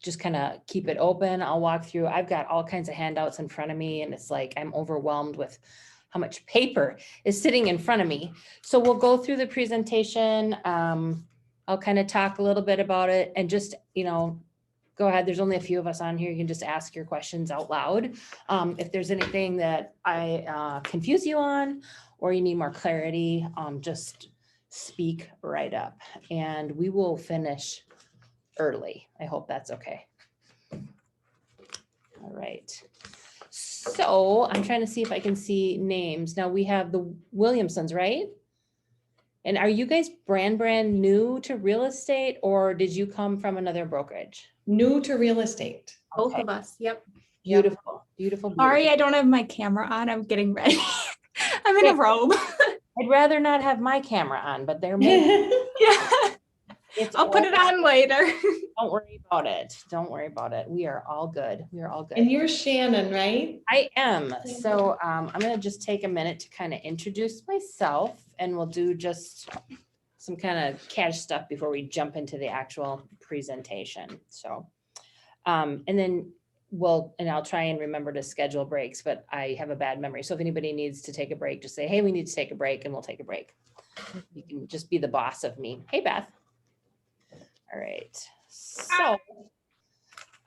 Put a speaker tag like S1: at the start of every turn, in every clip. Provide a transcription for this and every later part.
S1: Just kind of keep it open. I'll walk through. I've got all kinds of handouts in front of me, and it's like I'm overwhelmed with how much paper is sitting in front of me. So we'll go through the presentation. I'll kind of talk a little bit about it, and just, go ahead. There's only a few of us on here. You can just ask your questions out loud. If there's anything that I confuse you on, or you need more clarity, just speak right up, and we will finish early. I hope that's okay. All right. So I'm trying to see if I can see names. Now we have the Williamsons, right? And are you guys brand new to real estate, or did you come from another brokerage?
S2: New to real estate.
S3: Both of us. Yep.
S1: Beautiful, beautiful.
S3: Sorry, I don't have my camera on. I'm getting ready. I'm in a robe.
S1: I'd rather not have my camera on, but there may
S3: Yeah. I'll put it on later.
S1: Don't worry about it. Don't worry about it. We are all good. We are all good.
S2: And you're Shannon, right?
S1: I am. So I'm going to just take a minute to kind of introduce myself, and we'll do just some kind of cash stuff before we jump into the actual presentation. So, and then I'll try and remember to schedule breaks, but I have a bad memory. So if anybody needs to take a break, just say, hey, we need to take a break, and we'll take a break. You can just be the boss of me. Hey, Beth. All right. So,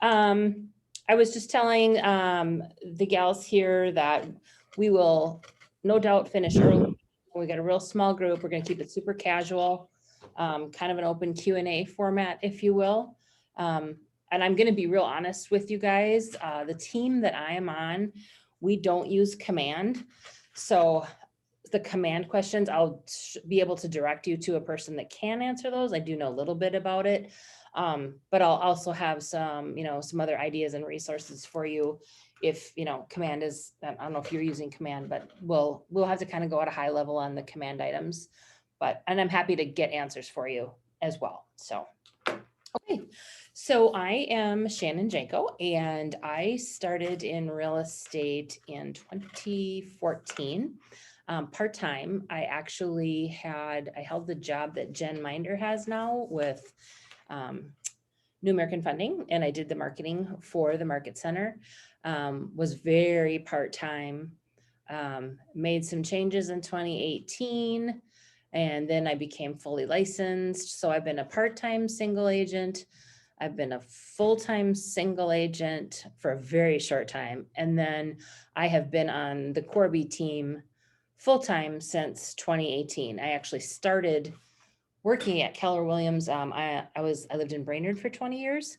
S1: I was just telling the gals here that we will no doubt finish early. We got a real small group. We're going to keep it super casual, kind of an open Q&A format, if you will. And I'm going to be real honest with you guys. The team that I am on, we don't use Command. So the Command questions, I'll be able to direct you to a person that can answer those. I do know a little bit about it. But I'll also have some, some other ideas and resources for you. If, Command is, I don't know if you're using Command, but we'll have to kind of go at a high level on the Command items, and I'm happy to get answers for you as well. So, okay. So I am Shannon Janko, and I started in real estate in 2014. Part-time. I actually held the job that Jen Minder has now with New American Funding, and I did the marketing for the Market Center. Was very part-time, made some changes in 2018, and then I became fully licensed. So I've been a part-time single agent. I've been a full-time single agent for a very short time. And then I have been on the Corby team full-time since 2018. I actually started working at Keller Williams. I lived in Brainerd for 20 years,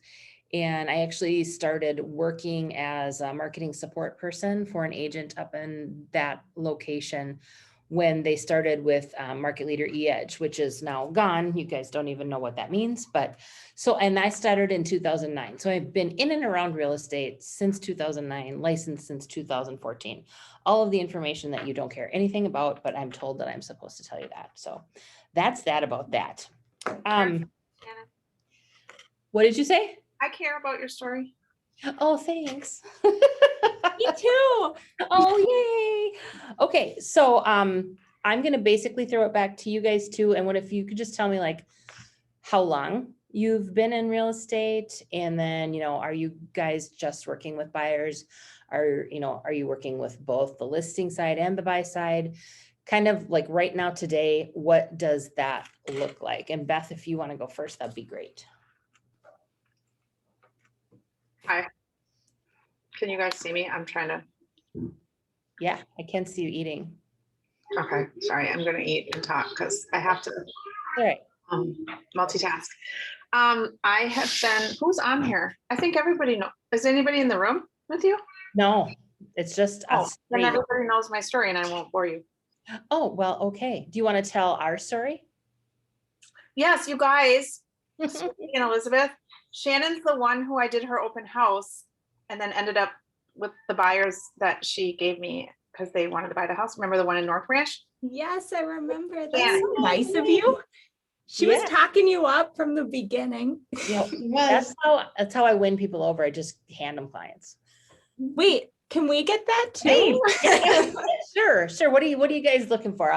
S1: and I actually started working as a marketing support person for an agent up in that location when they started with Market Leader eEdge, which is now gone. You guys don't even know what that means, and I started in 2009. So I've been in and around real estate since 2009, licensed since 2014. All of the information that you don't care anything about, but I'm told that I'm supposed to tell you that. So that's that about that. What did you say?
S4: I care about your story.
S1: Oh, thanks.
S3: Me too.
S1: Oh, yay. Okay. So, I'm going to basically throw it back to you guys too. And what if you could just tell me like how long you've been in real estate, and then, are you guys just working with buyers? Are you working with both the listing side and the buy side? Kind of like right now today, what does that look like? And Beth, if you want to go first, that'd be great.
S4: Hi. Can you guys see me? I'm trying to.
S1: Yeah, I can see you eating.
S4: Okay, sorry. I'm going to eat and talk because I have to
S1: All right.
S4: Multitask. I have been, who's on here? I think everybody knows. Is anybody in the room with you?
S1: No, it's just us
S4: then
S1: three.
S4: everybody knows my story and I won't bore you.
S1: Oh, well, okay. Do you want to tell our story?
S4: Yes, you guys. Speaking Elizabeth, Shannon's the one who I did her open house and then ended up with the buyers that she gave me because they wanted to buy the house. Remember the one in North Branch?
S3: Yes, I remember. That's
S4: Yeah.
S3: so nice of you. She was talking you up from the beginning.
S1: That's how I win people over. I just hand them clients.
S3: Wait, Can we get that
S1: Hey,
S3: too?
S1: Sure. What are you guys looking for?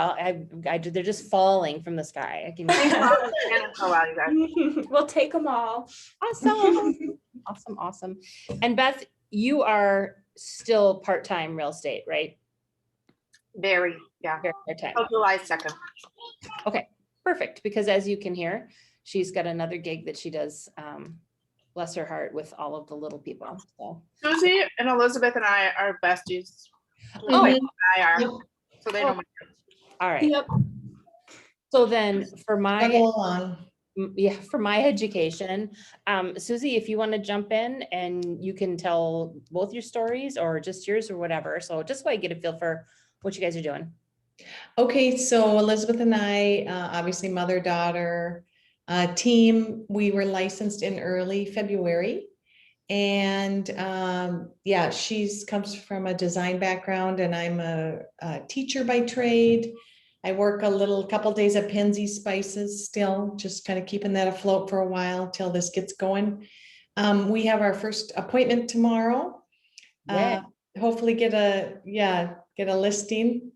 S1: They're just falling from the sky. I can.
S4: Thanks a lot, Shannon, for a while, you guys.
S3: We'll take them all.
S1: Awesome. Awesome. And Beth, you are still part-time real estate, right?
S4: Very, yeah.
S1: Very part-time.
S4: Till July 2nd.
S1: Perfect, because as you can hear, she's got another gig that she does, bless her heart, with all of the little people, so.
S4: Susie and Elizabeth and I are besties.
S1: Oh.
S4: I are, so they know my.
S1: All right,
S3: Yep.
S1: so then for my,
S2: Struggle along.
S1: for my education, Susie, if you want to jump in and you can tell both your stories or just yours or whatever, so just so I get a feel for what you guys are doing.
S2: Okay, so Elizabeth and I, obviously mother-daughter team, we were licensed in early February. And yeah, she's comes from a design background and I'm a teacher by trade. I work a couple days at Penzi Spices still, just kind of keeping that afloat for a while till this gets going. We have our first appointment tomorrow.
S1: Yeah.
S2: Hopefully get a listing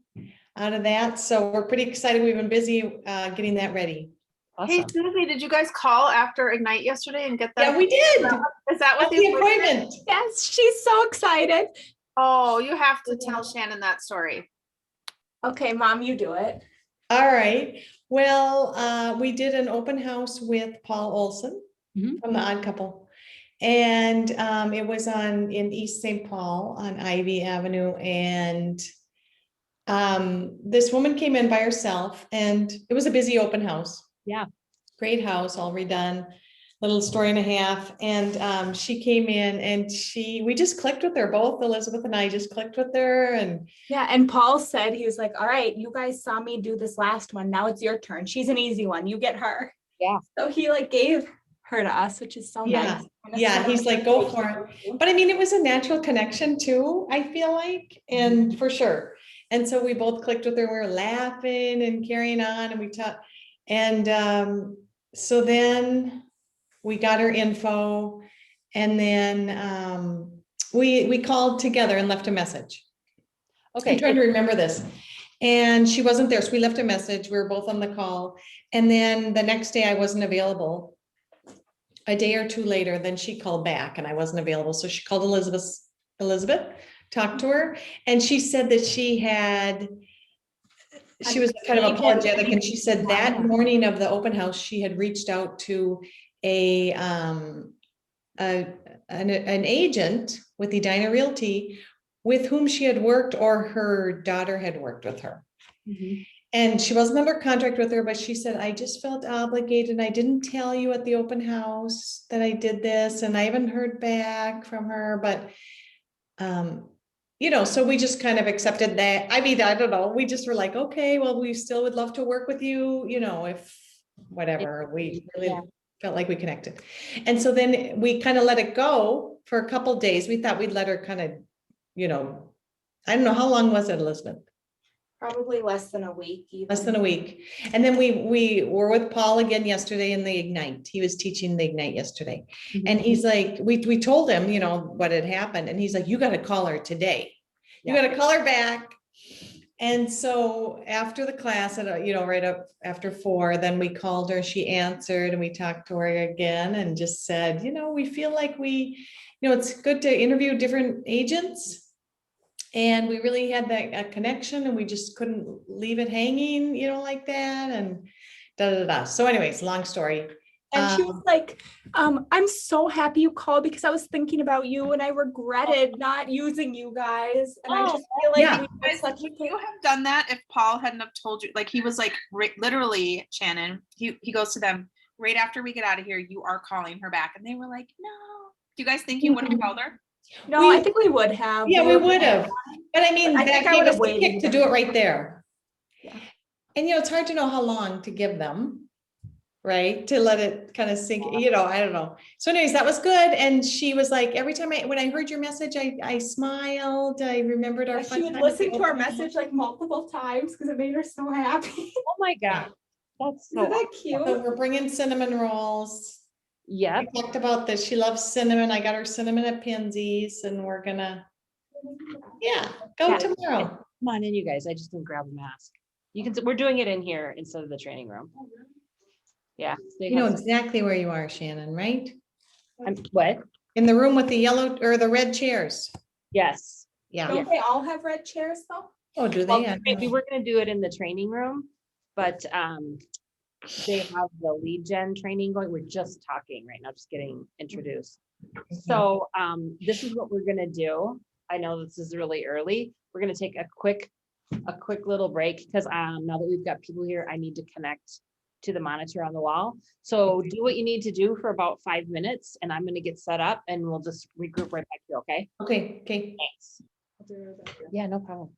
S2: out of that. So we're pretty excited. We've been busy getting that ready.
S4: Hey,
S1: Awesome.
S4: Susie, did you guys call after Ignite yesterday and get that?
S2: Yeah, we did.
S4: Is that what
S2: That's the appointment.
S3: Yes, she's so excited.
S4: Oh, you have to tell Shannon that story.
S3: Okay, Mom, you do it.
S2: All right. Well, we did an open house with Paul Olson
S1: Mhm.
S2: from the Odd Couple. And it was in East St. Paul on Ivy Avenue. And this woman came in by herself and it was a busy open house.
S1: Yeah.
S2: Great house, all redone, little story and a half. And she came in and we just clicked with her, both Elizabeth and I just clicked with her. And
S3: Yeah, and Paul said, he was like, all right, you guys saw me do this last one. Now it's your turn. She's an easy one. You get her.
S1: Yeah.
S3: So he like gave her to us, which is so
S2: Yeah.
S3: nice. And
S2: Yeah,
S3: it's so
S2: he's like, go for it. But I mean, it was a natural connection too, I feel like, and for sure. And so we both clicked with her, we were laughing and carrying on and we talked. And so then we got her info and then we called together and left a message.
S1: Okay.
S2: I'm trying to remember this. And she wasn't there, so we left a message. We were both on the call. And then the next day I wasn't available. A day or two later, then she called back and I wasn't available. So she called Elizabeth, talked to her, and she said that she was kind of apologetic, and she said that morning of the open house, she had reached out to an agent with Edina Realty with whom she had worked or her daughter had worked with her.
S1: Mhm.
S2: And she wasn't under contract with her, but she said, I just felt obligated. I didn't tell you at the open house that I did this and I haven't heard back from her, but so we just kind of accepted that. I mean, I don't know. We just were like, okay, well, we still would love to work with you, if whatever, we really felt like we connected. And so then we kind of let it go for a couple days. We thought we'd let her kind of, I don't know, how long was it, Elizabeth?
S3: Probably less than a week.
S2: Less than a week. And then we were with Paul again yesterday in the Ignite. He was teaching the Ignite yesterday.
S1: Mhm.
S2: And he's like, we told him, what had happened. And he's like, you got to call her today. You got to call her back. And so after the class at, right up after 4, then we called her, she answered and we talked to her again and just said, we feel like it's good to interview different agents. And we really had that connection and we just couldn't leave it hanging, like that and So anyways, long story.
S3: And she was like, I'm so happy you called because I was thinking about you and I regretted not using you guys. And I just feel like
S2: Yeah.
S3: we
S4: Guys,
S3: had such
S4: would you have done that if Paul hadn't have told you? Like he was like literally, Shannon, he goes to them right after we get out of here, you are calling her back. And they were like, no. Do you guys think you would have called her?
S3: No, I think we would have.
S2: Yeah, we would have. But I mean,
S3: I think
S2: that
S3: I
S2: gave
S3: would
S2: us
S3: have
S2: the kick
S3: waited.
S2: to do it right there.
S3: Yeah.
S2: And it's hard to know how long to give them, right? To let it kind of sink, I don't know. So anyways, that was good. And she was like, every time when I heard your message, I smiled. I remembered our fun
S3: She would
S2: time at
S3: listen
S2: the
S3: to our
S2: open house.
S3: message like multiple times because it made her so happy.
S1: Oh my God. That's so
S3: Isn't that cute?
S2: So we're bringing cinnamon rolls.
S1: Yep.
S2: We talked about this. She loves cinnamon. I got her cinnamon at Penzi's and we're gonna Yeah, go
S1: Yeah.
S2: tomorrow.
S1: Come on in, you guys. I just didn't grab a mask. You can, we're doing it in here instead of the training room. Yeah. they
S2: You know
S1: have-
S2: exactly where you are, Shannon, right?
S1: What?
S2: In the room with the yellow or the red chairs.
S1: Yes.
S2: Yeah.
S3: Don't they all have red chairs though?
S2: Oh, do
S1: Well,
S2: they? I don't
S1: we
S2: know.
S1: were gonna do it in the training room, but they have the lead gen training going. We're just talking right now, just getting introduced. So this is what we're gonna do. I know this is really early. We're gonna take a quick little break because now that we've got people here, I need to connect to the monitor on the wall. So do what you need to do for about 5 minutes and I'm gonna get set up and we'll just regroup right back here, okay?
S2: Okay, okay.
S1: Thanks. Yeah, no problem.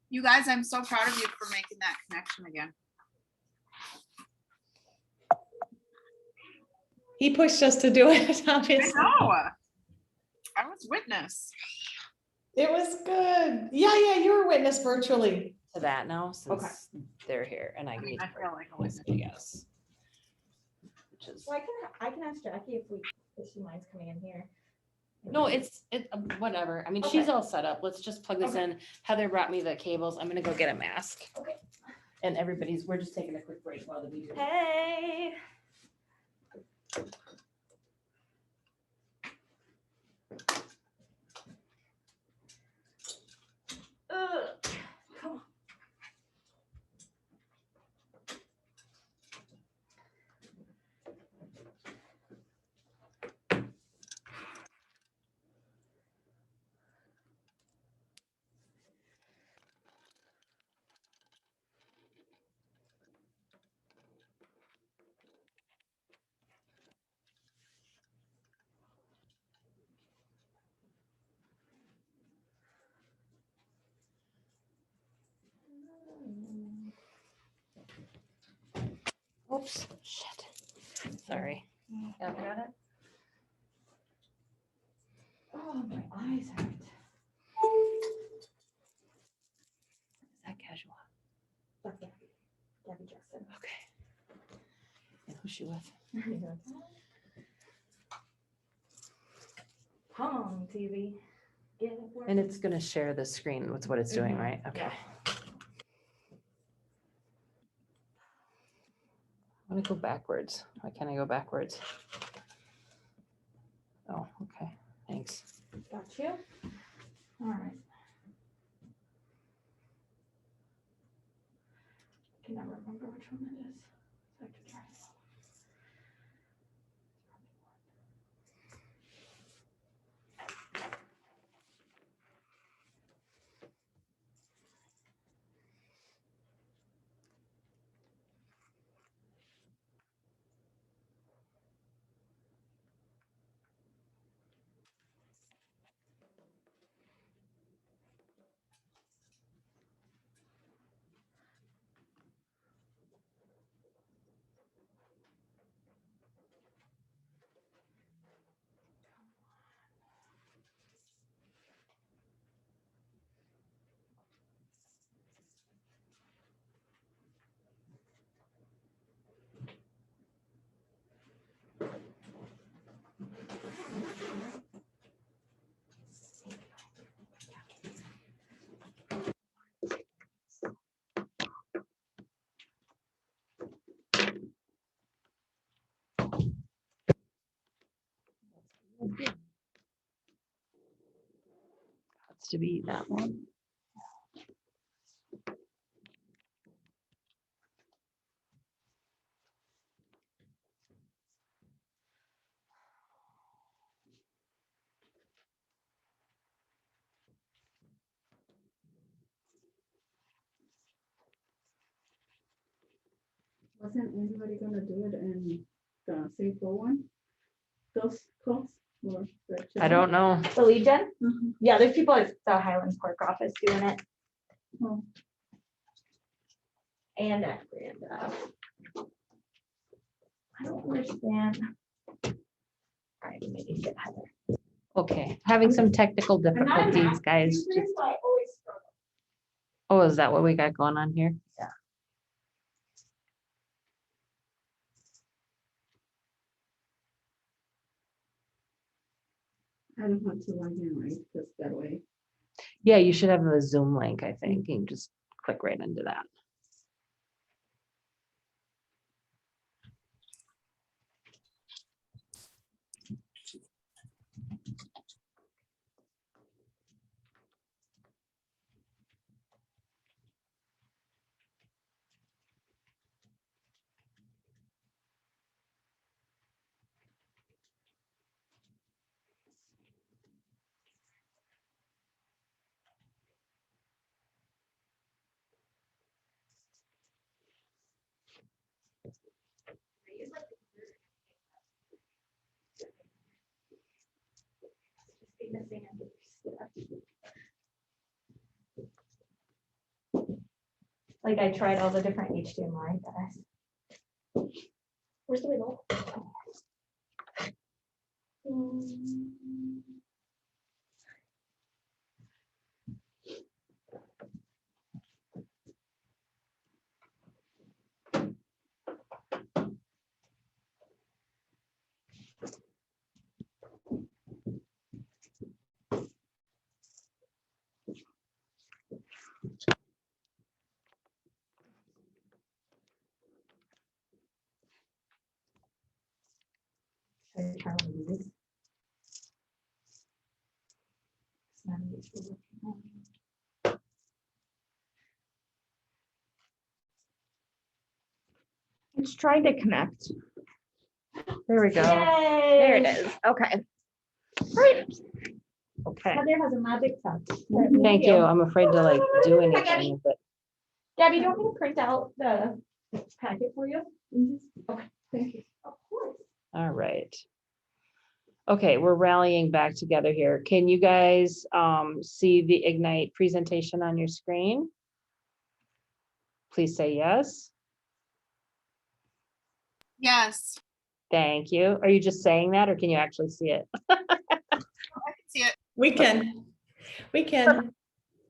S4: You guys, I'm so proud of you for making that connection again.
S2: He pushed us to do it,
S4: I
S2: obviously.
S4: know. I was witness.
S2: It was good. Yeah, you were witness virtually.
S1: To that now,
S3: Okay.
S1: since they're here and I
S4: I
S1: need
S4: mean,
S1: to
S4: I feel like a witness.
S1: I guess. Which is,
S3: So I can ask Jackie if she minds coming in here.
S1: no, it's whatever. I mean, she's
S3: Okay.
S1: all set up. Let's just plug this
S3: Okay.
S1: in. Heather brought me the cables. I'm gonna go get a mask.
S3: Okay.
S1: And we're just taking a quick break while we do.
S3: Hey. Ugh. Come on.
S1: Oops, shit. Sorry. Yeah, got it.
S3: Oh, my eyes hurt.
S1: Is that casual?
S3: That's Gabby Jackson.
S1: Okay. And who's she with?
S3: Come on, TV. Get it working.
S1: And it's gonna share the screen with what it's doing,
S3: Mhm.
S1: right? Okay. I want to go backwards. Why can't I go backwards? Oh, okay. Thanks.
S3: Got you. All right. Can never remember which one it is. So I have to try it.
S1: Has to be that one.
S5: Wasn't anybody gonna do it in the safe one? Those close or?
S1: I don't know.
S3: The Legion?
S5: Mhm.
S3: Yeah, there's people at the Highlands Park office doing it.
S5: Oh.
S3: And at Grand. I don't understand. All right, maybe get Heather.
S1: Okay, having some technical difficulties, guys.
S3: Here's why I always struggle.
S1: Oh, is that what we got going on here?
S3: Yeah.
S5: I don't have to log in, right? Just that way.
S1: Yeah, you should have the Zoom link, I think. You can just click right into that.
S3: Like I tried all the different HDMI, but where's the remote? Should I try one of these? It's not an HDMI. It's trying to connect.
S1: There we go.
S3: Yay!
S1: There it is. Okay. Great. Okay.
S3: Heather has a magic touch.
S1: Thank you. I'm afraid to like do anything with it.
S3: Gabby, do you want me to print out the packet for you?
S5: Okay, thank you.
S3: Of course.
S1: All right. Okay, we're rallying back together here. Can you guys see the Ignite presentation on your screen? Please say yes.
S4: Yes,
S1: Thank you. Are you just saying that or can you actually see it?
S4: I can see it.
S2: We can. We can.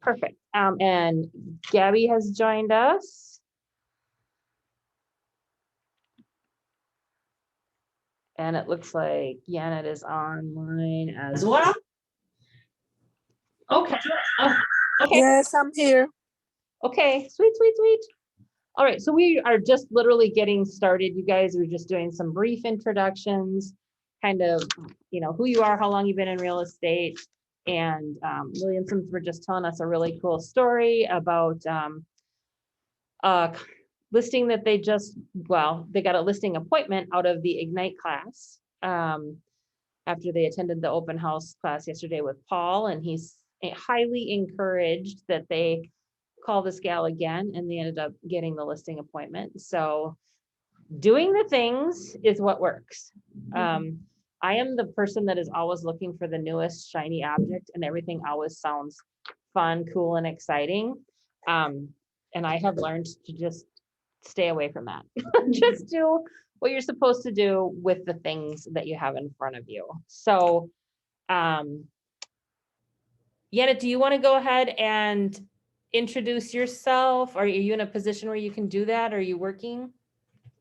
S1: Perfect. And Gabby has joined us. And it looks like Janet is online as well. Okay. Oh, okay.
S6: Yes, I'm here.
S1: Okay. Sweet, sweet, sweet. All right. So we are just literally getting started. You guys are just doing some brief introductions, kind of, you know, who you are, how long you've been in real estate. And Williamsons were just telling us a really cool story about listing that they just, well, they got a listing appointment out of the Ignite class after they attended the open house class yesterday with Paul, and he's highly encouraged that they call this gal again, and they ended up getting the listing appointment. So doing the things is what works. I am the person that is always looking for the newest shiny object, and everything always sounds fun, cool, and exciting. And I have learned to just stay away from that. Just do what you're supposed to do with the things that you have in front of you. So, Yenna, do you want to go ahead and introduce yourself? Are you in a position where you can do that? Are you working?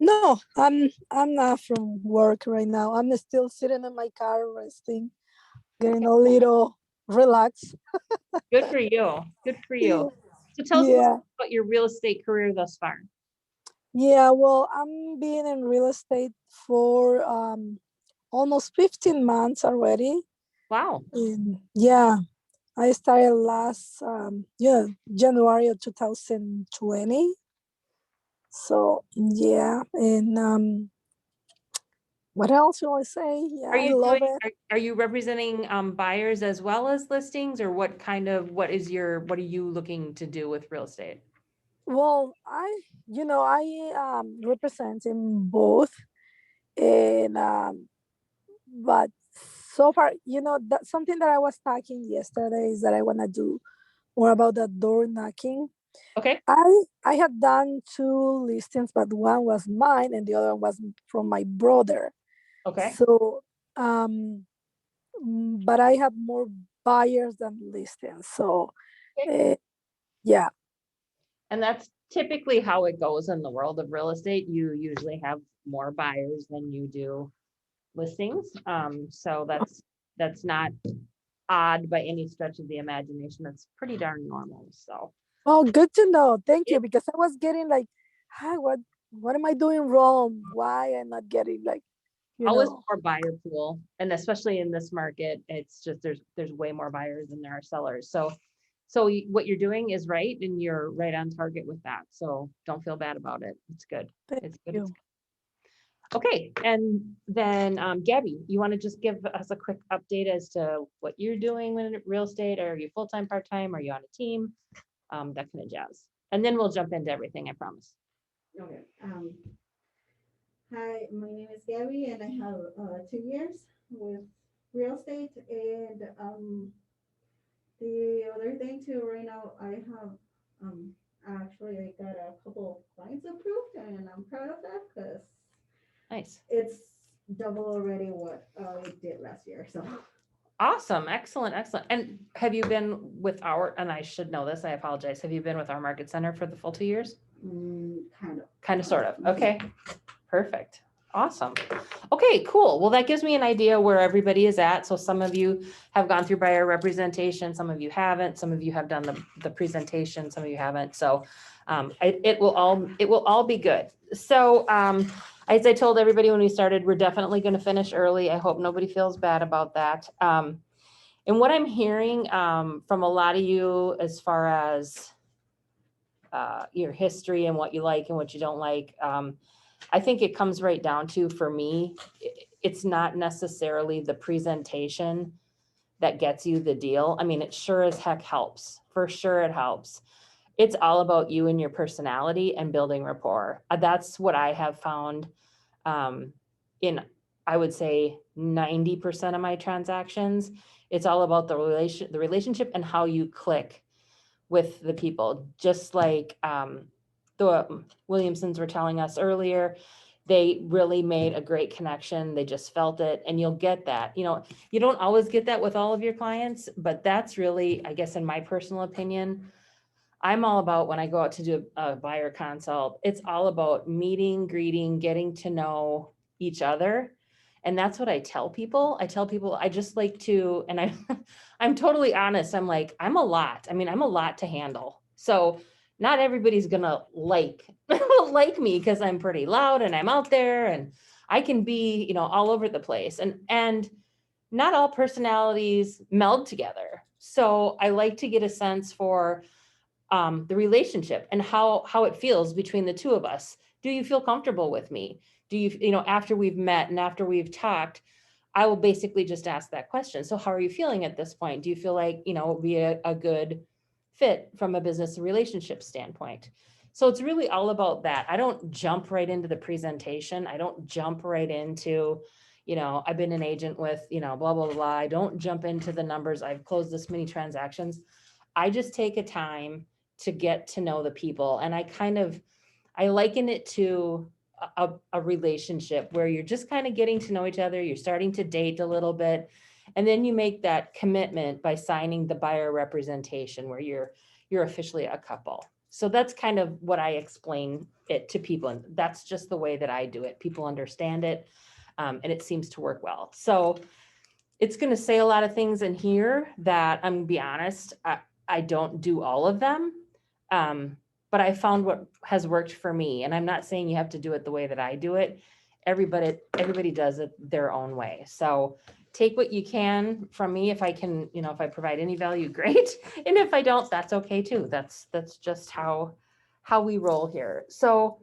S6: No, I'm not from work right now. I'm still sitting in my car resting, getting a little relaxed.
S1: Good for you. Good for you. So tell us
S6: Yeah.
S1: about your real estate career thus far.
S6: Yeah, well, I'm being in real estate for almost 15 months already.
S1: Wow.
S6: Yeah, I started last January of 2020. So yeah, and what else will I say? Yeah, I love it.
S1: Are you representing buyers as well as listings, or what are you looking to do with real estate?
S6: Well, I represent in both, and but so far, that's something that I was talking yesterday is that I want to do more about the door knocking.
S1: Okay.
S6: I had done 2 listings, but one was mine and the other one was from my brother.
S1: Okay.
S6: So, but I have more buyers than listings. So, yeah.
S1: And that's typically how it goes in the world of real estate. You usually have more buyers than you do listings. So That's not odd by any stretch of the imagination. That's pretty darn normal. So
S6: Oh, good to know. Thank
S1: Yeah.
S6: you. Because I was getting like, hi, what am I doing wrong? Why am I not getting like, you
S1: always
S6: know?
S1: more buyer pool, and especially in this market, it's just there's way more buyers than there are sellers. So what you're doing is right, and you're right on target with that. So don't feel bad about it. It's good.
S6: Thank
S1: It's good.
S6: you.
S1: It's good. Okay, and then Gabby, you want to just give us a quick update as to what you're doing in real estate? Are you full-time, part-time? Are you on a team? That kind of jazz. And then we'll jump into everything, I promise.
S5: Okay. Hi, my name is Gabby, and I have 2 years with real estate. And the other thing too, right now, I have actually I got a couple of clients approved, and I'm proud of that because
S1: Nice.
S5: it's double already what I did last year. So
S1: Awesome. Excellent. Excellent. And have you been with and I should know this, I apologize. Have you been with our market center for the full 2 years?
S5: kind of.
S1: Kind of, sort of. Okay. Perfect. Awesome. Okay, cool. Well, that gives me an idea where everybody is at. So some of you have gone through buyer representation, some of you haven't, some of you have done the presentation, some of you haven't. So it will all be good. So as I told everybody when we started, we're definitely going to finish early. I hope nobody feels bad about that. And what I'm hearing from a lot of you as far as your history and what you like and what you don't like, I think it comes right down to, for me, it's not necessarily the presentation that gets you the deal. I mean, it sure as heck helps. For sure it helps. It's all about you and your personality and building rapport. That's what I have found in, I would say, 90% of my transactions. It's all about the relationship and how you click with the people. Just like the Williamsons were telling us earlier, they really made a great connection. They just felt it, and you'll get that. You know, you don't always get that with all of your clients, but that's really, I guess, in my personal opinion, I'm all about, when I go out to do a buyer consult, it's all about meeting, greeting, getting to know each other. And that's what I tell people. I tell people I just like to, and I'm totally honest. I'm like, I'm a lot. I mean, I'm a lot to handle. So not everybody's gonna like me because I'm pretty loud and I'm out there and I can be, all over the place. And not all personalities meld together. So I like to get a sense for the relationship and how it feels between the two of us. Do you feel comfortable with me? Do you, after we've met and after we've talked, I will basically just ask that question. So how are you feeling at this point? Do you feel like, it would be a good fit from a business and relationship standpoint? So it's really all about that. I don't jump right into the presentation. I don't jump right into, I've been an agent with, blah, blah, blah. I don't jump into the numbers. I've closed this many transactions. I just take a time to get to know the people. And I liken it to a relationship where you're just kind of getting to know each other. You're starting to date a little bit. And then you make that commitment by signing the buyer representation where you're officially a couple. So that's kind of what I explain it to people. And that's just the way that I do it. People understand it. And it seems to work well. So it's going to say a lot of things in here that, I'm going to be honest, I don't do all of them. But I found what has worked for me. And I'm not saying you have to do it the way that I do it. Everybody does it their own way. So take what you can from me. If I can, if I provide any value, great. And if I don't, that's okay too. That's just how we roll here. So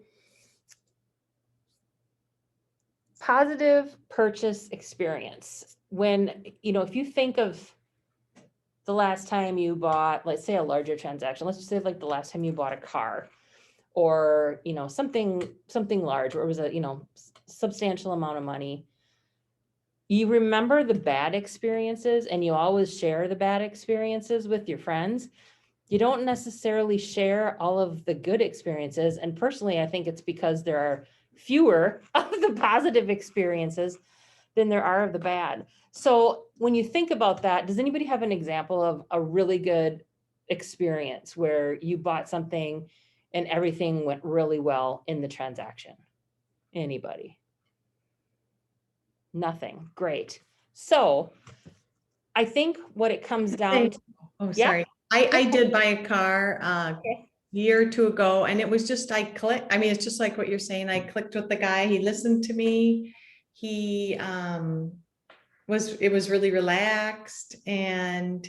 S1: positive purchase experience. When, if you think of the last time you bought, let's say, a larger transaction, let's just say like the last time you bought a car or, something large, or it was a, substantial amount of money. You remember the bad experiences and you always share the bad experiences with your friends. You don't necessarily share all of the good experiences. And personally, I think it's because there are fewer of the positive experiences than there are of the bad. So when you think about that, does anybody have an example of a really good experience where you bought something and everything went really well in the transaction? Anybody? Nothing. Great. So I think what it comes down
S2: Hey,
S1: to,
S2: Oh,
S1: Yeah.
S2: sorry. I did buy a car
S1: Okay.
S2: year or two ago, and it was just, I mean, it's just like what you're saying. I clicked with the guy, he listened to me. He it was really relaxed. And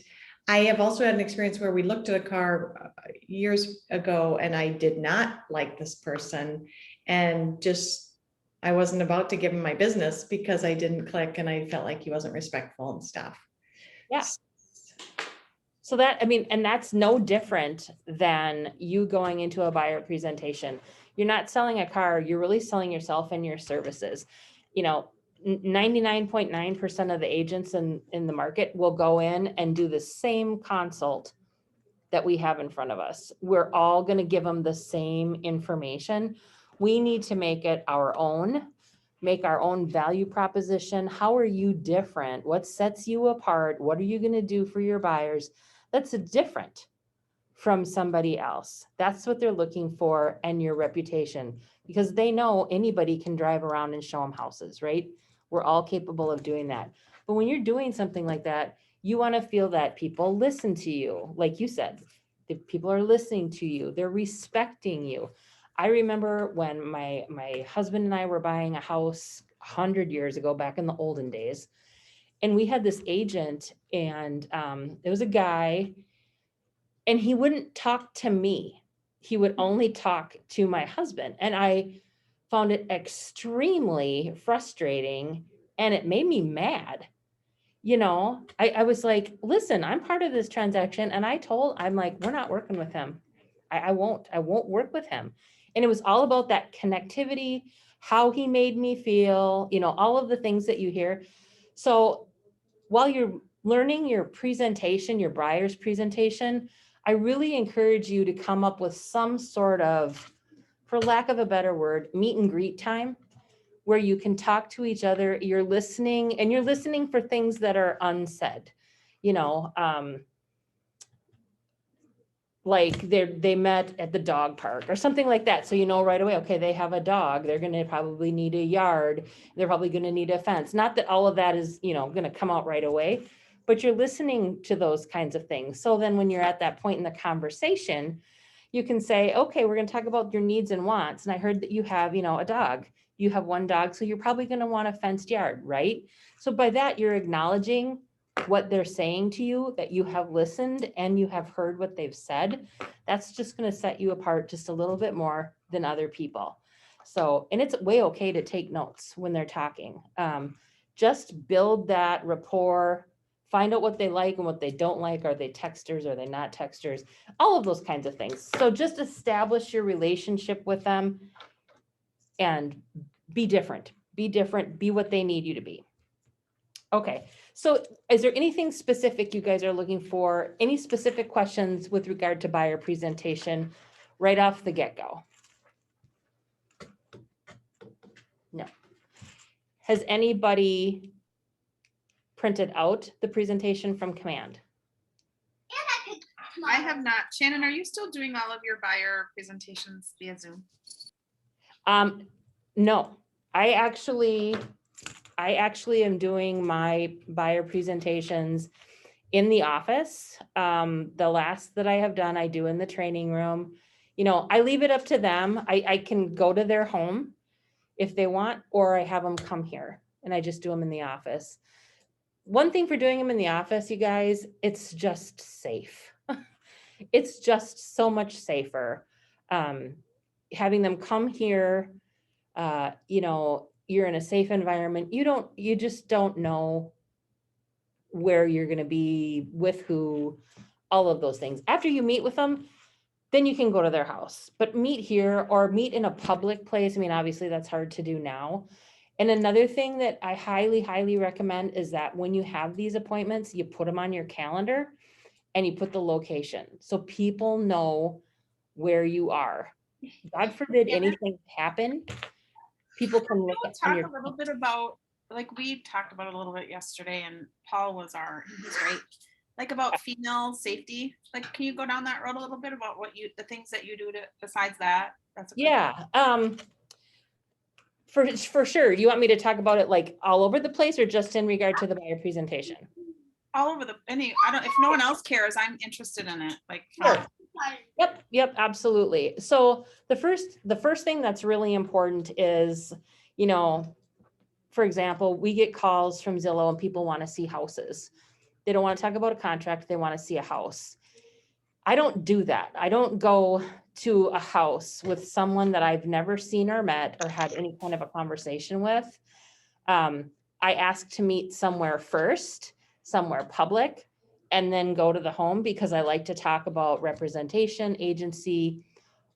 S2: I have also had an experience where we looked at a car years ago and I did not like this person, and just, I wasn't about to give him my business because I didn't click and I felt like he wasn't respectful and stuff.
S1: Yeah. So that, I mean, and that's no different than you going into a buyer presentation. You're not selling a car, you're really selling yourself and your services. You know, 99.9% of the agents in the market will go in and do the same consult that we have in front of us. We're all going to give them the same information. We need to make it our own, make our own value proposition. How are you different? What sets you apart? What are you going to do for your buyers that's different from somebody else? That's what they're looking for, and your reputation, because they know anybody can drive around and show them houses, right? We're all capable of doing that. But when you're doing something like that, you want to feel that people listen to you. Like you said, the people are listening to you, they're respecting you. I remember when my husband and I were buying a house 100 years ago, back in the olden days, and we had this agent, and it was a guy, and he wouldn't talk to me. He would only talk to my husband. And I found it extremely frustrating, and it made me mad. You know, I was like, listen, I'm part of this transaction. And I'm like, we're not working with him. I won't work with him. And it was all about that connectivity, how he made me feel, you know, all of the things that you hear. So while you're learning your presentation, your buyer's presentation, I really encourage you to come up with some sort of, for lack of a better word, meet and greet time, where you can talk to each other. You're listening, and you're listening for things that are unsaid. You know, like they met at the dog park or something like that. So you know right away, okay, they have a dog. They're going to probably need a yard. They're probably going to need a fence. Not that all of that is, you know, going to come out right away, but you're listening to those kinds of things. So then when you're at that point in the conversation, you can say, okay, we're going to talk about your needs and wants. And I heard that you have, you know, a dog. You have one dog, so you're probably going to want a fenced yard, right? So by that, you're acknowledging what they're saying to you, that you have listened and you have heard what they've said. That's just going to set you apart just a little bit more than other people. So, and it's way okay to take notes when they're talking. Just build that rapport, find out what they like and what they don't like. Are they texters? Are they not texters? All of those kinds of things. So just establish your relationship with them and be different, be what they need you to be. Okay, so is there anything specific you guys are looking for? Any specific questions with regard to buyer presentation right off the get-go? No. Has anybody printed out the presentation from Command?
S4: I have not. Shannon, are you still doing all of your buyer presentations via Zoom?
S1: No, I actually am doing my buyer presentations in the office. The last that I have done, I do in the training room. You know, I leave it up to them. I can go to their home if they want, or I have them come here and I just do them in the office. One thing for doing them in the office, you guys, it's just safe. It's just so much safer. Having them come here, you know, you're in a safe environment. You just don't know where you're going to be, with who, all of those things. After you meet with them, then you can go to their house, but meet here or meet in a public place. I mean, obviously that's hard to do now. And another thing that I highly, highly recommend is that when you have these appointments, you put them on your calendar and you put the location so people know where you are. God forbid anything happen, people can look at
S4: Talk a little bit about, like we talked about it a little bit yesterday, and Paul was he's great. Like about female safety. Like, can you go down that road a little bit about the things that you do besides that? That's
S1: for sure. You want me to talk about it like all over the place or just in regard to the buyer presentation?
S4: all over I don't, if no one else cares, I'm interested in it, like.
S1: Sure. Yep, absolutely. So the first thing that's really important is, you know, for example, we get calls from Zillow and people want to see houses. They don't want to talk about a contract, they want to see a house. I don't do that. I don't go to a house with someone that I've never seen or met or had any kind of a conversation with. I ask to meet somewhere first, somewhere public, and then go to the home because I like to talk about representation, agency,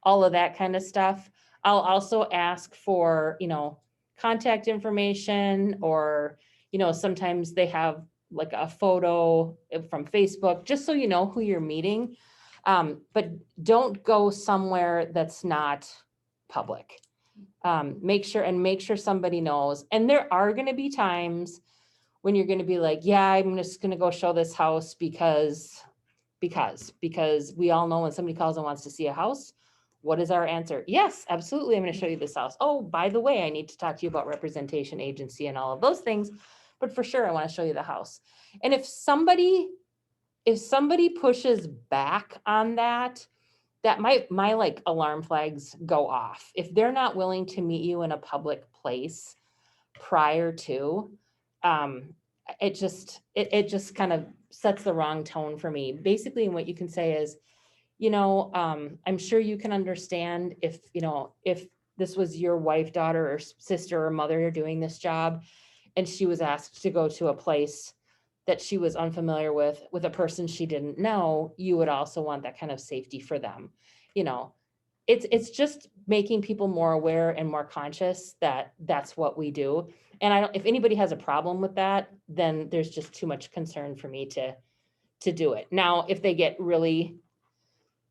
S1: all of that kind of stuff. I'll also ask for, you know, contact information, or, you know, sometimes they have like a photo from Facebook, just so you know who you're meeting. But don't go somewhere that's not public. Make sure somebody knows. And there are going to be times when you're going to be like, yeah, I'm just going to go show this house because we all know when somebody calls and wants to see a house, what is our answer? Yes, absolutely. I'm going to show you this house. Oh, by the way, I need to talk to you about representation agency and all of those things, but for sure, I want to show you the house. And if somebody pushes back on that, my like alarm flags go off. If they're not willing to meet you in a public place prior to, it just kind of sets the wrong tone for me. Basically, what you can say is, you know, I'm sure you can understand if, you know, if this was your wife, daughter, or sister or mother doing this job, and she was asked to go to a place that she was unfamiliar with a person she didn't know, you would also want that kind of safety for them. You know, it's just making people more aware and more conscious that that's what we do. And if anybody has a problem with that, then there's just too much concern for me to do it. Now, if they get really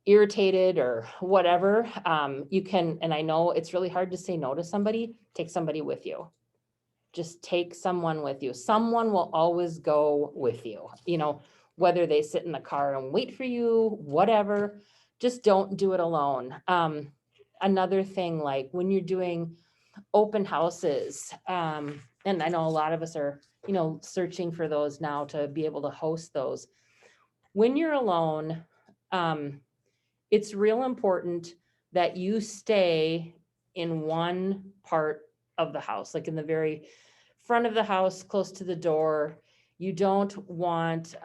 S1: irritated or whatever, you can, and I know it's really hard to say no to somebody, take somebody with you. Just take someone with you. Someone will always go with you, you know, whether they sit in the car and wait for you, whatever, just don't do it alone. Another thing, like when you're doing open houses, and I know a lot of us are, you know, searching for those now to be able to host those. When you're alone, it's real important that you stay in one part of the house, like in the very front of the house, close to the door. You don't want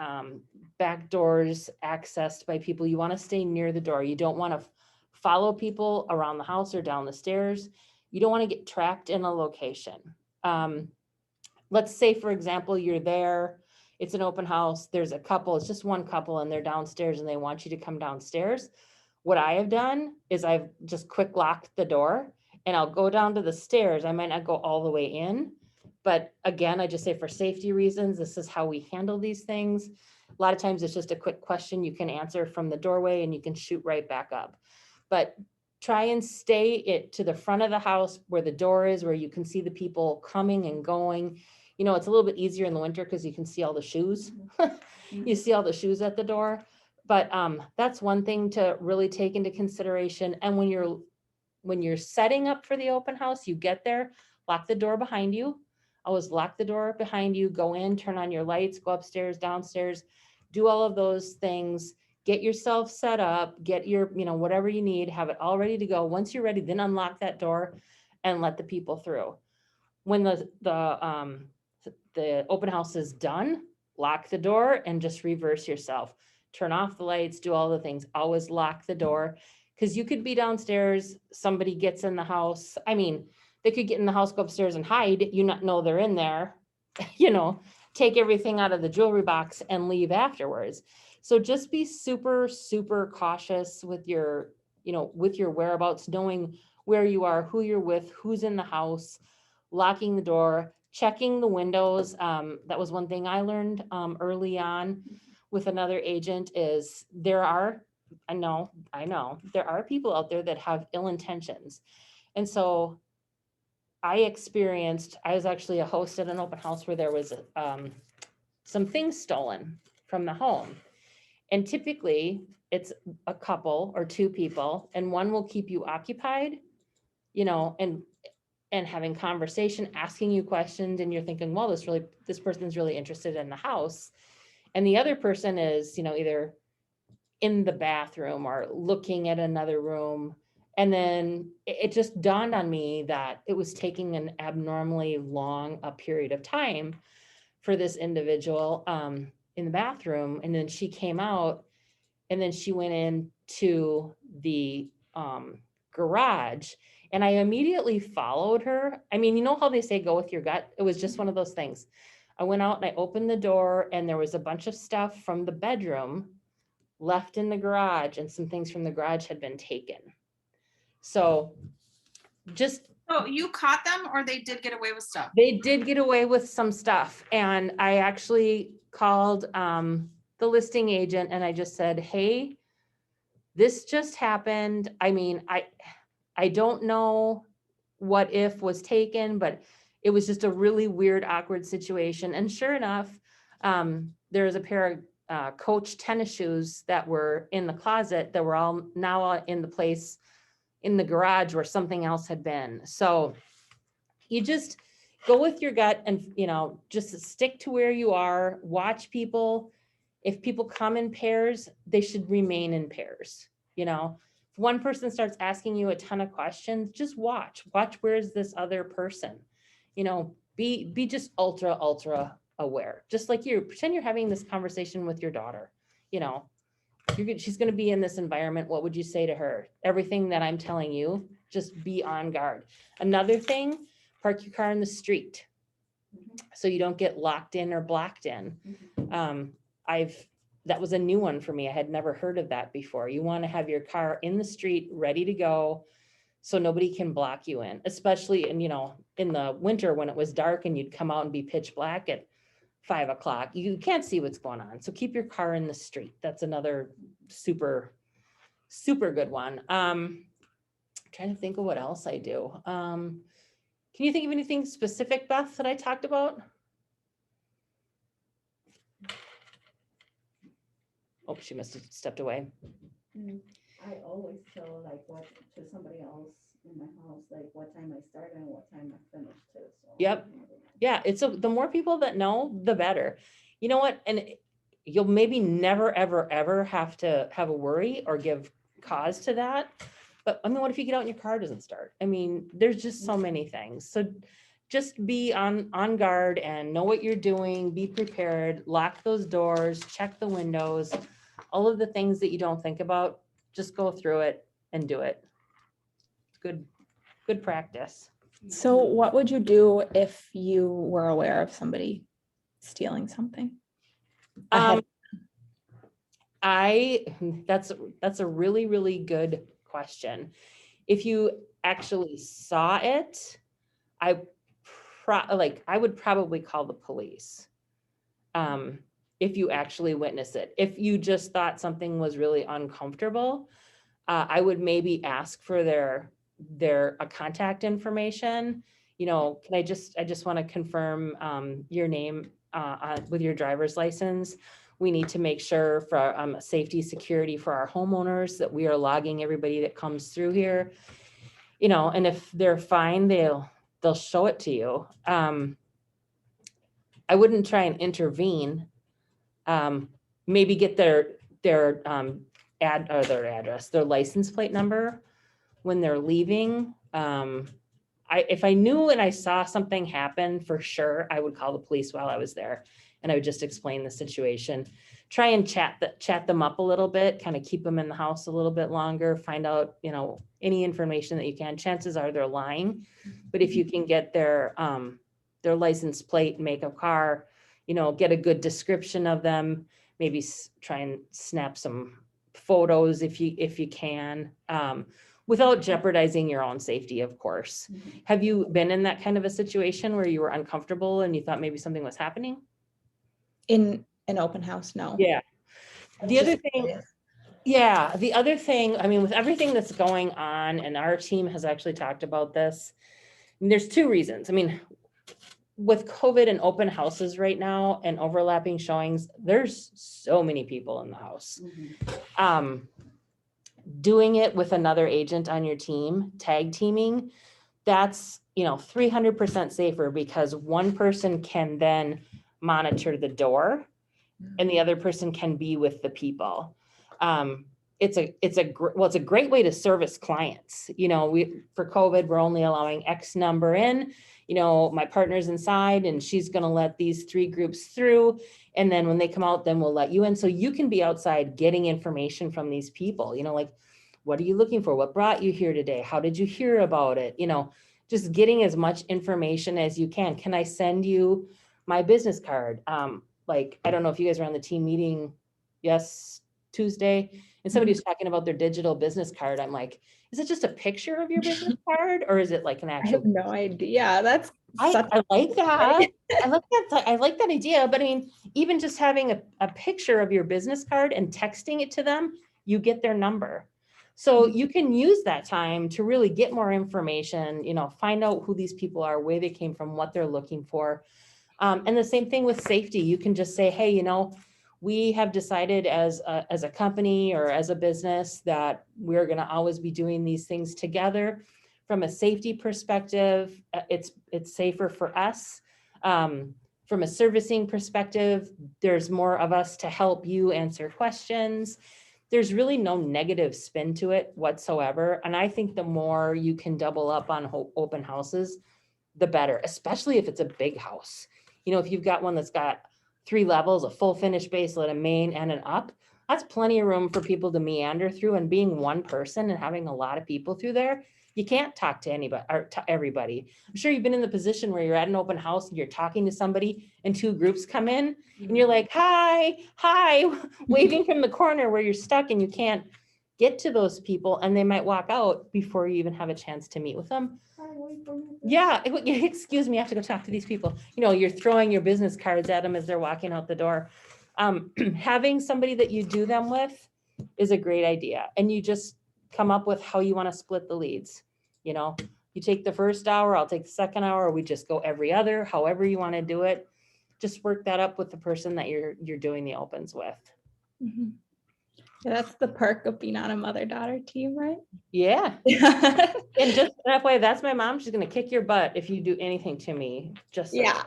S1: back doors accessed by people. You want to stay near the door. You don't want to follow people around the house or down the stairs. You don't want to get trapped in a location. Let's say, for example, you're there, it's an open house, there's a couple, it's just one couple, and they're downstairs and they want you to come downstairs. What I have done is I've just quick locked the door and I'll go down to the stairs. I might not go all the way in, but again, I just say for safety reasons, this is how we handle these things. A lot of times it's just a quick question you can answer from the doorway and you can shoot right back up. But try and stay it to the front of the house where the door is, where you can see the people coming and going. You know, it's a little bit easier in the winter because you can see all the shoes. You see all the shoes at the door. But that's one thing to really take into consideration. And when you're setting up for the open house, you get there, lock the door behind you. Always lock the door behind you, go in, turn on your lights, go upstairs, downstairs, do all of those things, get yourself set up, get your, you know, whatever you need, have it all ready to go. Once you're ready, then unlock that door and let the people through. When the open house is done, lock the door and just reverse yourself. Turn off the lights, do all the things, always lock the door, because you could be downstairs, somebody gets in the house. I mean, they could get in the house, go upstairs and hide, you not know they're in there, you know, take everything out of the jewelry box and leave afterwards. So just be super, super cautious with your, you know, with your whereabouts, knowing where you are, who you're with, who's in the house, locking the door, checking the windows. That was one thing I learned early on with another agent is I know, there are people out there that have ill intentions. And so I was actually a host at an open house where there was some things stolen from the home. And typically it's a couple or two people, and one will keep you occupied, you know, and having conversation, asking you questions, and you're thinking, well, this person's really interested in the house. And the other person is, either in the bathroom or looking at another room. And then it just dawned on me that it was taking an abnormally long a period of time for this individual in the bathroom. And then she came out and then she went into the garage, and I immediately followed her. I mean, you know how they say go with your gut? It was just one of those things. I went out and I opened the door, and there was a bunch of stuff from the bedroom left in the garage, and some things from the garage had been taken. So just,
S4: So you caught them, or they did get away with stuff?
S1: they did get away with some stuff. And I actually called the listing agent and I just said, hey, this just happened. I mean, I don't know what if was taken, but it was just a really weird, awkward situation. And sure enough, there was a pair of Coach tennis shoes that were in the closet that were all now in the place in the garage where something else had been. So you just go with your gut and, just stick to where you are, watch people. If people come in pairs, they should remain in pairs. If one person starts asking you a ton of questions, just watch where's this other person. Be just ultra aware. Just like pretend you're having this conversation with your daughter. She's going to be in this environment. What would you say to her? Everything that I'm telling you, just be on guard. Another thing, park your car in the street so you don't get locked in or blocked in. That was a new one for me. I had never heard of that before. You want to have your car in the street, ready to go, so nobody can block you in, especially in the winter when it was dark and you'd come out and be pitch black at 5 o'clock. You can't see what's going on. So keep your car in the street. That's another super good one. Trying to think of what else I do. Can you think of anything specific, Beth, that I talked about? Oh, she must have stepped away.
S5: I always tell what to somebody else in my house, what time I start and what time I finish too. So.
S1: Yep. Yeah, the more people that know, the better. You know what? And you'll maybe never, ever have to have a worry or give cause to that. But I mean, what if you get out and your car doesn't start? I mean, there's just so many things. So just be on guard and know what you're doing, be prepared, lock those doors, check the windows, all of the things that you don't think about, just go through it and do it. Good practice.
S3: So what would you do if you were aware of somebody stealing something?
S1: That's a really good question. If you actually saw it, I would probably call the police. If you actually witness it. If you just thought something was really uncomfortable, I would maybe ask for their contact information. Can I just want to confirm your name with your driver's license. We need to make sure for safety, security for our homeowners that we are logging everybody that comes through here. And if they're fine, they'll show it to you. I wouldn't try and intervene. Maybe get their address, their license plate number when they're leaving. If I knew and I saw something happen, for sure, I would call the police while I was there, and I would just explain the situation. Try and chat them up a little bit, kind of keep them in the house a little bit longer, find out, any information that you can. Chances are they're lying, but if you can get their license plate, make a car, get a good description of them, maybe try and snap some photos if you can, without jeopardizing your own safety, of course.
S5: Mhm.
S1: Have you been in that kind of a situation where you were uncomfortable and you thought maybe something was happening?
S3: In an open house? No.
S1: Yeah. The other thing, I mean, with everything that's going on, and our team has actually talked about this, and there's two reasons. I mean, with COVID and open houses right now and overlapping showings, there's so many people in the house.
S5: Mhm.
S1: Doing it with another agent on your team, tag teaming, that's 300% safer, because one person can then monitor the door and the other person can be with the people. It's a great way to service clients. You know, for COVID, we're only allowing X number in, you know, my partner's inside and she's going to let these 3 groups through. And then when they come out, then we'll let you in. So you can be outside getting information from these people, you know, like, what are you looking for? What brought you here today? How did you hear about it? You know, just getting as much information as you can. Can I send you my business card? Like, I don't know if you guys were on the team meeting, Tuesday, and somebody was talking about their digital business card. I'm like, is it just a picture of your business card or is it like an
S3: I
S1: actual?
S3: have no idea. That's such
S1: I like that. I like that idea. But I mean, even just having a picture of your business card and texting it to them, you get their number. So you can use that time to really get more information, you know, find out who these people are, where they came from, what they're looking for. And the same thing with safety. You can just say, hey, you know, we have decided as a company or as a business that we're going to always be doing these things together. From a safety perspective, it's safer for us. From a servicing perspective, there's more of us to help you answer questions. There's really no negative spin to it whatsoever. And I think the more you can double up on open houses, the better, especially if it's a big house. You know, if you've got one that's got 3 levels, a full finished basement, a main and an up, that's plenty of room for people to meander through. And being one person and having a lot of people through there, you can't talk to anybody or to everybody. I'm sure you've been in the position where you're at an open house and you're talking to somebody and 2 groups come in and you're like, hi, waving from the corner where you're stuck and you can't get to those people and they might walk out before you even have a chance to meet with them. Yeah, excuse me, I have to go talk to these people. You know, you're throwing your business cards at them as they're walking out the door. Having somebody that you do them with is a great idea. And you just come up with how you want to split the leads. You know, you take the first hour, I'll take the second hour, or we just go every other, however you want to do it. Just work that up with the person that you're doing the opens with.
S3: Mhm. Yeah, that's the perk of being on a mother-daughter team, right?
S1: Yeah. And just that way, that's my mom. She's going to kick your butt if you do anything to me. Just so.
S3: Yeah.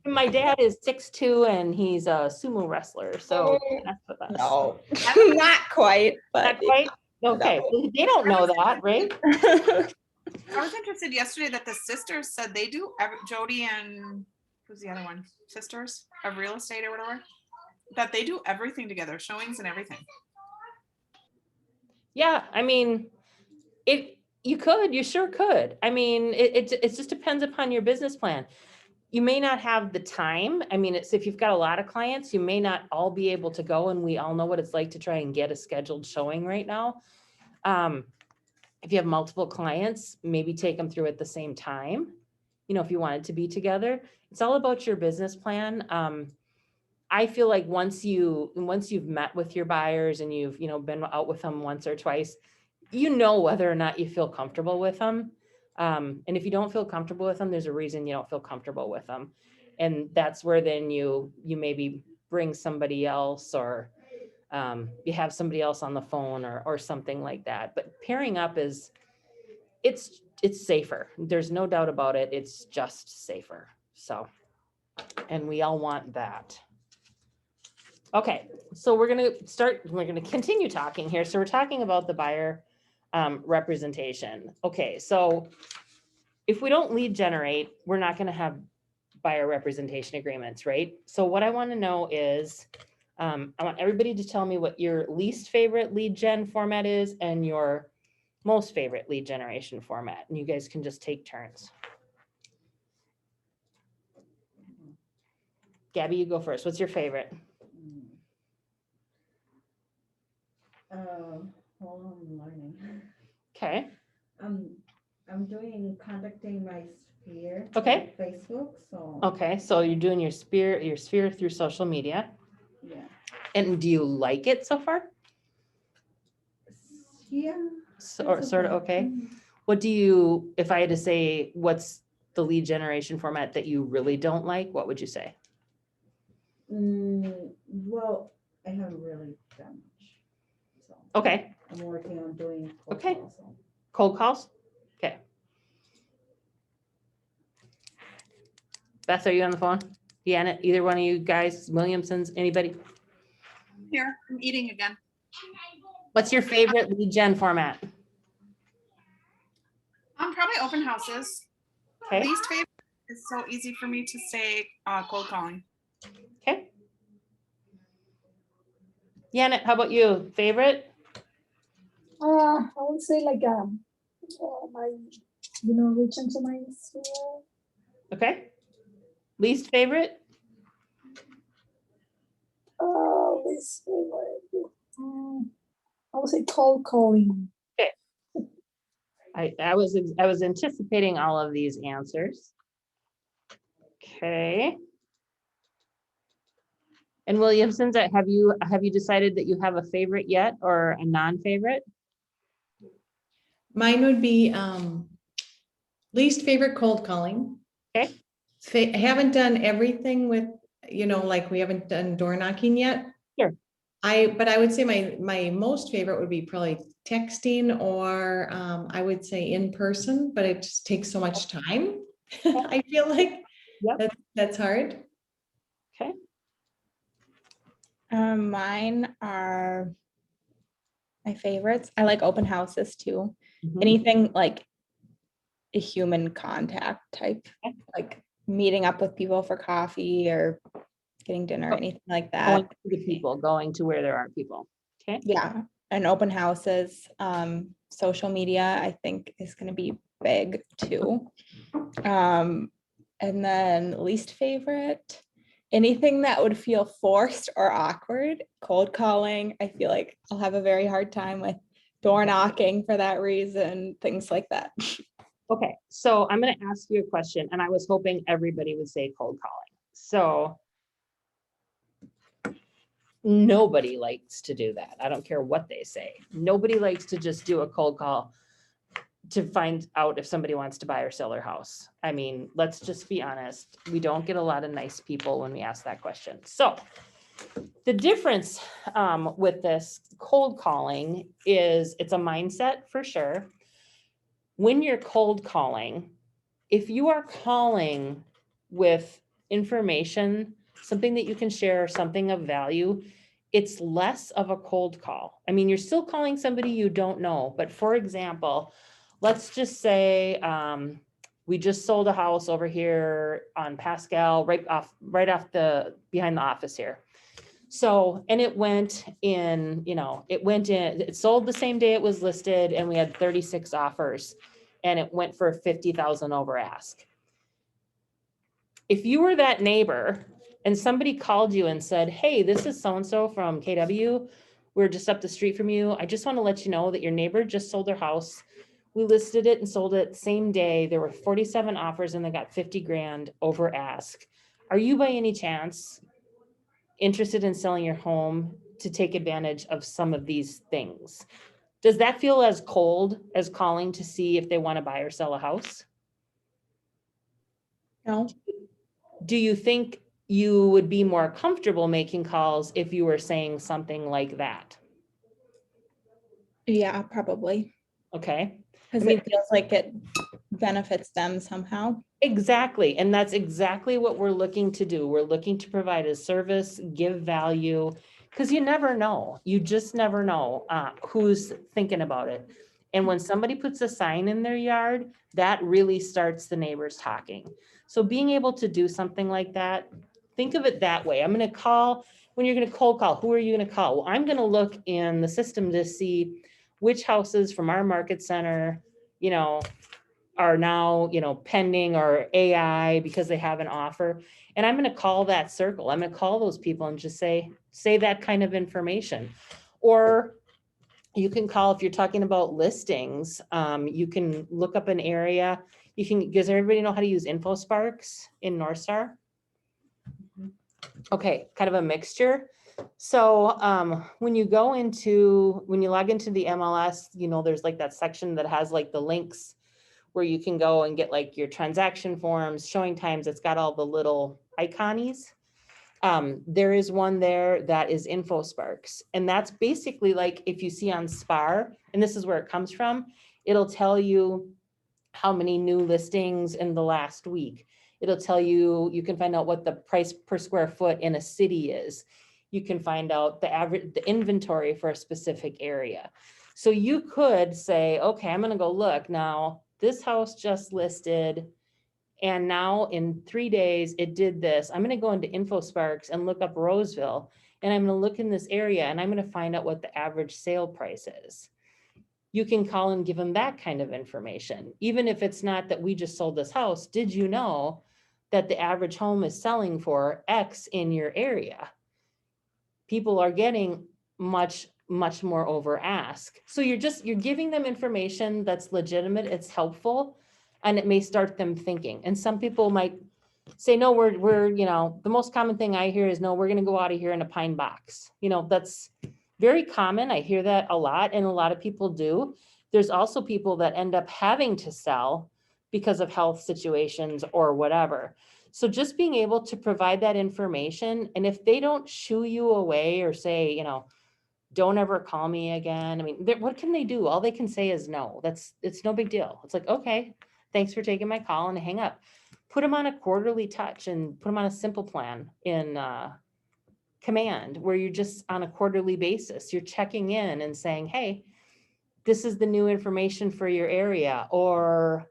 S1: My dad is 6'2" and he's a sumo wrestler. So that's the best.
S3: No, not quite, but
S1: Not quite? Okay. They don't know that, right?
S4: I was interested yesterday that the sisters said they do, Jody and who's the other one? Sisters of Real Estate or whatever, that they do everything together, showings and everything.
S1: Yeah. I mean, you sure could. I mean, it just depends upon your business plan. You may not have the time. I mean, if you've got a lot of clients, you may not all be able to go, and we all know what it's like to try and get a scheduled showing right now. If you have multiple clients, maybe take them through at the same time. You know, if you wanted to be together, it's all about your business plan. I feel like once you've met with your buyers and you've, you know, been out with them once or twice, you know whether or not you feel comfortable with them. And if you don't feel comfortable with them, there's a reason you don't feel comfortable with them. And that's where then you maybe bring somebody else or you have somebody else on the phone or something like that. But pairing up it's safer. There's no doubt about it. It's just safer. So, and we all want that. Okay, so we're going to continue talking here. So we're talking about the buyer representation. Okay, so if we don't lead generate, we're not going to have buyer representation agreements, right? So what I want to know is, I want everybody to tell me what your least favorite lead gen format is and your most favorite lead generation format. And you guys can just take turns. Gabby, you go first. What's your favorite?
S5: Hold on, I'm learning.
S1: Okay.
S5: I'm doing contacting my sphere.
S1: Okay.
S5: On Facebook, so.
S1: Okay, so you're doing your sphere through social media.
S5: Yeah.
S1: And do you like it so far?
S5: Yeah.
S1: Or
S5: it's
S1: sort of okay.
S5: Mhm.
S1: What do you, if I had to say, what's the lead generation format that you really don't like? What would you say?
S5: Well, I haven't really done much. So
S1: Okay,
S5: I'm working on doing.
S1: Okay.
S5: Also.
S1: cold calls. Okay. Beth, are you on the phone? Deanna, either one of you guys, Williamsons, anybody?
S4: Here, I'm eating again.
S1: What's your favorite lead gen format?
S4: Probably open houses.
S1: Okay,
S4: Least favorite is so easy for me to say cold calling.
S1: okay. Deanna, how about you? Favorite?
S6: I would say like my, reach into my sphere.
S1: Okay. Least favorite?
S6: This favorite. I would say cold calling.
S1: I was anticipating all of these answers. Okay. And Williamson's, have you decided that you have a favorite yet or a non-favorite?
S2: Mine would be least favorite cold calling.
S1: Okay.
S2: I haven't done everything with, like we haven't done door knocking yet.
S1: Sure.
S2: But I would say my most favorite would be probably texting or I would say in person, but it just takes so much time. I feel like
S1: Yep.
S2: that's hard.
S1: Okay.
S3: Mine are my favorites. I like open houses too.
S1: Mhm.
S3: Anything like a human contact type,
S1: Okay.
S3: like meeting up with people for coffee or getting dinner,
S1: Oh,
S3: anything like
S1: Going
S3: that.
S1: to the people, going to where there are people. Okay.
S3: Yeah, and open houses, social media, I think is gonna be big too. And then least favorite, anything that would feel forced or awkward, cold calling, I feel like I'll have a very hard time with door knocking for that reason, things like that.
S1: Okay, so I'm going to ask you a question, and I was hoping everybody would say cold calling. So nobody likes to do that. I don't care what they say. Nobody likes to just do a cold call to find out if somebody wants to buy or sell their house. I mean, let's just be honest. We don't get a lot of nice people when we ask that question. So the difference with this cold calling is it's a mindset for sure. When you're cold calling, if you are calling with information, something that you can share, something of value, it's less of a cold call. I mean, you're still calling somebody you don't know, but for example, let's just say we just sold a house over here on Pascal, right off behind the office here. So, and it went in, it sold the same day it was listed, and we had 36 offers, and it went for 50,000 over ask. If you were that neighbor and somebody called you and said, hey, this is so-and-so from KW, we're just up the street from you. I just want to let you know that your neighbor just sold their house. We listed it and sold it same day. There were 47 offers and they got 50 grand over ask. Are you by any chance interested in selling your home to take advantage of some of these things? Does that feel as cold as calling to see if they want to buy or sell a house?
S3: No,
S1: Do you think you would be more comfortable making calls if you were saying something like that?
S3: yeah, probably,
S1: Okay.
S3: because
S1: I mean-
S3: it feels like it benefits them somehow.
S1: Exactly. And that's exactly what we're looking to do. We're looking to provide a service, give value, because you never know. You just never know who's thinking about it. And when somebody puts a sign in their yard, that really starts the neighbors talking. So being able to do something like that, think of it that way. I'm going to call, when you're going to cold call, who are you going to call? Well, I'm going to look in the system to see which houses from our market center, are now, pending or AI because they have an offer. And I'm going to call that circle. I'm going to call those people and just say that kind of information. Or you can call, if you're talking about listings, you can look up an area. Does everybody know how to use InfoSparks in North Star? Okay, kind of a mixture. So when you log into the MLS, there's like that section that has like the links where you can go and get like your transaction forms, showing times. It's got all the little iconies. There is one there that is InfoSparks. And that's basically like if you see on SPAR, and this is where it comes from, it'll tell you how many new listings in the last week. It'll tell you, you can find out what the price per square foot in a city is. You can find out the average, the inventory for a specific area. So you could say, okay, I'm gonna go look now, this house just listed, and now in 3 days it did this. I'm gonna go into InfoSparks and look up Roseville, and I'm gonna look in this area and I'm gonna find out what the average sale price is. You can call and give them that kind of information. Even if it's not that we just sold this house, did you know that the average home is selling for X in your area? People are getting much more over ask. So you're giving them information that's legitimate, it's helpful, and it may start them thinking. And some people might say, no, we're, you know, the most common thing I hear is, no, we're gonna go out of here in a pine box. You know, that's very common. I hear that a lot, and a lot of people do. There's also people that end up having to sell because of health situations or whatever. So just being able to provide that information, and if they don't shoo you away or say, you know, don't ever call me again. I mean, what can they do? All they can say is no. It's no big deal. It's like, okay, thanks for taking my call, and hang up. Put them on a quarterly touch and put them on a simple plan in Command, where you're just on a quarterly basis. You're checking in and saying, hey, this is the new information for your area, or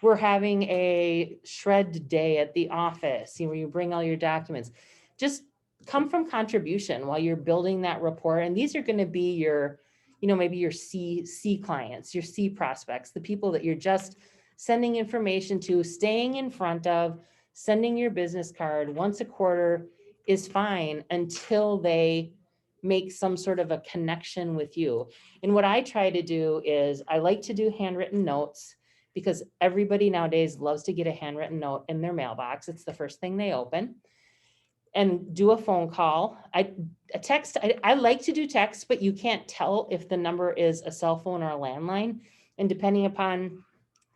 S1: we're having a shred day at the office, you know, where you bring all your documents. Just come from contribution while you're building that rapport. And these are going to be your, you know, maybe your C clients, your C prospects, the people that you're just sending information to, staying in front of, sending your business card once a quarter is fine until they make some sort of a connection with you. And what I try to do is I like to do handwritten notes, because everybody nowadays loves to get a handwritten note in their mailbox. It's the first thing they open. And do a phone call. I like to do text, but you can't tell if the number is a cell phone or a landline. And depending upon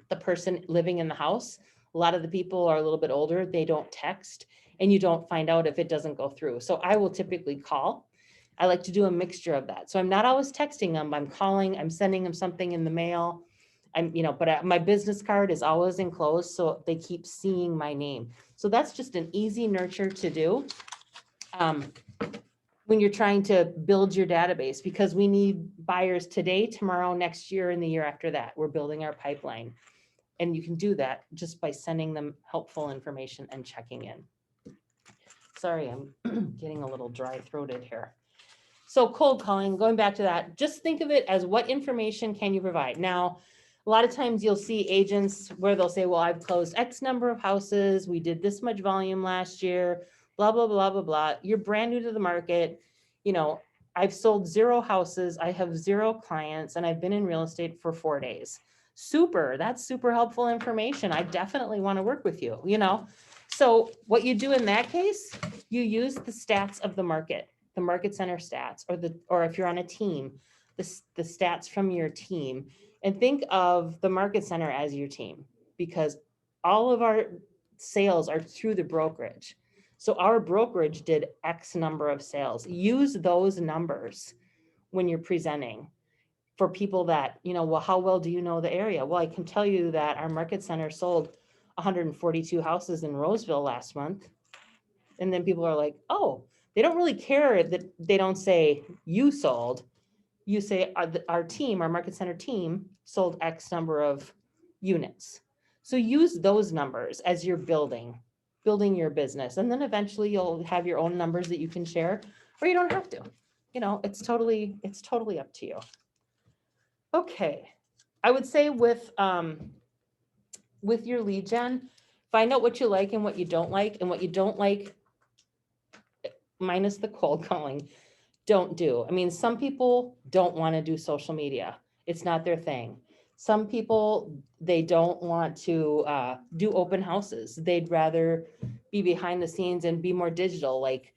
S1: the person living in the house, a lot of the people are a little bit older, they don't text, and you don't find out if it doesn't go through. So I will typically call. I like to do a mixture of that. So I'm not always texting them, I'm calling, I'm sending them something in the mail. But my business card is always enclosed, so they keep seeing my name. So that's just an easy nurture to do when you're trying to build your database, because we need buyers today, tomorrow, next year, and the year after that. We're building our pipeline. And you can do that just by sending them helpful information and checking in. Sorry, I'm getting a little dry throated here. So cold calling, going back to that, just think of it as what information can you provide? Now, a lot of times you'll see agents where they'll say, well, I've closed X number of houses. We did this much volume last year, blah, blah, blah, blah, blah. You're brand new to the market. You know, I've sold 0 houses. I have 0 clients, and I've been in real estate for 4 days. Super. That's super helpful information. I definitely want to work with you, you know? So what you do in that case, you use the stats of the market center stats, or if you're on a team, the stats from your team, and think of the market center as your team, because all of our sales are through the brokerage. So our brokerage did X number of sales. Use those numbers when you're presenting for people that, you know, well, how well do you know the area? Well, I can tell you that our market center sold 142 houses in Roseville last month. And then people are like, oh, they don't really care that they don't say you sold. You say our team, our market center team sold X number of units. So use those numbers as you're building your business. And then eventually you'll have your own numbers that you can share, or you don't have to. You know, it's totally up to you. Okay. I would say with your lead gen, find out what you like and what you don't like, and what you don't like, minus the cold calling, don't do. I mean, some people don't want to do social media. It's not their thing. Some people, they don't want to do open houses. They'd rather be behind the scenes and be more digital. Like,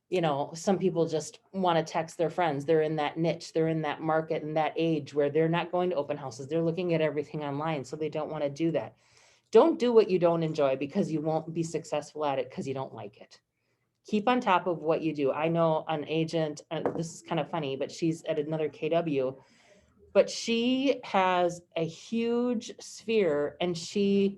S1: you know, some people just want to text their friends. They're in that niche. They're in that market and that age where they're not going to open houses. They're looking at everything online. So they don't want to do that. Don't do what you don't enjoy, because you won't be successful at it because you don't like it. Keep on top of what you do. I know an agent, this is kind of funny, but she's at another KW, but she has a huge sphere, and she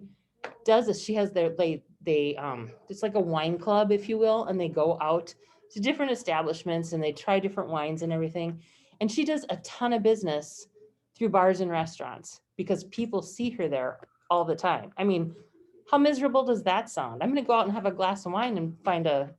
S1: does this. She has they it's like a wine club, if you will, and they go out to different establishments and they try different wines and everything. And she does a ton of business through bars and restaurants because people see her there all the time. I mean, how miserable does that sound? I'm going to go out and have a glass of wine and find a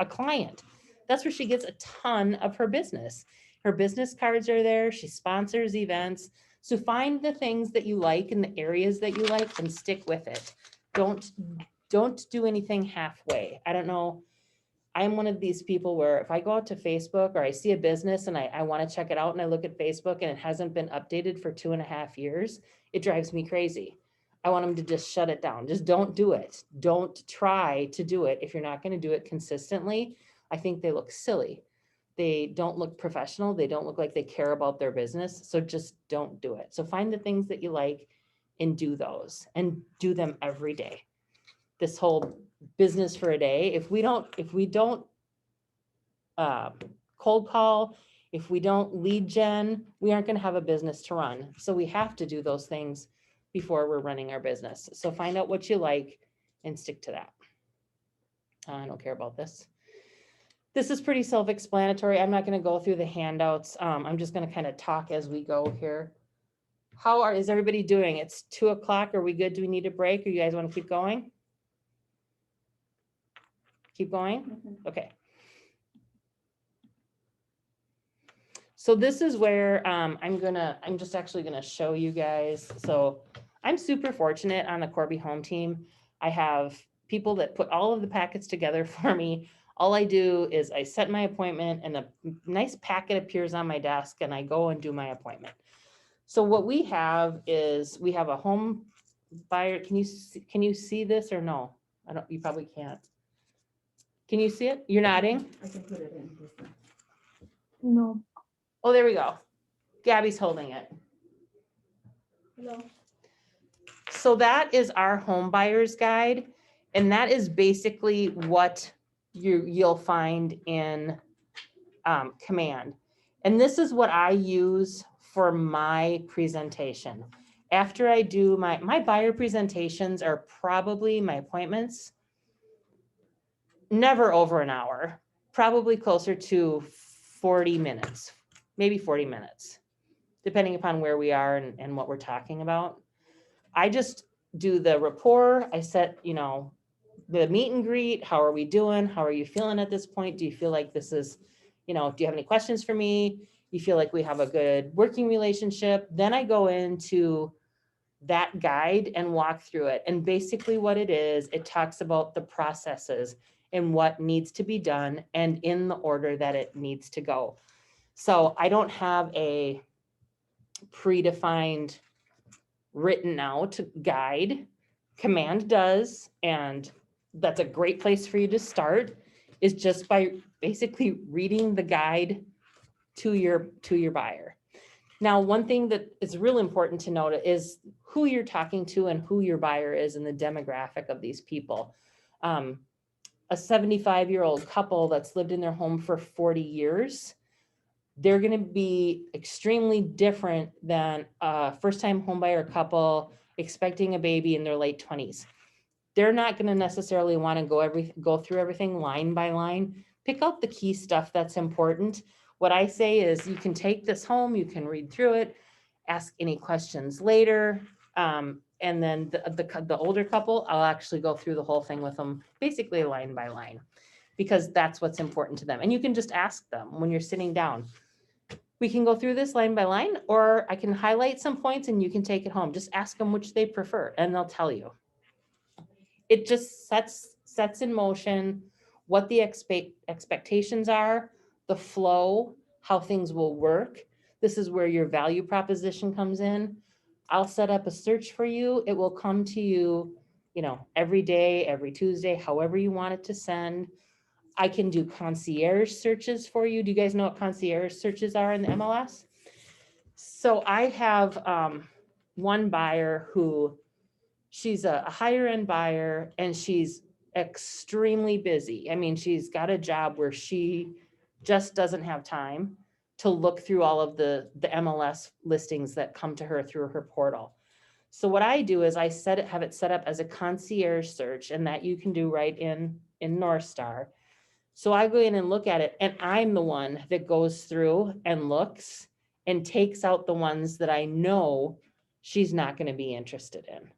S1: client. That's where she gets a ton of her business. Her business cards are there. She sponsors events. So find the things that you like in the areas that you like and stick with it. Don't do anything halfway. I don't know. I'm one of these people where if I go out to Facebook or I see a business and I want to check it out and I look at Facebook and it hasn't been updated for 2.5 years, it drives me crazy. I want them to just shut it down. Just don't do it. Don't try to do it. If you're not going to do it consistently, I think they look silly. They don't look professional. They don't look like they care about their business. So just don't do it. So find the things that you like and do those and do them every day. This whole business for a day, if we don't cold call, if we don't lead gen, we aren't going to have a business to run. So we have to do those things before we're running our business. So find out what you like and stick to that. I don't care about this. This is pretty self-explanatory. I'm not going to go through the handouts. I'm just going to kind of talk as we go here. Is everybody doing? It's 2 o'clock. Are we good? Do we need a break or you guys want to keep going? Keep going? Okay. So this is where I'm just actually gonna show you guys. So I'm super fortunate on the Corby Home team. I have people that put all of the packets together for me. All I do is I set my appointment and a nice packet appears on my desk and I go and do my appointment. So what we have is we have a home buyer. Can you see this or no? You probably can't. Can you see it? You're nodding?
S5: I can put it in this one.
S6: No.
S1: Oh, there we go. Gabby's holding it.
S5: Hello.
S1: So that is our home buyer's guide. And that is basically what you'll find in Command. And this is what I use for my presentation. After I do my buyer presentations are probably my appointments, never over an hour, probably closer to 40 minutes, maybe 40 minutes, depending upon where we are and what we're talking about. I just do the rapport. I set, the meet and greet. How are we doing? How are you feeling at this point? Do you feel like this is, do you have any questions for me? You feel like we have a good working relationship? Then I go into that guide and walk through it. And basically what it is, it talks about the processes and what needs to be done and in the order that it needs to go. So I don't have a predefined written out guide. Command does, and that's a great place for you to start, is just by basically reading the guide to your buyer. Now, one thing that is really important to note is who you're talking to and who your buyer is and the demographic of these people. A 75-year-old couple that's lived in their home for 40 years, they're going to be extremely different than a first-time homebuyer couple expecting a baby in their late 20s. They're not going to necessarily want to go through everything line by line. Pick out the key stuff that's important. What I say is you can take this home, you can read through it, ask any questions later. And then the older couple, I'll actually go through the whole thing with them, basically line by line, because that's what's important to them. And you can just ask them when you're sitting down. We can go through this line by line, or I can highlight some points and you can take it home. Just ask them which they prefer and they'll tell you. It just sets in motion what the expectations are, the flow, how things will work. This is where your value proposition comes in. I'll set up a search for you. It will come to you, every day, every Tuesday, however you want it to send. I can do concierge searches for you. Do you guys know what concierge searches are in the MLS? So I have one buyer who, she's a higher end buyer and she's extremely busy. I mean, she's got a job where she just doesn't have time to look through all of the MLS listings that come to her through her portal. So what I do is I have it set up as a concierge search, and that you can do right in North Star. So I go in and look at it, and I'm the one that goes through and looks and takes out the ones that I know she's not going to be interested in.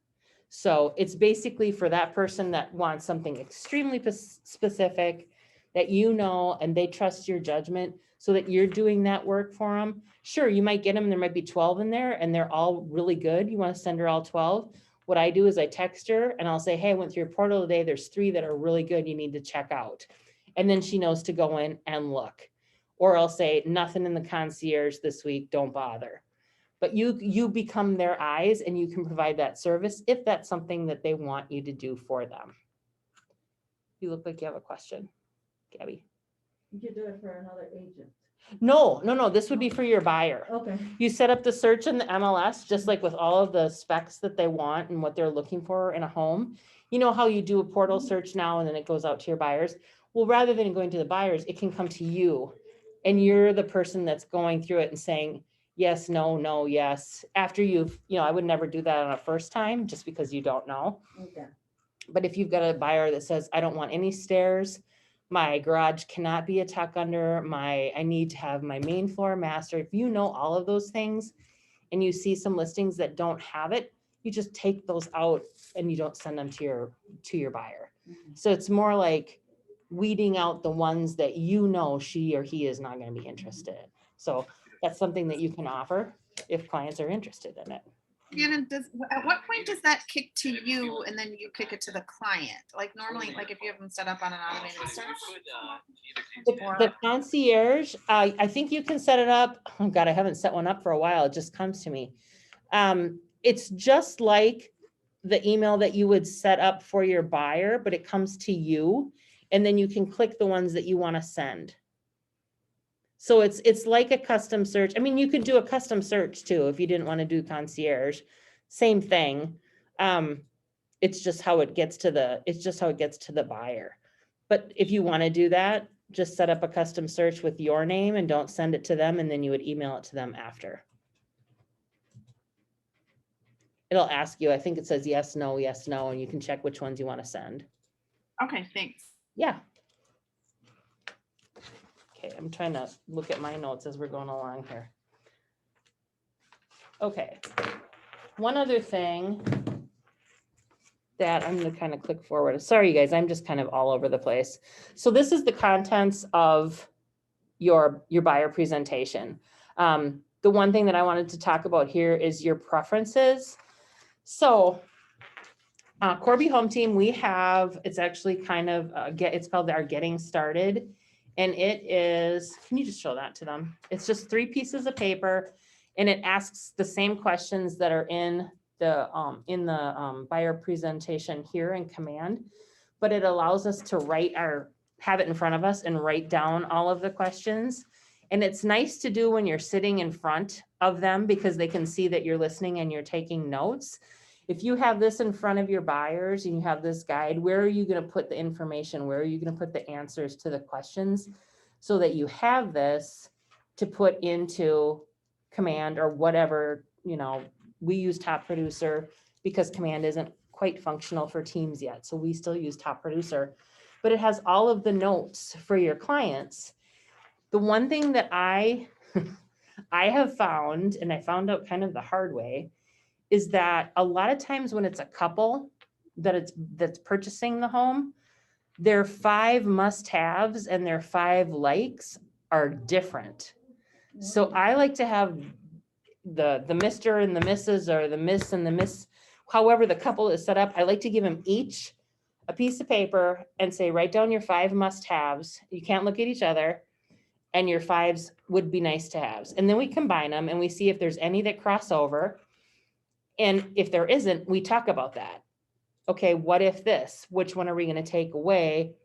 S1: So it's basically for that person that wants something extremely specific that you know, and they trust your judgment so that you're doing that work for them. Sure, you might get them, there might be 12 in there and they're all really good. You want to send her all 12. What I do is I text her and I'll say, hey, I went through your portal today. There's 3 that are really good. You need to check out. And then she knows to go in and look. Or I'll say, nothing in the concierge this week, don't bother. But you become their eyes and you can provide that service if that's something that they want you to do for them. You look like you have a question, Gabby.
S5: You could do it for another agent.
S1: No, this would be for your buyer.
S5: Okay.
S1: You set up the search in the MLS, just like with all of the specs that they want and what they're looking for in a home. You know how you do a portal search now and then it goes out to your buyers? Well, rather than going to the buyers, it can come to you. And you're the person that's going through it and saying, yes, no, yes. After I would never do that on a first time just because you don't know.
S5: Okay.
S1: But if you've got a buyer that says, I don't want any stairs, my garage cannot be a tuck under, I need to have my main floor master. If you know all of those things and you see some listings that don't have it, you just take those out and you don't send them to your buyer. So it's more like weeding out the ones that you know she or he is not going to be interested in. So that's something that you can offer if clients are interested in it.
S4: Shannon, at what point does that kick to you and then you kick it to the client? Like normally, like if you have them set up on an automated search?
S1: The concierge, I think you can set it up. Oh God, I haven't set one up for a while. It just comes to me. It's just like the email that you would set up for your buyer, but it comes to you and then you can click the ones that you want to send. So it's like a custom search. I mean, you could do a custom search too if you didn't want to do concierge. Same thing. It's just how it gets to the buyer. But if you want to do that, just set up a custom search with your name and don't send it to them, and then you would email it to them after. It'll ask you, I think it says yes, no, and you can check which ones you want to send.
S4: Okay, thanks.
S1: Yeah. Okay, I'm trying to look at my notes as we're going along here. Okay. One other thing that I'm going to kind of click forward. Sorry, you guys, I'm just kind of all over the place. So this is the contents of your buyer presentation. The one thing that I wanted to talk about here is your preferences. So Corby Home Team, we have, it's actually kind of, it's called our Getting Started. And it is, can you just show that to them? It's just 3 pieces of paper and it asks the same questions that are in the buyer presentation here in Command, but it allows us to have it in front of us and write down all of the questions. And it's nice to do when you're sitting in front of them because they can see that you're listening and you're taking notes. If you have this in front of your buyers and you have this guide, where are you going to put the information? Where are you going to put the answers to the questions so that you have this to put into Command or whatever, we use Top Producer because Command isn't quite functional for Teams yet. So we still use Top Producer, but it has all of the notes for your clients. The one thing that I have found, and I found out kind of the hard way, is that a lot of times when it's a couple that's purchasing the home, their 5 must-haves and their 5 likes are different. So I like to have the Mr. and the Mrs. or the Miss and the Miss, however the couple is set up. I like to give them each a piece of paper and say, write down your 5 must-haves. You can't look at each other. And your 5s would be nice to haves. And then we combine them and we see if there's any that cross over. And if there isn't, we talk about that. Okay, what if this? Which one are we going to take away?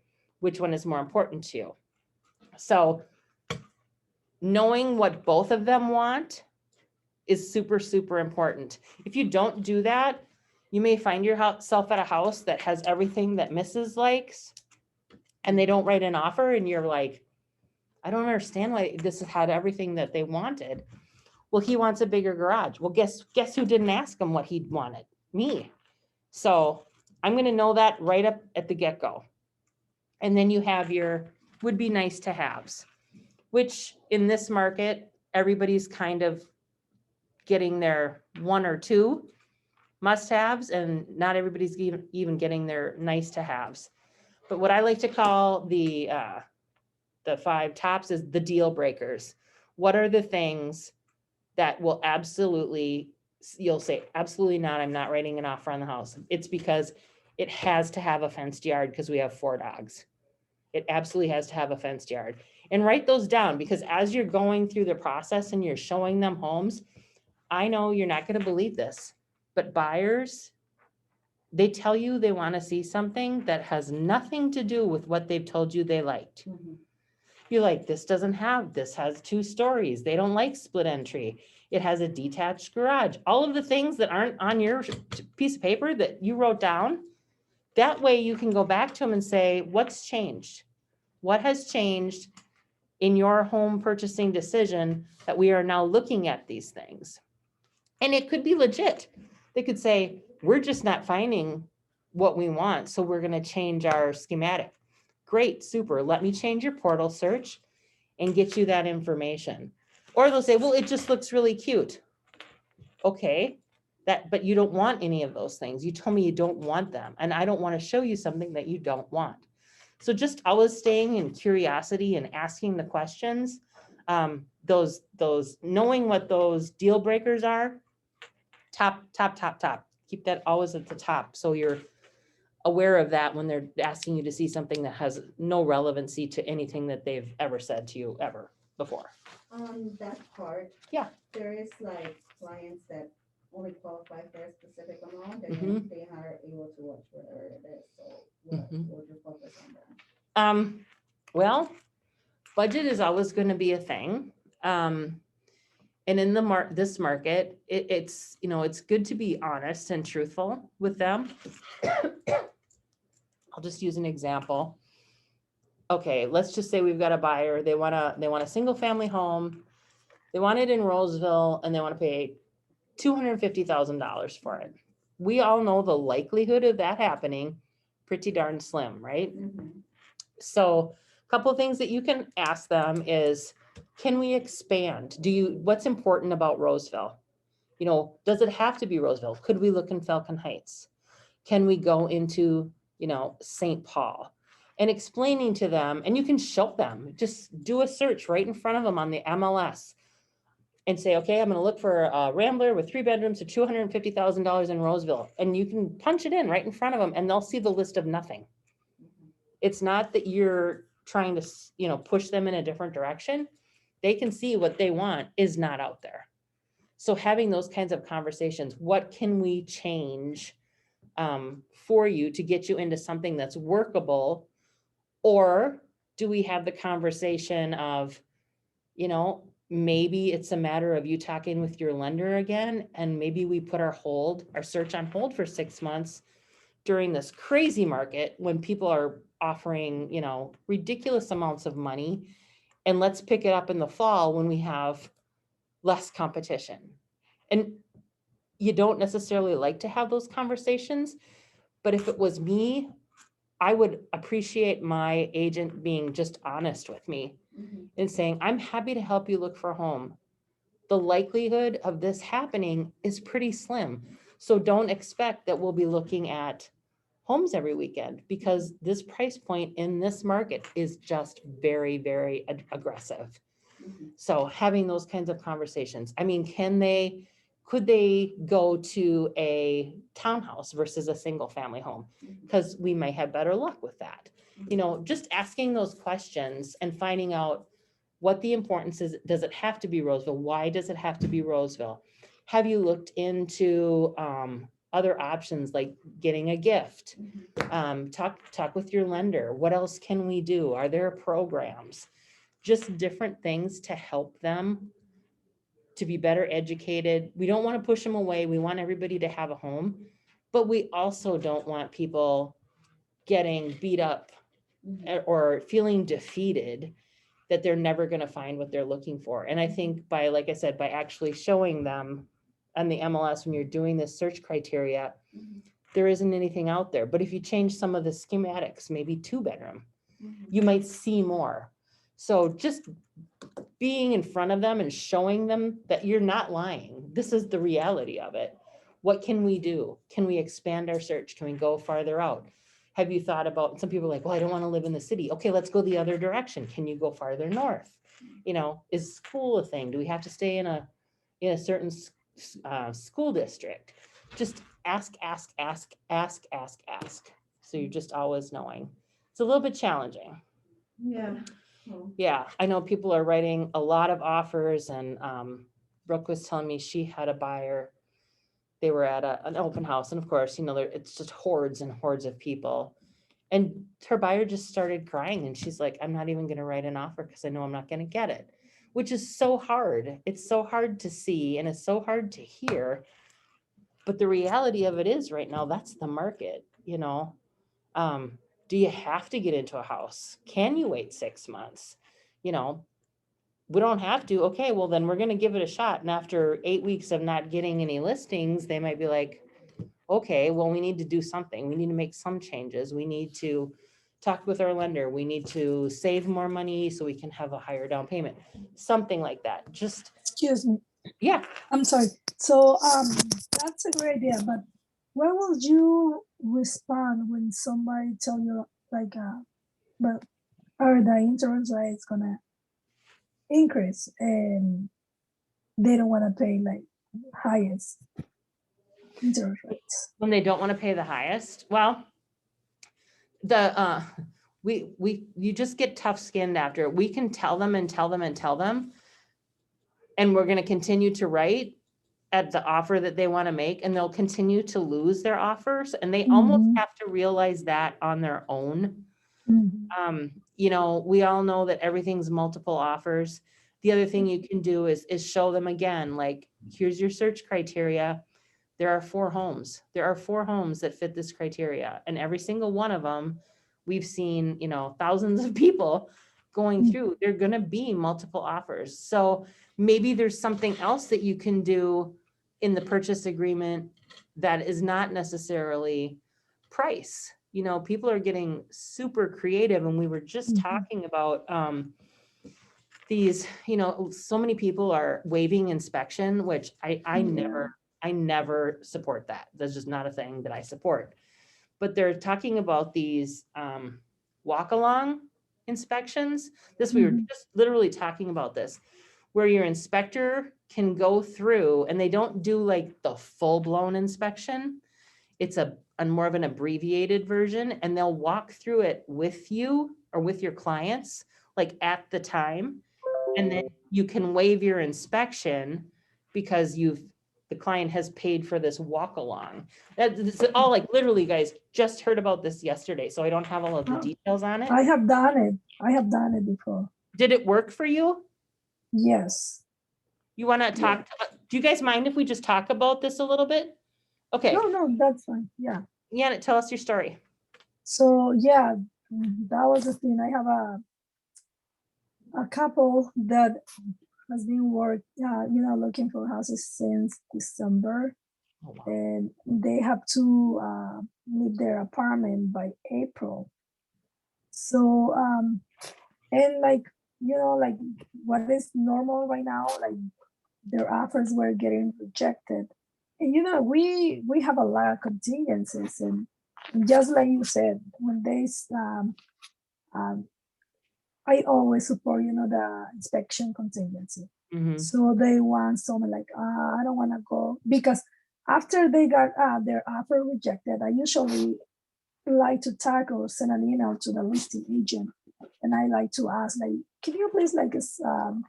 S1: Which one is more important to you? So knowing what both of them want is super, super important. If you don't do that, you may find yourself at a house that has everything that Mrs. likes and they don't write an offer and you're like, I don't understand why this had everything that they wanted. Well, he wants a bigger garage. Well, guess who didn't ask him what he wanted? Me. So I'm gonna know that right up at the get-go. And then you have your would be nice to haves, which in this market, everybody's kind of getting their one or two must-haves, and not everybody's even getting their nice to haves. But what I like to call the 5 tops is the deal breakers. What are the things that will absolutely, you'll say, absolutely not, I'm not writing an offer on the house. It's because it has to have a fenced yard because we have 4 dogs. It absolutely has to have a fenced yard. And write those down, because as you're going through the process and you're showing them homes, I know you're not going to believe this, but buyers, they tell you they want to see something that has nothing to do with what they've told you they liked. You're like, this has 2 stories. They don't like split entry. It has a detached garage. All of the things that aren't on your piece of paper that you wrote down, that way you can go back to them and say, what's changed? What has changed in your home purchasing decision that we are now looking at these things? And it could be legit. They could say, we're just not finding what we want, so we're going to change our schematic. Great, super. Let me change your portal search and get you that information. Or they'll say, well, it just looks really cute. Okay, but you don't want any of those things. You told me you don't want them, and I don't want to show you something that you don't want. So just always staying in curiosity and asking the questions. Those knowing what those deal breakers are, top. Keep that always at the top, so you're aware of that when they're asking you to see something that has no relevancy to anything that they've ever said to you ever before.
S5: On that part.
S1: Yeah.
S5: There is like clients that only qualify for a specific amount and
S1: Mhm.
S5: then they are able to watch whatever it is, so what
S1: Mhm.
S5: would you focus on that?
S1: Well, budget is always going to be a thing. And in this market, it's, it's good to be honest and truthful with them. I'll just use an example. Okay, let's just say we've got a buyer. They want a single family home. They want it in Roseville and they want to pay $250,000 for it. We all know the likelihood of that happening pretty darn slim, right?
S5: Mhm.
S1: So a couple of things that you can ask them is, can we expand? What's important about Roseville? Does it have to be Roseville? Could we look in Falcon Heights? Can we go into, St. Paul? And explaining to them, and you can show them, just do a search right in front of them on the MLS and say, okay, I'm going to look for a Rambler with 3 bedrooms for $250,000 in Roseville. And you can punch it in right in front of them and they'll see the list of nothing. It's not that you're trying to, push them in a different direction. They can see what they want is not out there. So having those kinds of conversations, what can we change for you to get you into something that's workable? Or do we have the conversation of, maybe it's a matter of you talking with your lender again, and maybe we put our search on hold for 6 months during this crazy market when people are offering, ridiculous amounts of money. And let's pick it up in the fall when we have less competition. And you don't necessarily like to have those conversations, but if it was me, I would appreciate my agent being just honest with me
S5: Mhm.
S1: and saying, I'm happy to help you look for a home. The likelihood of this happening is pretty slim. So don't expect that we'll be looking at homes every weekend, because this price point in this market is just very, very aggressive.
S5: Mhm.
S1: So having those kinds of conversations, I mean, could they go to a townhouse versus a single family home? Because we might have better luck with that. Just asking those questions and finding out what the importance is. Does it have to be Roseville? Why does it have to be Roseville? Have you looked into other options like getting a gift?
S5: Mhm.
S1: Talk with your lender. What else can we do? Are there programs? Just different things to help them to be better educated. We don't want to push them away. We want everybody to have a home, but we also don't want people getting beat up
S5: Mhm.
S1: or feeling defeated that they're never going to find what they're looking for. And I think by, like I said, by actually showing them on the MLS, when you're doing this search criteria, there isn't anything out there. But if you change some of the schematics, maybe 2-bedroom, you might see more. So just being in front of them and showing them that you're not lying. This is the reality of it. What can we do? Can we expand our search? Can we go farther out? Have you thought about, some people are like, well, I don't want to live in the city. Okay, let's go the other direction. Can you go farther north? You know, is school a thing? Do we have to stay in a certain school district? Just ask. So you're just always knowing. It's a little bit challenging.
S5: Yeah. Oh.
S1: Yeah, I know people are writing a lot of offers, and Brooke was telling me she had a buyer. They were at an open house, and of course, you know, it's just hordes and hordes of people. And her buyer just started crying, and she's like, I'm not even going to write an offer because I know I'm not going to get it, which is so hard. It's so hard to see, and it's so hard to hear. But the reality of it is right now, that's the market, you know. Do you have to get into a house? Can you wait 6 months? You know, we don't have to. Okay, well, then we're going to give it a shot. And after 8 weeks of not getting any listings, they might be like, okay, well, we need to do something. We need to make some changes. We need to talk with our lender. We need to save more money so we can have a higher down payment. Something like that. Just,
S6: Excuse me.
S1: yeah.
S6: I'm sorry. So that's a great idea, but where would you respond when somebody tell you like but or the insurance rate is gonna increase and they don't want to pay like highest interest rates?
S1: When they don't want to pay the highest, well, you just get tough skinned after. We can tell them, and we're going to continue to write at the offer that they want to make, and they'll continue to lose their offers, and they almost
S6: Mhm.
S1: have to realize that on their own.
S6: Mhm.
S1: You know, we all know that everything's multiple offers. The other thing you can do is show them again, like, here's your search criteria. There are 4 homes. There are 4 homes that fit this criteria. And every single one of them, we've seen, you know, thousands of people going through. They're going to be multiple offers. So maybe there's something else that you can do in the purchase agreement that is not necessarily price. You know, people are getting super creative, and we were just
S6: Mhm.
S1: talking about these, you know, so many people are waiving inspection, which I never support that. That's just not a thing that I support. But they're talking about these walk along inspections. We were just literally talking about this, where your inspector can go through, and they don't do like the full blown inspection. It's a more of an abbreviated version, and they'll walk through it with you or with your clients, like at the time. And then you can waive your inspection because the client has paid for this walk along. That's all, like, literally, guys, just heard about this yesterday, so I don't have all of the
S6: Oh.
S1: details on it.
S6: I have done it. I have done it before.
S1: Did it work for you?
S6: Yes.
S1: You want to talk? Do you guys mind if we just talk about this a little bit? Okay.
S6: No, that's fine. Yeah.
S1: Yeah, tell us your story.
S6: So yeah, that was the thing. I have a couple that has been looking for houses since December,
S1: Oh, wow.
S6: and they have to leave their apartment by April. So and like like what is normal right now, like their offers were getting rejected, and we have a lot of contingencies, and just like you said, when they um, I always support, the inspection contingency.
S1: Mhm.
S6: So they want someone like, I don't want to go, because after they got their offer rejected, I usually like to tag or send an email to the listing agent. And I like to ask, like, can you please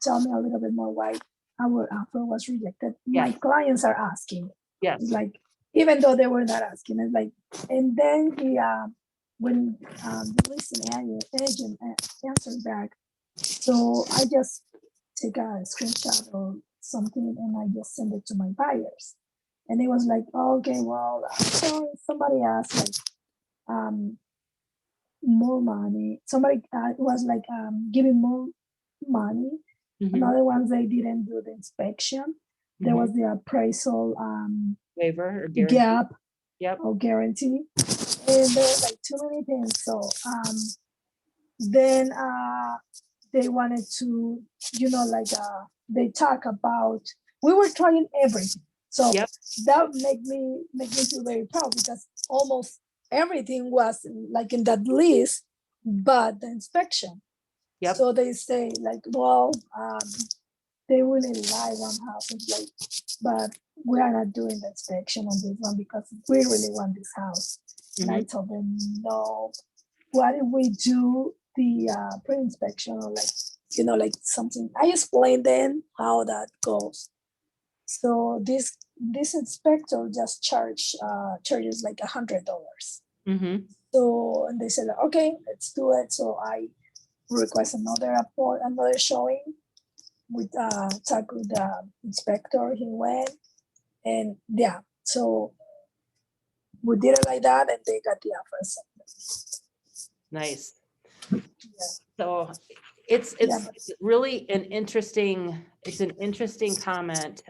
S6: tell me a little bit more why our offer was rejected? My
S1: Yes.
S6: clients are asking.
S1: Yes.
S6: It's like, even though they were not asking, it's like, and then when the listing agent answered back, so I just take a screenshot or something and I just send it to my buyers. And it was like, okay, well, so somebody asked like more money. Somebody was like giving more money.
S1: Mhm.
S6: Another ones, they didn't do the inspection. There was the appraisal
S1: Waiver or guarantee.
S6: gap
S1: Yep.
S6: or guarantee. And there were like too many things. So then they wanted to, they talk about, we were trying everything. So
S1: Yep.
S6: that make me feel very proud because almost everything was like in that list, but the inspection.
S1: Yep.
S6: So they say like, well, they really like one house. It's like, but we are not doing the inspection on this one because we really want this house. And I told them, no, what if we do the pre-inspection or like something? I explained then how that goes. So this inspector just charges like $100.
S1: Mhm.
S6: So and they said, okay, let's do it. So I request another showing with talk with the inspector. He went and yeah, so we did it like that, and they got the offers.
S1: Nice.
S6: Yeah.
S1: So it's
S6: Yeah.
S1: really an interesting comment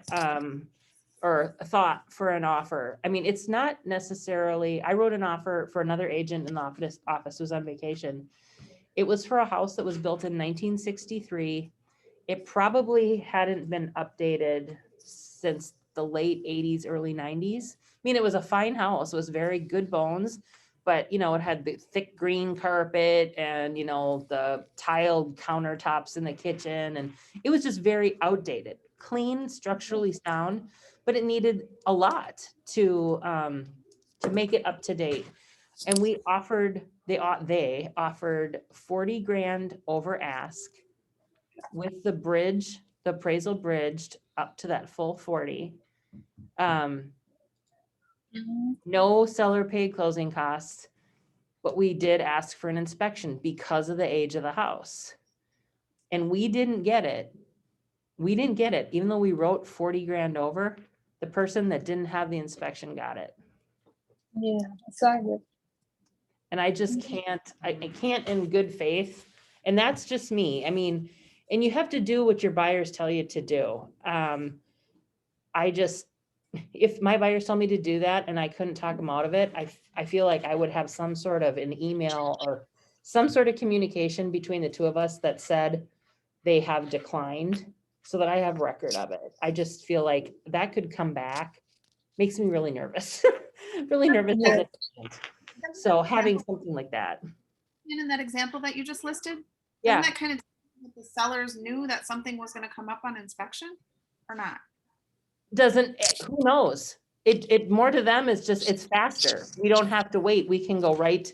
S1: or a thought for an offer. I mean, it's not necessarily, I wrote an offer for another agent in the office who was on vacation. It was for a house that was built in 1963. It probably hadn't been updated since the late 80s, early 90s. I mean, it was a fine house. It was very good bones, but it had the thick green carpet and, the tiled countertops in the kitchen. And it was just very outdated, clean, structurally sound, but it needed a lot to make it up to date. And they offered 40 grand over ask with the bridge, the appraisal bridged up to that full 40. No seller paid closing costs, but we did ask for an inspection because of the age of the house. And we didn't get it. Even though we wrote 40 grand over, the person that didn't have the inspection got it.
S6: Yeah, exactly.
S1: And I just can't, I can't in good faith. And that's just me. I mean, and you have to do what your buyers tell you to do. If my buyers told me to do that and I couldn't talk them out of it, I feel like I would have some sort of an email or some sort of communication between the two of us that said they have declined so that I have record of it. I just feel like that could come back. Makes me really nervous, really nervous.
S6: Yeah.
S1: So having something like that.
S4: In that example that you just listed,
S1: Yeah.
S4: isn't that kind of the sellers knew that something was going to come up on inspection or not?
S1: Who knows? It more to them is just, it's faster. We don't have to wait. We can go right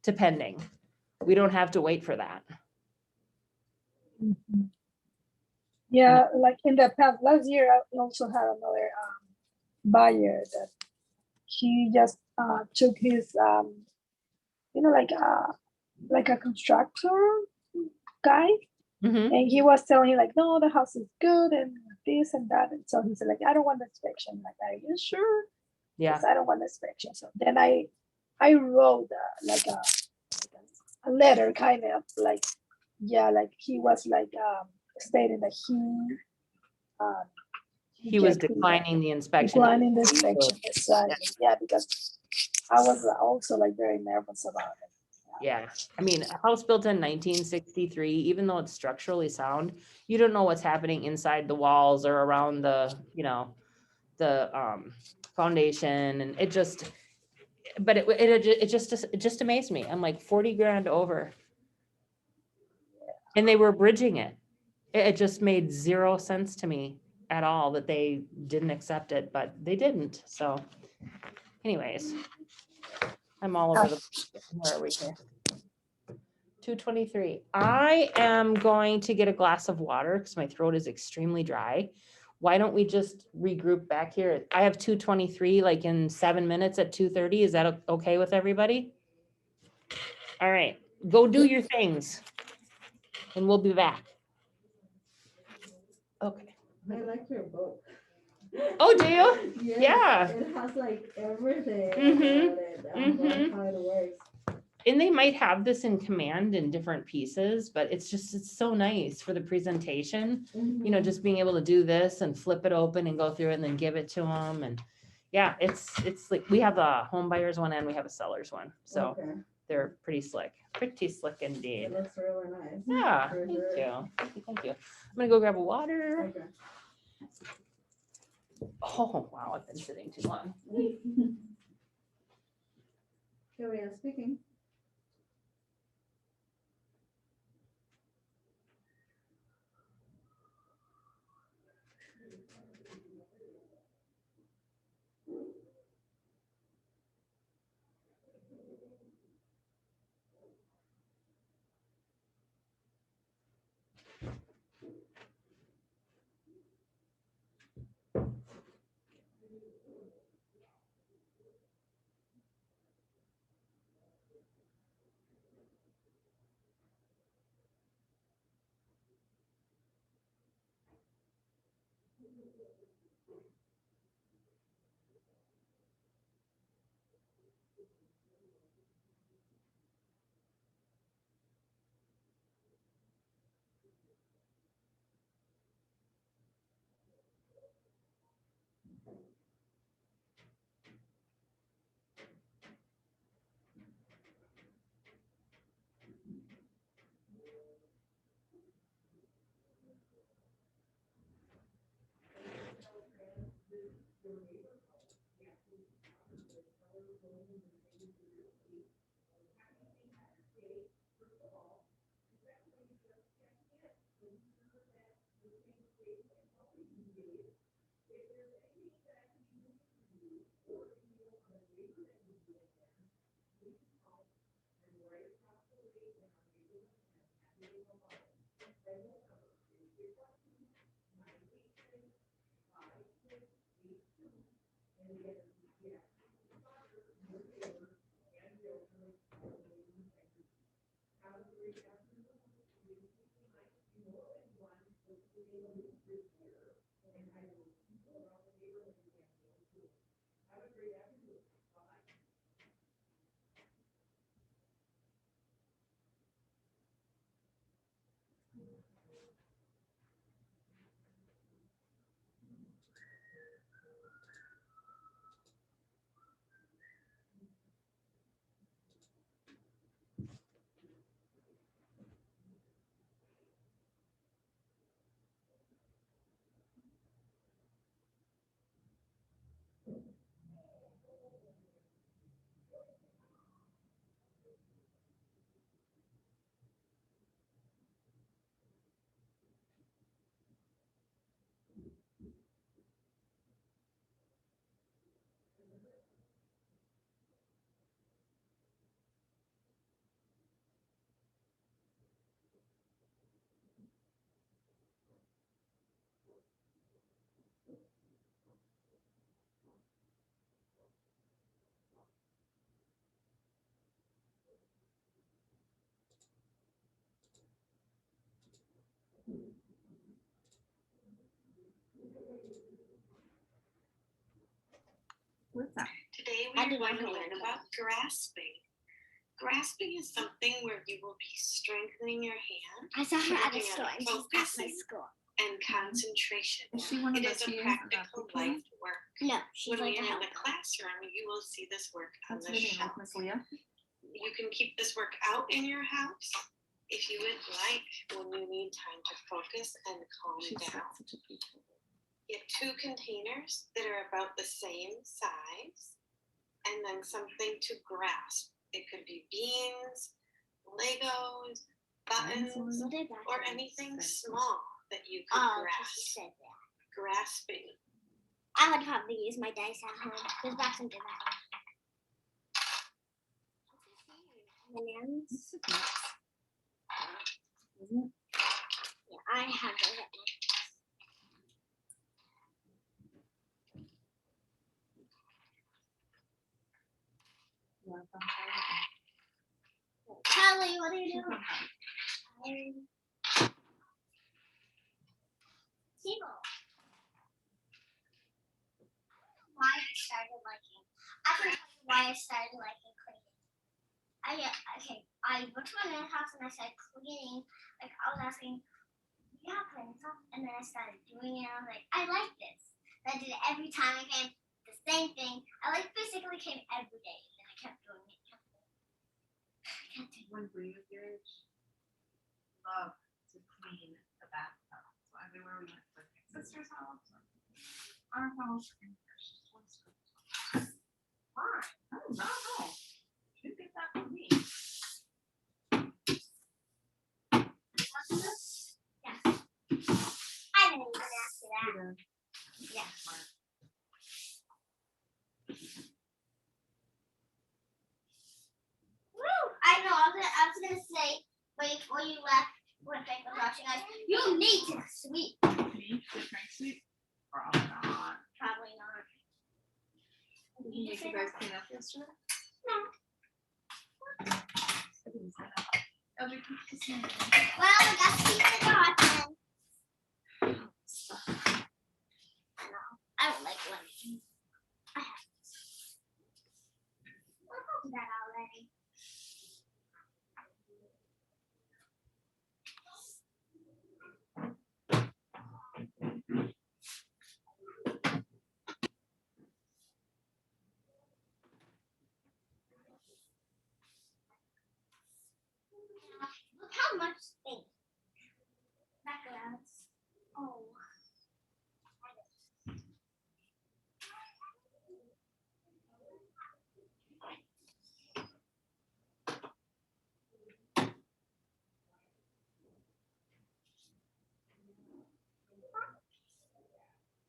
S1: to pending. We don't have to wait for that.
S6: Mhm. Yeah, like in the past, last year, I also had another buyer that he just took his, like a constructor guy,
S1: Mhm.
S6: and he was telling him like, no, the house is good and this and that, and so he said like, I don't want the inspection. Like, are you sure?
S1: Yeah.
S6: Yes, I don't want the inspection. So then I wrote like a letter, kind of like, yeah, like he was like stating that
S1: He was
S6: rejected
S1: declining the inspection.
S6: declining the inspection. Exactly. Yeah, because I was also like very nervous about it.
S1: Yeah. I mean, a house built in 1963, even though it's structurally sound, you don't know what's happening inside the walls or around the, the foundation. And it just, but it just amazed me. I'm like 40 grand over. And they were bridging it. It just made zero sense to me at all that they didn't accept it, but they didn't. So anyways, I'm all over the, where are we here? 223. I am going to get a glass of water because my throat is extremely dry. Why don't we just regroup back here? I have 223 like in 7 minutes at 2:30. Is that okay with everybody? All right, go do your things and we'll be back. Okay.
S5: I like your book.
S1: Oh, do you?
S5: Yes,
S1: Yeah.
S5: It has like everything
S1: Mhm.
S5: about it,
S1: Mhm.
S5: how it works.
S1: and they might have this in command in different pieces, but it's so nice for the presentation. You know, just being able to do this and flip it open and go through it and then give it to them. And yeah, it's like, we have a home buyers one and we have a sellers one. So
S5: Okay.
S1: they're pretty slick indeed.
S5: It looks really nice.
S1: Yeah,
S5: For
S1: thank
S5: sure.
S1: you. Thank you. I'm gonna go grab a water.
S5: Okay.
S1: Oh, wow, I've been sitting too long.
S5: Joanne speaking.
S4: What's that?
S7: Today we are going to learn about grasping. Grasping is something where you will be strengthening your hand.
S8: I saw her at a
S7: working
S8: store
S7: on
S8: and she's past my
S7: focusing
S8: school.
S7: and concentration.
S4: Is she one of
S7: It
S4: the
S7: is a
S4: TAs of
S7: practical
S4: the class?
S7: life work.
S8: No, she's
S7: When
S8: like
S7: we
S8: a
S7: are in the
S8: helper.
S7: classroom, you will see this work on
S4: What's
S7: the
S4: her name?
S7: shelf.
S4: Miss Leah?
S7: You can keep this work out in your house if you would like, when you need time to focus and calm
S4: She's
S7: down.
S4: got such a beautiful.
S7: Get 2 containers that are about the same size, and then something to grasp. It could be beans, Legos, buttons,
S8: What did that
S7: or
S8: say?
S7: anything small that you could
S8: Oh, 'cause she
S7: grasp.
S8: said that.
S7: Grasping.
S8: I would probably use my dice at home. There's back some good at M&Ms. Yeah, I have those at my Kelly, what are you doing? Tebow. Why I started liking. I can tell you why I started liking cleaning. I went to my aunt's house and I started cleaning. Like I was asking, yeah, clean stuff, and then I started doing it. I was like, I like this. I did it every time I came. The same thing. I like basically came every day, and I kept doing it.
S4: When we was your age, love to clean the bathtub. So everywhere we went, like my sister's house, or our house, and there's just one spot. Why? I don't know. You get that from me.
S8: Yes. I didn't even ask you that. Yeah. Woo! I know. I was gonna say, but before you left, when Frank was watching us, you need to sweep.
S4: Me? Did Frank sweep? Probably not.
S8: Probably not.
S4: Did he make you guys clean up yesterday?
S8: No.
S4: I didn't say that. Oh, we could just see.
S8: Well, we got to keep the dog then. I know. I don't like lemon. I have this. Well, I'll do that already. Look how much space. Backgrounds. Oh.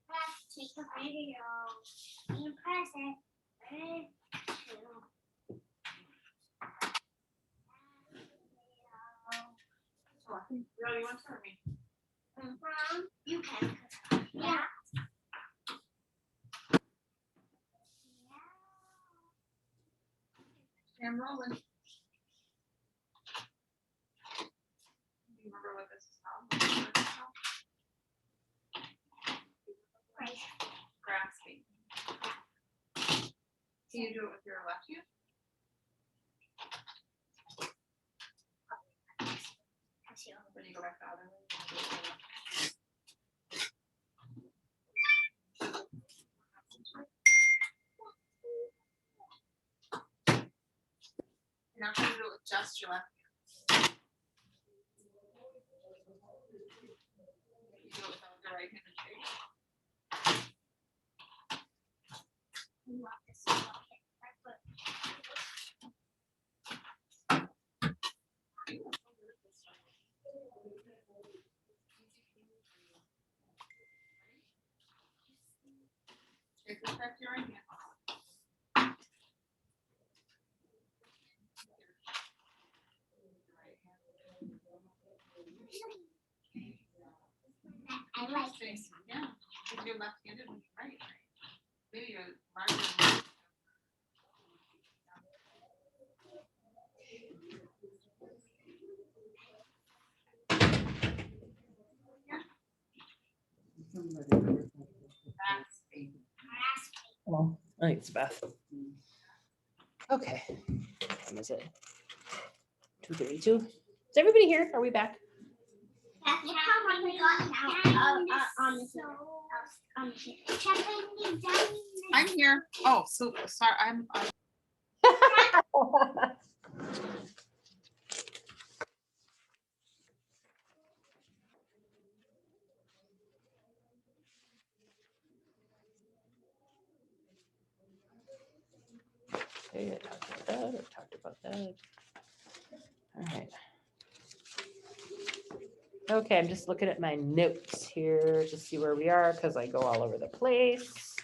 S8: Let's take a video. And press it. Ready?
S4: Oh, I think you already went for me.
S8: You can. Yeah.
S4: I'm rolling. Do you remember what this is called?
S8: Right.
S4: Grasping. Do you do it with your left hand? When you go back the other way. You're not trying to do it with just your left hand. You do it without the right hand and straight. Take this back to your right hand.
S8: I like this.
S4: Yeah, if you're left-handed when you're right. Maybe you're larger.
S1: Well, I think it's Beth. Okay. What is it? 2:32. Is everybody here? Are we back?
S8: Look how much we got
S4: I'm here. Oh, so sorry. I'm
S1: Okay, I talked about that. I talked about that. All right. Okay, I'm just looking at my notes here to see where we are because I go all over the place.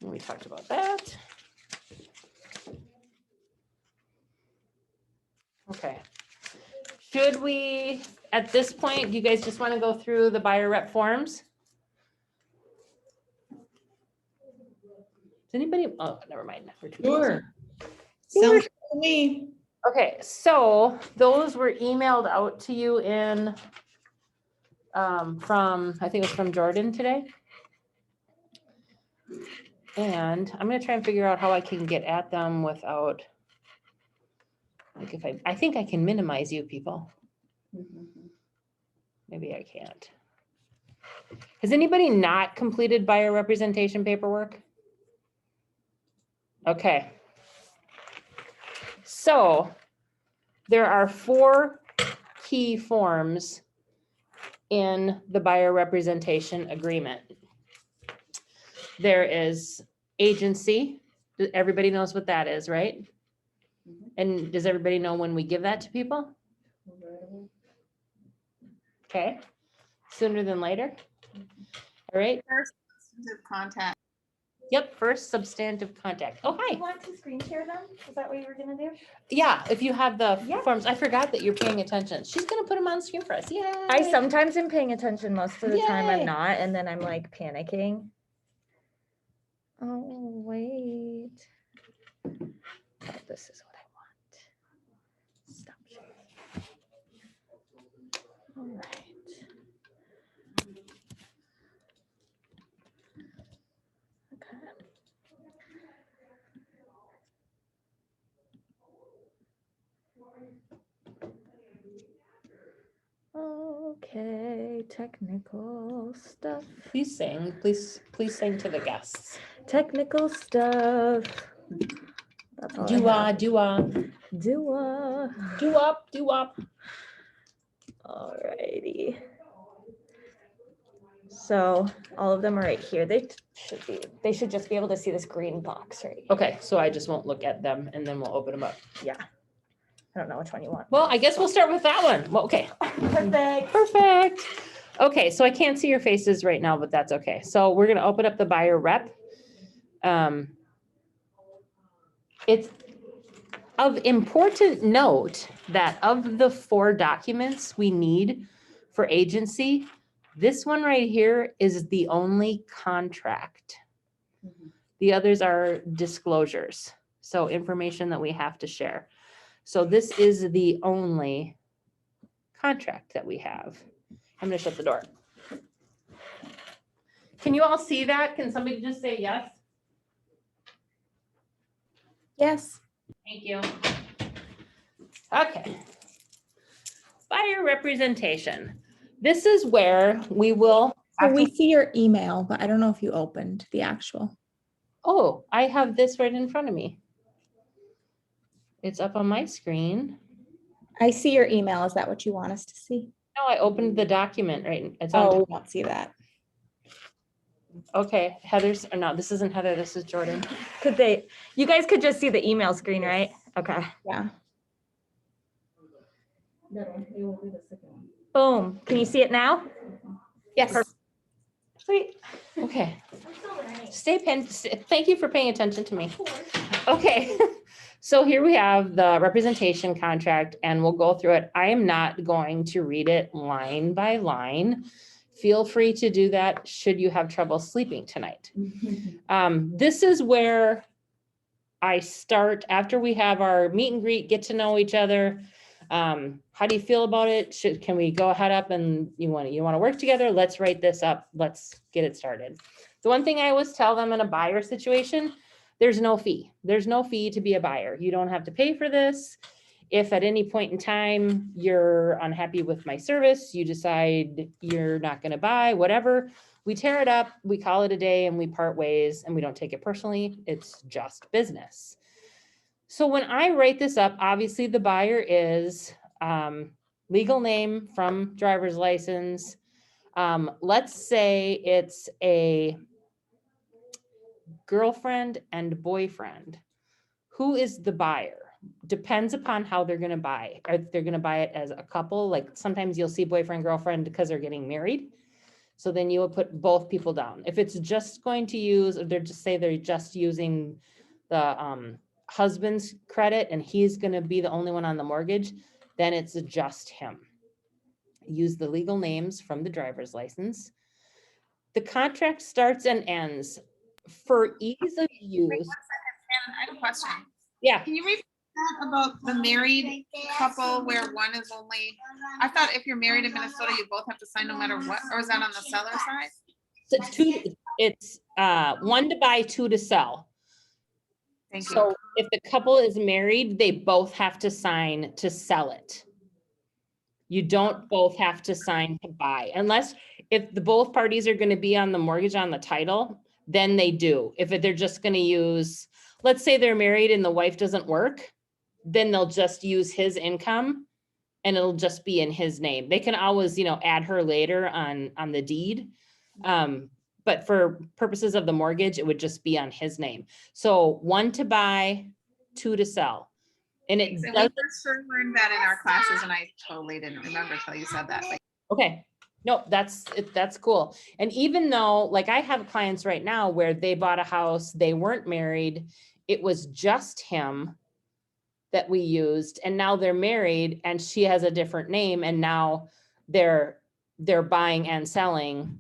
S1: And we talked about that. Okay. Should we, at this point, do you guys just want to go through the buyer rep forms? Does anybody, oh, never mind. We're too close.
S2: Sure. Sounds good to me.
S1: Okay, so those were emailed out to you in, from, I think it was from Jordan today. And I'm gonna try and figure out how I can get at them without, like if I think I can minimize you people. Maybe I can't. Has anybody not completed buyer representation paperwork? Okay. So there are 4 key forms in the buyer representation agreement. There is agency. Everybody knows what that is, right? And does everybody know when we give that to people? Okay, sooner than later. All right,
S4: First substantive contact.
S1: yep, first substantive contact. Oh, hi.
S3: Want to screen share them? Is that what you were gonna do?
S1: Yeah, if you have the
S3: Yeah.
S1: forms, I forgot that you're paying attention. She's gonna put them on screen for us. Yeah.
S3: I sometimes am paying attention, most of the time
S1: Yay.
S3: I'm not, and then I'm like panicking. Oh, wait. Oh, this is what I want. Stop sharing. All right. Okay. Okay, technical stuff.
S1: Please sing, please sing to the guests.
S3: Technical stuff. That's all I
S1: Do
S3: have.
S1: do do up.
S3: Alrighty. So all of them are right here. They should just be able to see this green box right here.
S1: Okay, so I just won't look at them and then we'll open them up.
S3: Yeah. I don't know which one you want.
S1: Well, I guess we'll start with that one. Well, okay.
S3: Perfect.
S1: Perfect. Okay, so I can't see your faces right now, but that's okay. So we're gonna open up the buyer rep. It's of important note that of the 4 documents we need for agency, this one right here is the only contract. The others are disclosures, so information that we have to share. So this is the only contract that we have. I'm gonna shut the door. Can you all see that? Can somebody just say yes?
S3: Yes.
S1: Thank you. Okay. Buyer representation. This is where we will.
S3: So we see your email, but I don't know if you opened the actual.
S1: Oh, I have this right in front of me. It's up on my screen.
S3: I see your email. Is that what you want us to see?
S1: No, I opened the document, right? It's
S3: Oh,
S1: on.
S3: we won't see that.
S1: Okay, Heather's, or no, this isn't Heather, this is Jordan.
S3: You guys could just see the email screen, right? Okay. Yeah.
S5: That one, it will be the second one.
S3: Boom. Can you see it now?
S1: Yes.
S3: Perfect.
S1: Sweet. Okay. Thank you for paying attention to me. Okay. So here we have the representation contract and we'll go through it. I am not going to read it line by line. Feel free to do that should you have trouble sleeping tonight. This is where I start after we have our meet and greet, get to know each other. How do you feel about it? Can we go ahead up and you want to work together? Let's write this up. Let's get it started. The one thing I always tell them in a buyer situation, there's no fee. There's no fee to be a buyer. You don't have to pay for this. If at any point in time you're unhappy with my service, you decide you're not going to buy, whatever, we tear it up, we call it a day and we part ways and we don't take it personally. It's just business. So when I write this up, obviously the buyer is legal name from driver's license. Let's say it's a girlfriend and boyfriend. Who is the buyer? Depends upon how they're going to buy. Are they going to buy it as a couple? Like sometimes you'll see boyfriend, girlfriend because they're getting married. So then you will put both people down. If it's just going to use, or they're just using the husband's credit and he's going to be the only one on the mortgage, then it's just him. Use the legal names from the driver's license. The contract starts and ends for ease of use.
S4: Wait 1 second, I have a question.
S1: Yeah.
S4: Can you repeat that about the married couple where one is only, I thought if you're married in Minnesota, you both have to sign no matter what, or is that on the seller side?
S1: So It's 1 to buy, 2 to sell.
S4: Thank you.
S1: So if the couple is married, they both have to sign to sell it. You don't both have to sign to buy, unless if the both parties are going to be on the mortgage on the title, then they do. If they're just going to use, let's say they're married and the wife doesn't work, then they'll just use his income and it'll just be in his name. They can always, add her later on the deed. But for purposes of the mortgage, it would just be on his name. So 1 to buy, 2 to sell. And it
S4: And we
S1: does,
S4: for sure learned that in our classes, and I totally didn't remember until you said that. But
S1: okay. No, that's cool. And even though, like, I have clients right now where they bought a house, they weren't married, it was just him that we used, and now they're married and she has a different name, and now they're buying and selling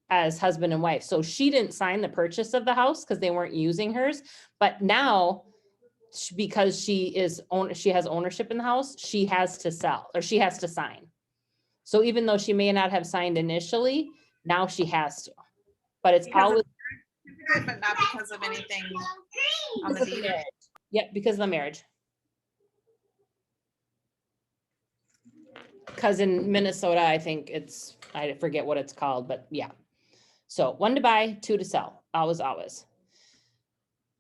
S1: as husband and wife. So she didn't sign the purchase of the house because they weren't using hers, but now because she has ownership in the house, she has to sell, or she has to sign. So even though she may not have signed initially, now she has to. But it's
S4: Because of
S1: always
S4: but not because of anything on the deed.
S1: Yep, because of the marriage. Because in Minnesota, I think I forget what it's called, but yeah. So 1 to buy, 2 to sell, always.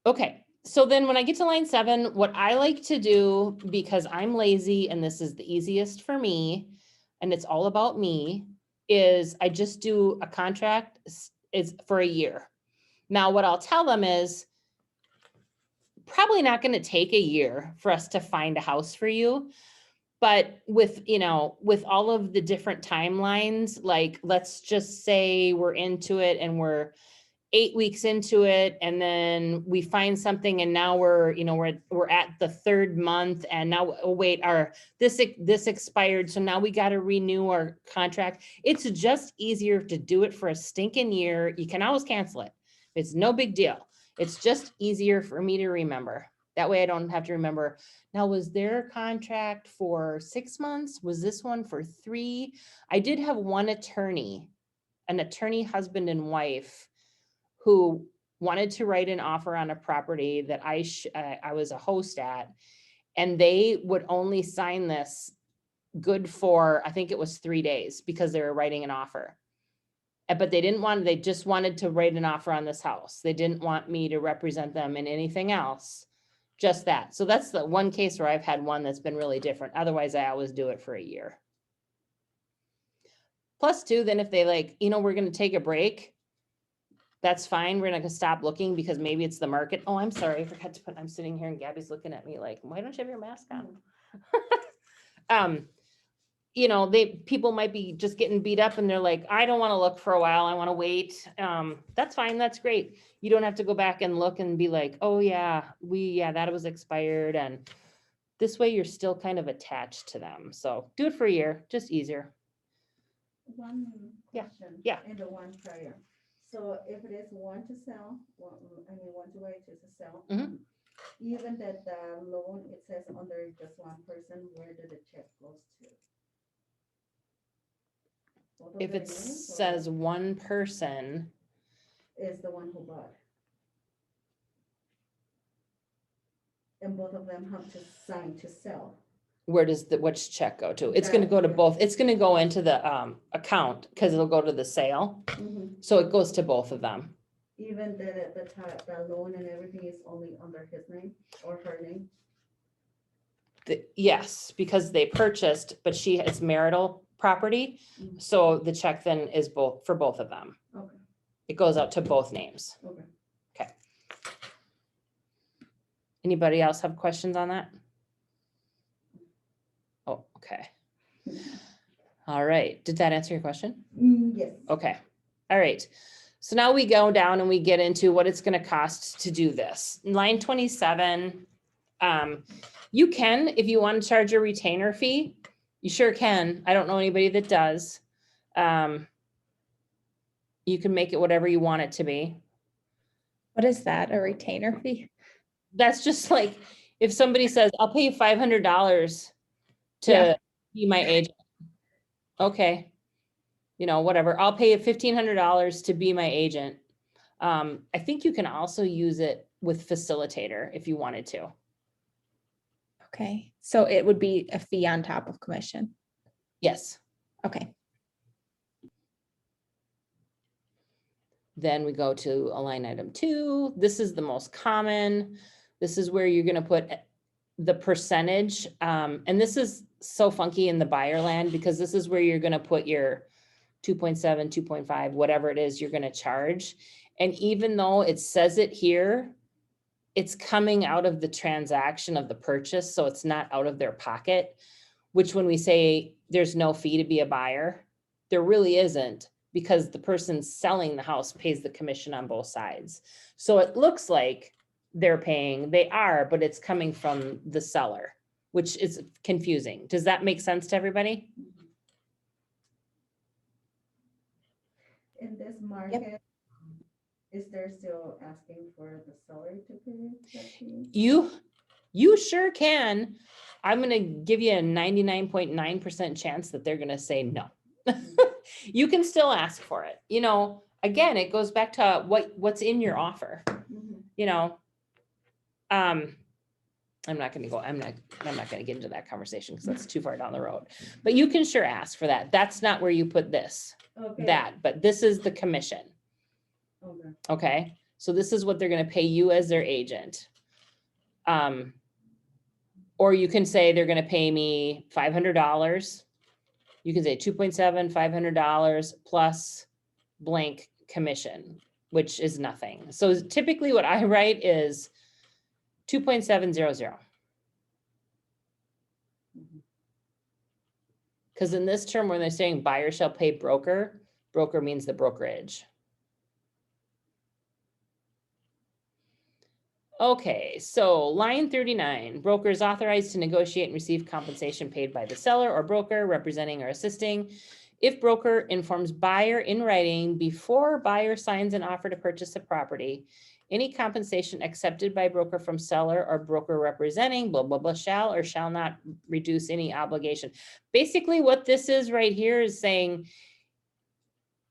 S1: Okay, so then when I get to line 7, what I like to do, because I'm lazy and this is the easiest for me, and it's all about me, is I just do a contract is for a year. Now, what I'll tell them is probably not going to take a year for us to find a house for you. But with all of the different timelines, like, let's just say we're into it and we're 8 weeks into it, and then we find something, and now we're at the 3rd month, and now, oh wait, this expired, so now we got to renew our contract. It's just easier to do it for a stinking year. You can always cancel it. It's no big deal. It's just easier for me to remember. That way I don't have to remember, now, was their contract for 6 months? Was this one for 3? I did have one attorney, an attorney husband and wife, who wanted to write an offer on a property that I was a host at, and they would only sign this good for, I think it was 3 days, because they were writing an offer. But they just wanted to write an offer on this house. They didn't want me to represent them in anything else, just that. So that's the one case where I've had one that's been really different. Otherwise, I always do it for a year. Plus 2, then if they we're going to take a break, that's fine. We're not gonna stop looking because maybe it's the market. Oh, I'm sorry, I forgot to I'm sitting here and Gabby's looking at me like, why don't you have your mask on? People might be just getting beat up and they're like, I don't want to look for a while. I want to wait. That's fine. That's great. You don't have to go back and look and be like, oh yeah, that was expired. And this way you're still kind of attached to them. So do it for a year, just easier.
S5: One
S1: Yeah,
S5: question.
S1: yeah.
S5: And the one prior. So if it is 1 to sell, 1 to buy, 2 to sell.
S1: Mhm.
S5: Even that the loan, it says under just one person, where did the check goes to? Both of
S1: If
S5: their
S1: it
S5: names, or
S1: says one person,
S5: is the one who bought? And both of them have to sign to sell.
S1: where does which check go to? It's going to go to both. It's going to go into the account because it'll go to the sale. So it goes to both of them.
S5: Even the loan and everything is only under his name or her name?
S1: Yes, because they purchased, but it's marital property.
S5: Mhm.
S1: So the check then is for both of them.
S5: Okay,
S1: It goes out to both names.
S5: okay.
S1: Okay. Anybody else have questions on that? Oh, okay. All right. Did that answer your question?
S5: Yes.
S1: Okay. All right. So now we go down and we get into what it's going to cost to do this. Line 27, you can, if you want to charge a retainer fee, you sure can. I don't know anybody that does. You can make it whatever you want it to be.
S3: What is that? A retainer fee?
S1: That's just like, if somebody says, I'll pay you $500 to
S3: Yeah.
S1: be my agent. Okay. Whatever. I'll pay you $1,500 to be my agent. I think you can also use it with facilitator if you wanted to.
S3: Okay, so it would be a fee on top of commission.
S1: Yes.
S3: Okay,
S1: Then we go to a line item 2. This is the most common. This is where you're gonna put the percentage. And this is so funky in the buyer land because this is where you're gonna put your 2.7, 2.5, whatever it is you're gonna charge. And even though it says it here, it's coming out of the transaction of the purchase, so it's not out of their pocket, which when we say there's no fee to be a buyer, there really isn't, because the person selling the house pays the commission on both sides. So it looks like they're paying, they are, but it's coming from the seller, which is confusing. Does that make sense to everybody?
S5: In this market, is there still asking for the seller to pay that fee?
S1: You sure can. I'm gonna give you a 99.9% chance that they're gonna say no. You can still ask for it. You know, again, it goes back to what's in your offer.
S5: Mhm.
S1: You know, I'm not gonna get into that conversation because that's too far down the road. But you can sure ask for that. That's not where you put this,
S5: Okay.
S1: but this is the commission.
S5: Okay.
S1: Okay, so this is what they're gonna pay you as their agent. Or you can say they're gonna pay me $500. You can say 2.7, $500 plus blank commission, which is nothing. So typically what I write is 2.700. Because in this term, when they're saying buyer shall pay broker, broker means the brokerage. Okay, so line 39, broker is authorized to negotiate and receive compensation paid by the seller or broker representing or assisting. If broker informs buyer in writing before buyer signs an offer to purchase a property, any compensation accepted by broker from seller or broker representing blah, blah, blah, shall or shall not reduce any obligation. Basically what this is right here is saying,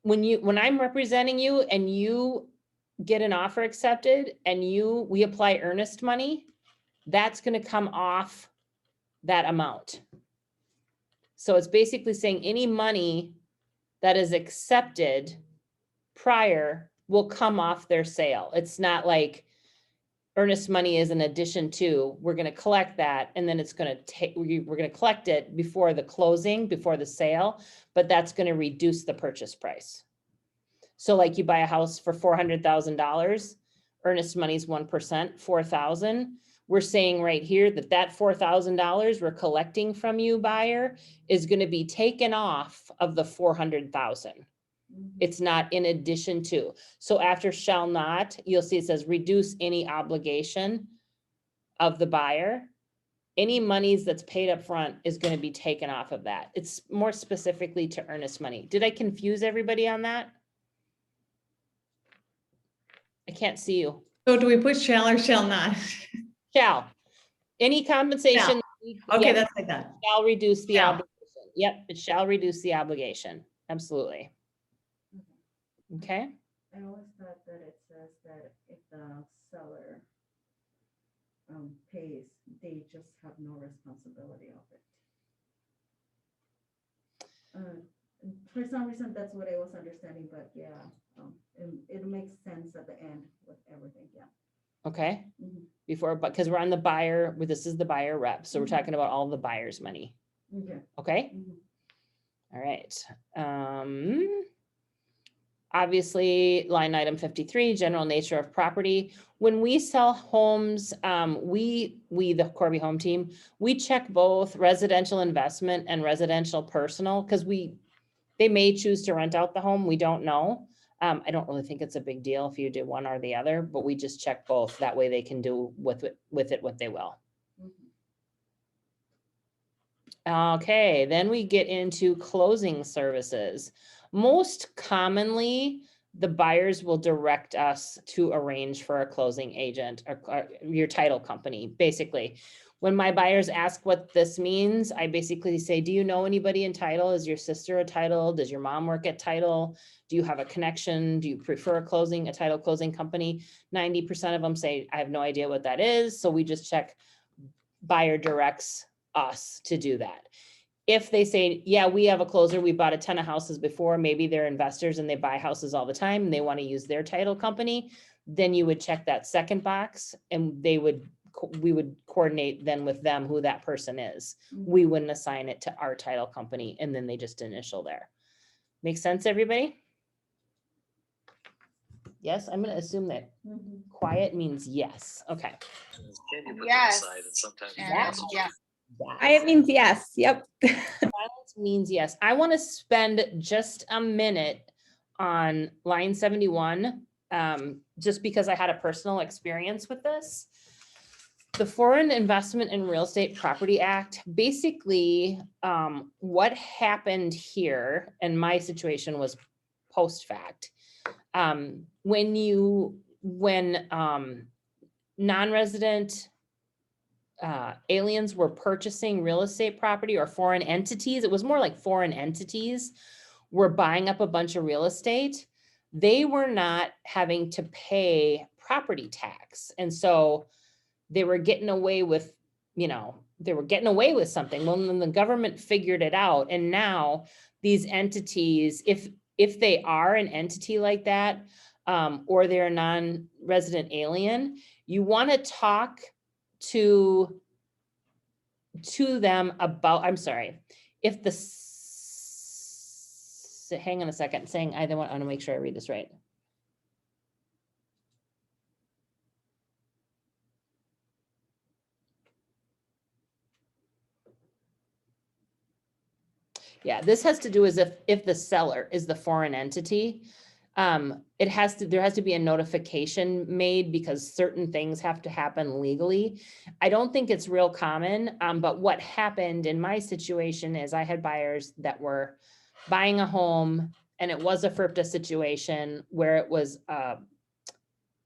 S1: when I'm representing you and you get an offer accepted and we apply earnest money, that's going to come off that amount. So it's basically saying any money that is accepted prior will come off their sale. It's not like earnest money is an addition to, we're going to collect that and then it's going to take, we're going to collect it before the closing, before the sale, but that's going to reduce the purchase price. So like you buy a house for $400,000, earnest money is 1%, 4,000. We're saying right here that $4,000 we're collecting from you, buyer, is going to be taken off of the 400,000. It's not in addition to. So after shall not, you'll see it says reduce any obligation of the buyer. Any monies that's paid up front is going to be taken off of that. It's more specifically to earnest money. Did I confuse everybody on that? I can't see you.
S2: So do we put shall or shall not?
S1: Shall. Any compensation.
S2: Okay,
S1: Yep,
S2: that's like that.
S1: shall reduce the
S2: Shall.
S1: obligation. Yep, it shall reduce the obligation. Absolutely. Okay.
S5: I always thought that it says that if the seller pays, they just have no responsibility of it. For some reason, that's what I was understanding, but yeah, it makes sense at the end with everything, yeah.
S1: Okay.
S5: Mhm.
S1: Before, but because we're on the buyer, this is the buyer rep. So we're
S5: Mhm.
S1: talking about all the buyer's money.
S5: Okay.
S1: Okay.
S5: Mhm.
S1: All right. Obviously, line item 53, general nature of property. When we sell homes, we, the Corby Home Team, we check both residential investment and residential personal because they may choose to rent out the home. We don't know. I don't really think it's a big deal if you do one or the other, but we just check both. That way they can do with it what they will. Okay, then we get into closing services. Most commonly, the buyers will direct us to arrange for a closing agent or your title company. Basically, When my buyers ask what this means, I basically say, do you know anybody in title? Is your sister a title? Does your mom work at title? Do you have a connection? Do you prefer a title closing company? 90% of them say, I have no idea what that is. So we just check buyer directs us to do that. If they say, yeah, we have a closer, we bought a ton of houses before, maybe they're investors and they buy houses all the time and they want to use their title company, then you would check that second box and we would coordinate then with them who that person is. We wouldn't assign it to our title company and then they just initial there. Make sense, everybody? Yes, I'm going to assume that quiet means yes. Okay.
S4: Yes.
S1: Yes.
S4: Yes.
S3: It means yes. Yep.
S1: Silence means yes. I want to spend just a minute on line 71, just because I had a personal experience with this. The Foreign Investment in Real Estate Property Act, basically, what happened here, and my situation was post fact, when non-resident aliens were purchasing real estate property, or foreign entities, it was more like foreign entities were buying up a bunch of real estate, they were not having to pay property tax. And so they were getting away with, something. Well, then the government figured it out. And now these entities, if they are an entity like that, or they're a non-resident alien, you want to talk to them about, I'm sorry, if hang on a second, I want to make sure I read this right. Yeah, this has to do as if the seller is the foreign entity, there has to be a notification made because certain things have to happen legally. I don't think it's real common, but what happened in my situation is I had buyers that were buying a home and it was a FIRPTA situation where it was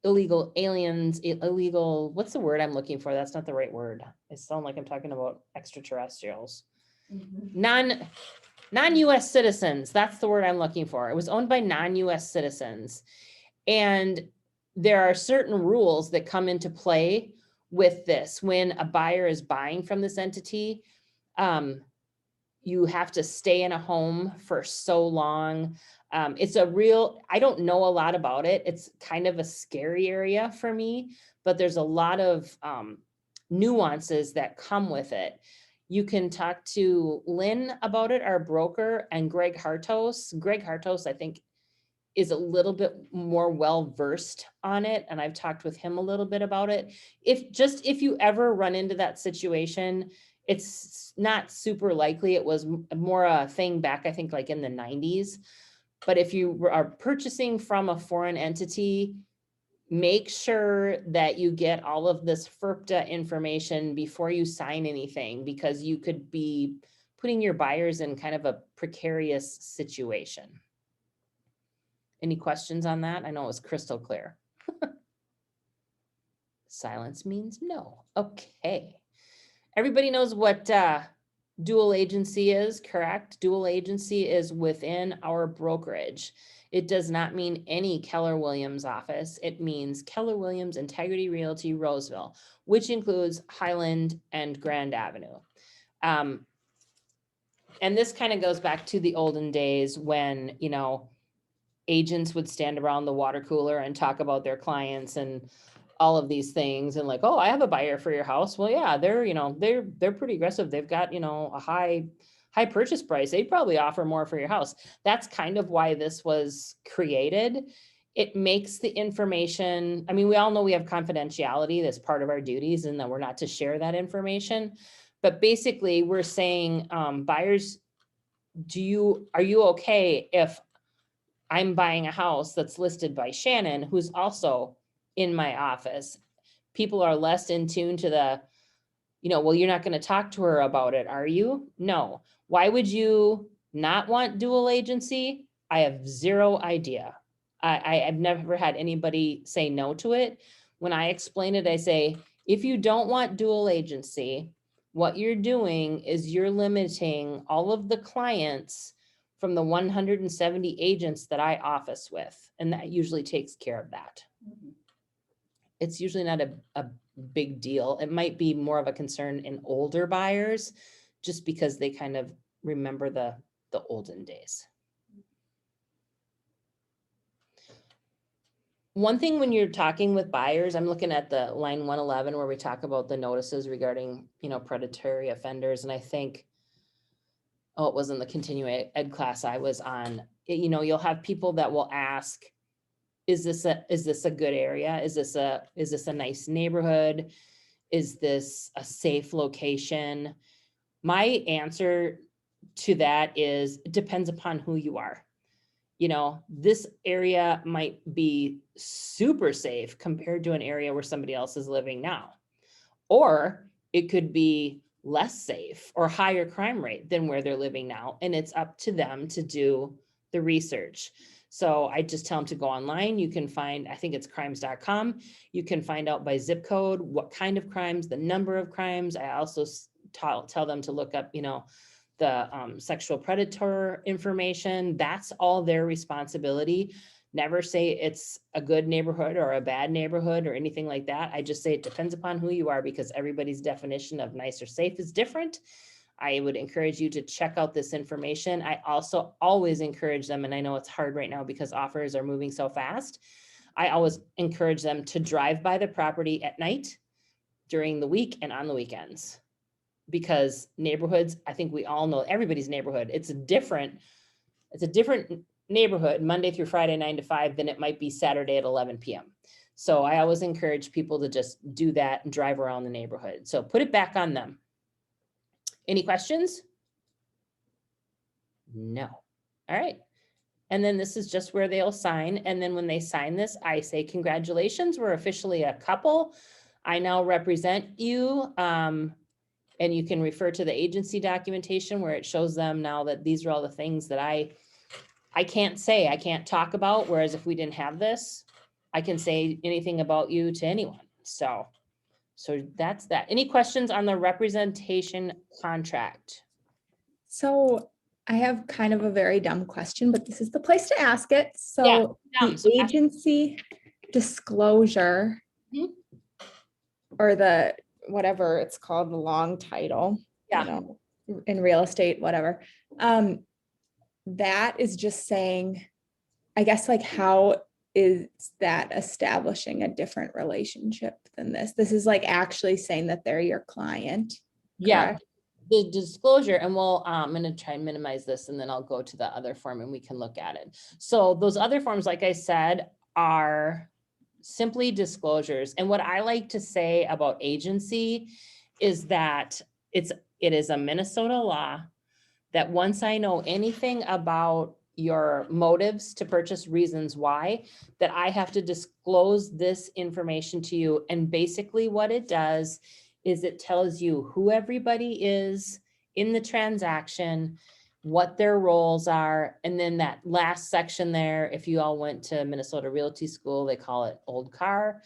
S1: illegal aliens, what's the word I'm looking for? That's not the right word. It sounds like I'm talking about extraterrestrials. Non-US citizens, that's the word I'm looking for. It was owned by non-US citizens. And there are certain rules that come into play with this. When a buyer is buying from this entity, you have to stay in a home for so long. I don't know a lot about it. It's kind of a scary area for me, but there's a lot of nuances that come with it. You can talk to Lynn about it, our broker, and Greg Hartos. Greg Hartos, I think, is a little bit more well-versed on it. And I've talked with him a little bit about it. If you ever run into that situation, it's not super likely. It was more a thing back, I think, like in the 90s. But if you are purchasing from a foreign entity, make sure that you get all of this FIRPTA information before you sign anything, because you could be putting your buyers in kind of a precarious situation. Any questions on that? I know it was crystal clear. Silence means no. Okay. Everybody knows what dual agency is, correct? Dual agency is within our brokerage. It does not mean any Keller Williams office. It means Keller Williams Integrity Realty Roseville, which includes Highland and Grand Avenue. And this kind of goes back to the olden days when, agents would stand around the water cooler and talk about their clients and all of these things, and like, oh, I have a buyer for your house. Well, yeah, they're pretty aggressive. They've got, a high purchase price. They'd probably offer more for your house. That's kind of why this was created. It makes the information, we all know we have confidentiality. That's part of our duties, and that we're not to share that information. But basically we're saying, buyers, are you okay if I'm buying a house that's listed by Shannon, who's also in my office? People are less in tune to the, well, you're not going to talk to her about it, are you? No. Why would you not want dual agency? I have zero idea. I've never had anybody say no to it. When I explain it, I say, If you don't want dual agency, what you're doing is you're limiting all of the clients from the 170 agents that I office with, and that usually takes care of that. It's usually not a big deal. It might be more of a concern in older buyers, just because they kind of remember the olden days. One thing when you're talking with buyers, I'm looking at the line 111 where we talk about the notices regarding, predatory offenders. And I think, it wasn't the continuing ed class I was on. You'll have people that will ask, is this a good area? Is this a nice neighborhood? Is this a safe location? My answer to that is, it depends upon who you are. This area might be super safe compared to an area where somebody else is living now. Or it could be less safe or higher crime rate than where they're living now. And it's up to them to do the research. So I just tell them to go online. You can find, I think it's crimes.com. You can find out by zip code, what kind of crimes, the number of crimes. I also tell them to look up, the sexual predator information. That's all their responsibility. Never say it's a good neighborhood or a bad neighborhood or anything like that. I just say it depends upon who you are, because everybody's definition of nice or safe is different. I would encourage you to check out this information. I also always encourage them, and I know it's hard right now because offers are moving so fast. I always encourage them to drive by the property at night, during the week, and on the weekends. Because neighborhoods, I think we all know everybody's neighborhood. It's a different neighborhood Monday through Friday, 9 to 5, than it might be Saturday at 11 p.m. So I always encourage people to just do that and drive around the neighborhood. So put it back on them. Any questions? No. All right. And then this is just where they'll sign. And then when they sign this, I say, congratulations, we're officially a couple. I now represent you. And you can refer to the agency documentation where it shows them now that these are all the things that I can't say, I can't talk about. Whereas if we didn't have this, I can say anything about you to anyone. So that's that. Any questions on the representation contract?
S3: So I have kind of a very dumb question, but this is the place to ask it. So
S1: dumb, so
S3: the
S1: ask-
S3: agency disclosure
S1: Mhm.
S3: or the whatever it's called, the long title,
S1: Yeah.
S3: in real estate, whatever. That is just saying, I guess, like, how is that establishing a different relationship than this? This is like actually saying that they're your client.
S1: Yeah.
S3: Correct?
S1: The disclosure, and I'm going to try and minimize this, and then I'll go to the other form and we can look at it. So those other forms, like I said, are simply disclosures. And what I like to say about agency is that it is a Minnesota law that once I know anything about your motives to purchase, reasons why, that I have to disclose this information to you. And basically what it does is it tells you who everybody is in the transaction, what their roles are. And then that last section there, if you all went to Minnesota Realty School, they call it Old Car,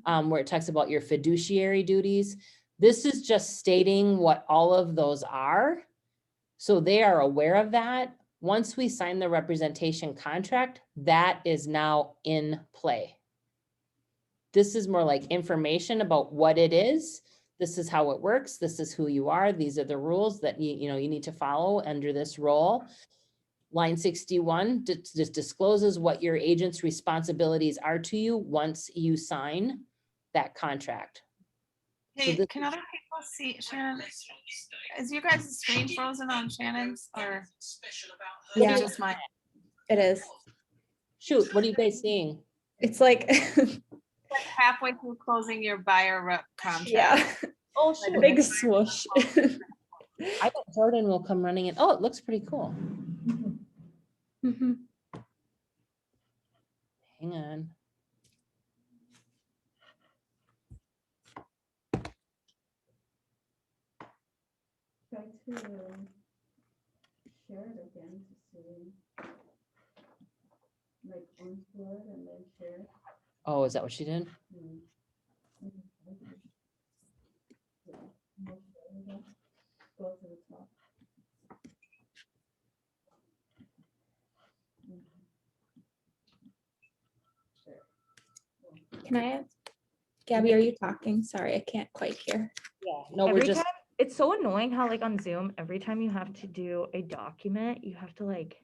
S1: where it talks about your fiduciary duties. This is just stating what all of those are. So they are aware of that. Once we sign the representation contract, that is now in play. This is more like information about what it is. This is how it works. This is who you are. These are the rules that you need to follow under this role. Line 61 just discloses what your agent's responsibilities are to you once you sign that contract.
S4: Hey,
S1: this-
S4: can other people see Shannon? Is you guys' screen frozen on Shannon's, or
S3: Yeah,
S4: just mine?
S3: it is.
S1: Shoot, what are you guys seeing?
S3: It's like,
S4: Like halfway through closing your buyer rep contract.
S3: yeah,
S1: Oh,
S4: Like
S3: a big swoosh.
S1: I bet Jordan will come running in. Oh, it looks pretty cool.
S3: Mhm.
S1: Hang on.
S5: Try to share it again to see. Like unplug and then share.
S1: Oh, is that what she did?
S5: Mm. Go to the top.
S3: Can I, Gabby, are you talking? Sorry, I can't quite hear.
S1: Yeah, no, we're
S9: Every
S1: just,
S9: time, it's so annoying how like on Zoom, every time you have to do a document, you have to like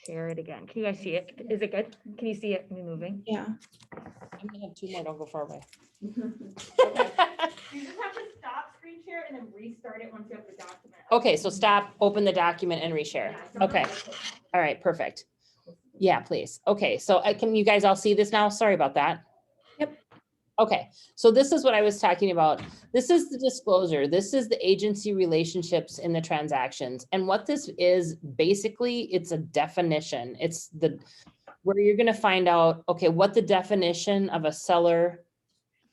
S9: share it again. Can you guys see it? Is it good? Can you see it me moving?
S3: Yeah.
S1: I'm gonna have 2 more, don't go far away.
S9: You just have to stop screen share and then restart it once you have the document.
S1: Okay, so stop, open the document and reshare. Okay, all right, perfect. Yeah, please. Okay, so can you guys all see this now? Sorry about that.
S3: Yep.
S1: Okay, so this is what I was talking about. This is the disclosure. This is the agency relationships in the transactions. And what this is, basically, it's a definition. It's where you're gonna find out, okay, what the definition of a seller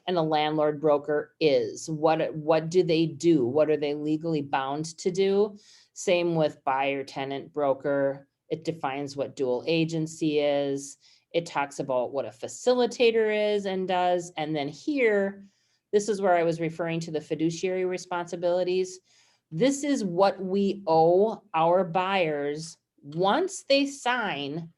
S1: and a landlord broker is. What do they do? What are they legally bound to do? Same with buyer tenant broker. It defines what dual agency is. It talks about what a facilitator is and does. And then here, this is where I was referring to the fiduciary responsibilities. This is what we owe our buyers once they sign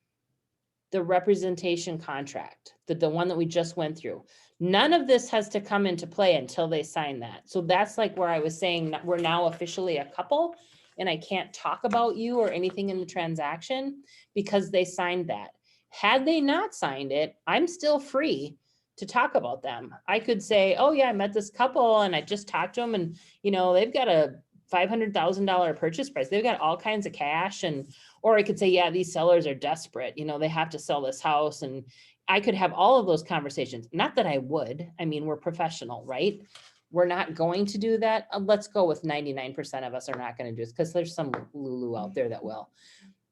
S1: the representation contract, the one that we just went through. None of this has to come into play until they sign that. So that's like where I was saying that we're now officially a couple and I can't talk about you or anything in the transaction because they signed that. Had they not signed it, I'm still free to talk about them. I could say, oh yeah, I met this couple and I just talked to them and they've got a $500,000 purchase price. They've got all kinds of cash or I could say, yeah, these sellers are desperate. They have to sell this house. And I could have all of those conversations. Not that I would. I mean, we're professional, right? We're not going to do that. Let's go with 99% of us are not going to do this because there's some Lulu out there that will.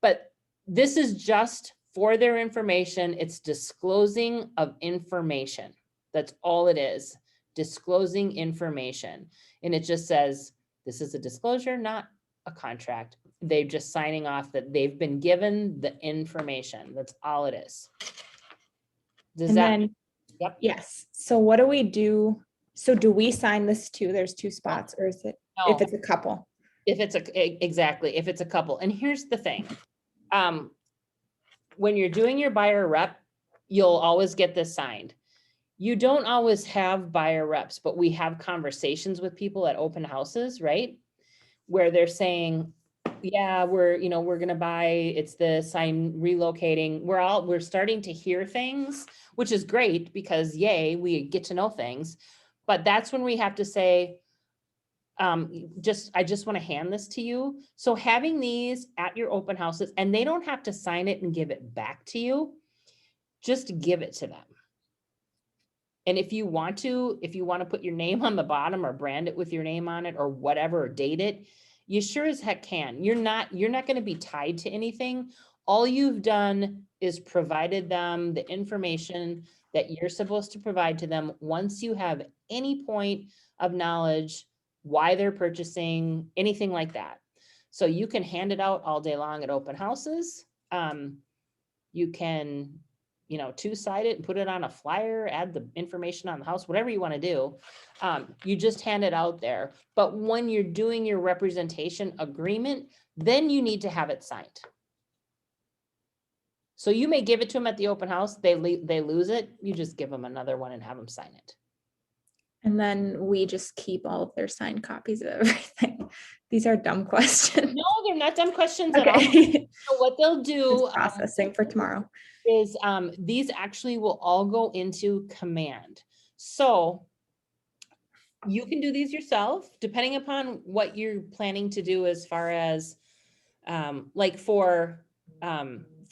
S1: But this is just for their information. It's disclosing of information. That's all it is. Disclosing information. And it just says, this is a disclosure, not a contract. They're just signing off that they've been given the information. That's all it is. Does
S3: And
S1: that?
S3: then,
S1: Yep.
S3: yes. So what do we do? So do we sign this too? There's 2 spots, or is it if it's a couple?
S1: If it's exactly, if it's a couple. And here's the thing. When you're doing your buyer rep, you'll always get this signed. You don't always have buyer reps, but we have conversations with people at open houses, right? Where they're saying, yeah, we're going to buy, it's this, I'm relocating. We're starting to hear things, which is great because yay, we get to know things. But that's when we have to say, I just want to hand this to you. So having these at your open houses, and they don't have to sign it and give it back to you, just give it to them. And if you want to put your name on the bottom or brand it with your name on it or whatever, or date it, you sure as heck can. You're not going to be tied to anything. All you've done is provided them the information that you're supposed to provide to them once you have any point of knowledge, why they're purchasing, anything like that. So you can hand it out all day long at open houses. You can, 2-side it and put it on a flyer, add the information on the house, whatever you want to do. You just hand it out there. But when you're doing your representation agreement, then you need to have it signed. So you may give it to them at the open house, they lose it, you just give them another one and have them sign it.
S3: And then we just keep all of their signed copies of everything. These are dumb questions.
S1: No, they're not dumb questions at all.
S3: Okay.
S1: So what they'll do
S3: Just processing for tomorrow.
S1: is these actually will all go into command. So you can do these yourself, depending upon what you're planning to do as far as like for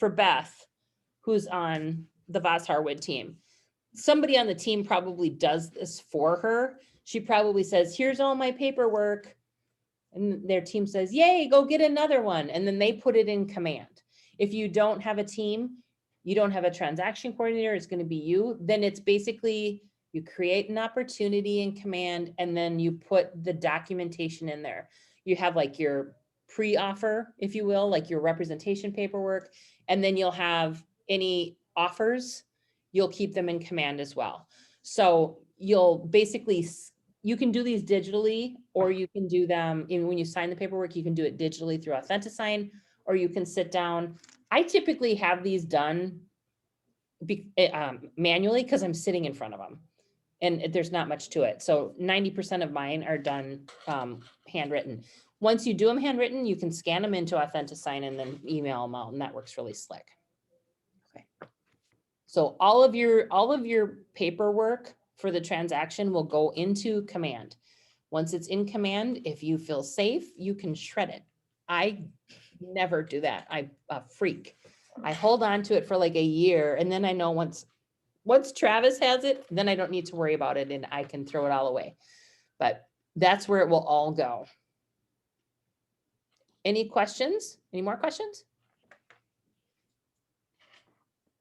S1: Beth, who's on the Voss Harwood team. Somebody on the team probably does this for her. She probably says, here's all my paperwork. And their team says, yay, go get another one. And then they put it in command. If you don't have a team, you don't have a transaction coordinator, it's going to be you. Then it's basically you create an opportunity in command and then you put the documentation in there. You have like your pre-offer, if you will, like your representation paperwork. And then you'll have any offers, you'll keep them in command as well. So you'll basically, you can do these digitally, or you can do them, even when you sign the paperwork, you can do it digitally through Authentisign, or you can sit down. I typically have these done manually because I'm sitting in front of them. And there's not much to it. So 90% of mine are done handwritten. Once you do them handwritten, you can scan them into Authentisign and then email them out, and that works really slick. Okay. So all of your paperwork for the transaction will go into Command. Once it's in Command, if you feel safe, you can shred it. I never do that. I'm a freak. I hold on to it for like a year, and then I know once Travis has it, then I don't need to worry about it and I can throw it all away. But that's where it will all go. Any questions? Any more questions?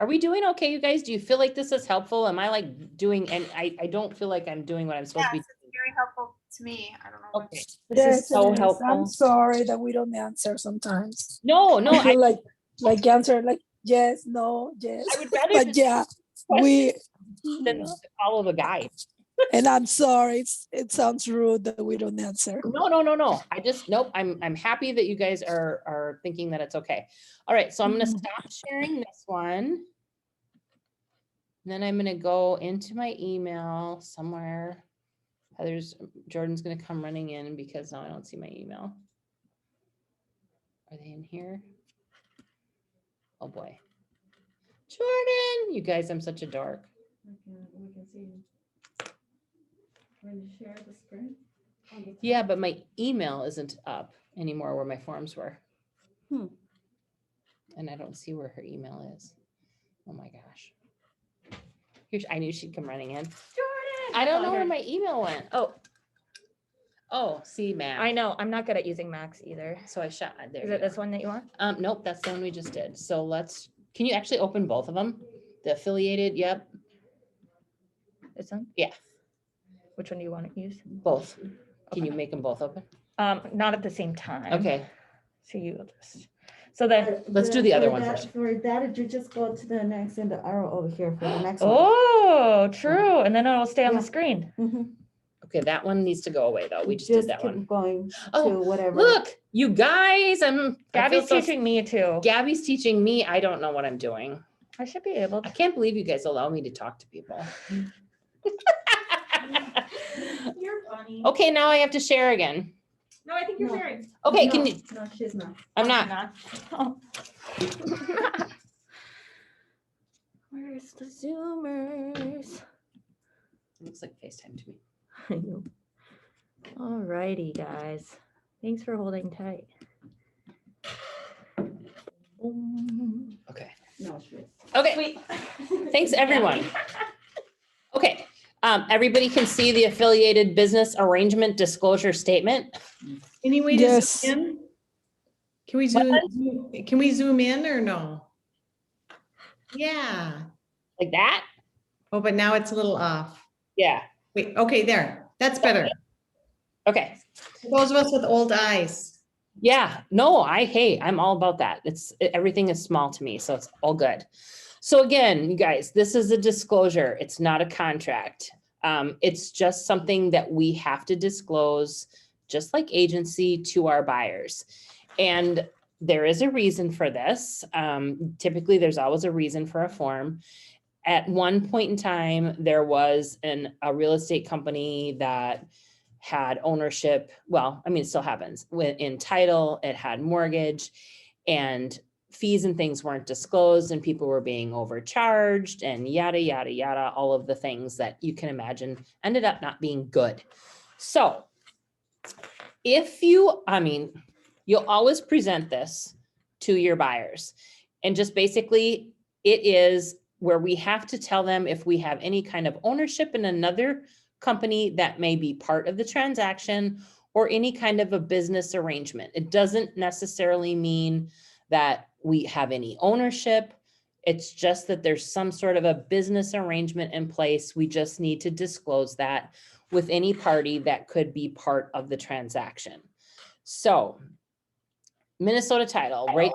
S1: Are we doing okay, you guys? Do you feel like this is helpful? Am I like doing, and I don't feel like I'm doing what I'm supposed to be
S4: Yes, it's very helpful to me. I don't know.
S1: doing. Okay.
S6: Yes,
S1: This is so
S6: it is.
S1: helpful.
S6: I'm sorry that we don't answer sometimes.
S1: No,
S6: I
S1: I
S6: feel like answer like yes, no, yes.
S1: would rather
S6: But
S1: just
S6: yeah, we
S1: than follow the guide.
S6: and I'm sorry. It sounds rude that we don't answer.
S1: No. I just, nope. I'm happy that you guys are thinking that it's okay. All right. So I'm going to stop sharing this one. Then I'm going to go into my email somewhere. Jordan's going to come running in because now I don't see my email. Are they in here? Oh boy. Jordan, you guys, I'm such a dork.
S5: We can see when you share the screen. on the top.
S1: Yeah, but my email isn't up anymore where my forms were. And I don't see where her email is. Oh my gosh. I knew she'd come running in.
S9: Jordan.
S1: I don't know where my email went. Oh, see,
S9: I
S1: Mac.
S9: know, I'm not good at using Macs either.
S1: So I shot there.
S9: Is
S1: you
S9: it
S1: go.
S9: this one that you want?
S1: Nope, that's the one we just did. So can you actually open both of them? The affiliated, yep,
S9: This one?
S1: Yeah.
S9: Which one do you want to use?
S1: both. Can you make them both open?
S9: Not at the same time.
S1: Okay,
S9: So you will just, so then,
S1: let's do the other one
S5: For
S1: first.
S5: For that, you just go to the next and the arrow over here for the next one.
S9: oh, true. And then it'll stay on
S5: Yeah.
S9: the screen.
S5: Mhm.
S1: Okay, that one needs to go away though. We just did that
S5: keep
S1: one.
S5: going
S1: Oh,
S5: to whatever.
S1: Look, you guys, I feel
S9: Gabby's
S1: so-
S9: teaching me too.
S1: Gabby's teaching me. I don't know what I'm doing.
S9: I should be able
S1: I
S9: to.
S1: can't believe you guys allow me to talk to people.
S9: You're funny.
S1: Okay, now I have to share again.
S9: No, I think you're
S5: No.
S9: sharing.
S1: Okay,
S5: No,
S1: can you,
S5: No, she's not.
S1: I'm not.
S9: Oh. Where's the Zoomers?
S1: It looks like FaceTime to me.
S9: Alrighty, guys. Thanks for holding tight. Boom.
S1: Okay.
S5: No, she's.
S1: Okay,
S9: Sweet.
S1: thanks everyone. Okay, everybody can see the affiliated business arrangement disclosure statement.
S2: Any way to
S6: Yes.
S2: zoom in? Can we
S1: What?
S2: can we zoom in or no? Yeah.
S1: Like that?
S2: Oh, but now it's a little off.
S1: Yeah,
S2: Wait, okay, there. That's better.
S1: okay.
S2: For those of us with old eyes.
S1: Yeah, no, I'm all about that. Everything is small to me, so it's all good. So again, you guys, this is a disclosure. It's not a contract. It's just something that we have to disclose, just like agency, to our buyers. And there is a reason for this. Typically, there's always a reason for a form. At one point in time, there was a real estate company that had ownership. Well, I mean, it still happens in title, it had mortgage, and fees and things weren't disclosed, and people were being overcharged and yada, yada, yada, all of the things that you can imagine ended up not being good. So you'll always present this to your buyers, and just basically it is where we have to tell them if we have any kind of ownership in another company that may be part of the transaction or any kind of a business arrangement. It doesn't necessarily mean that we have any ownership. It's just that there's some sort of a business arrangement in place. We just need to disclose that with any party that could be part of the transaction. So Minnesota Title, right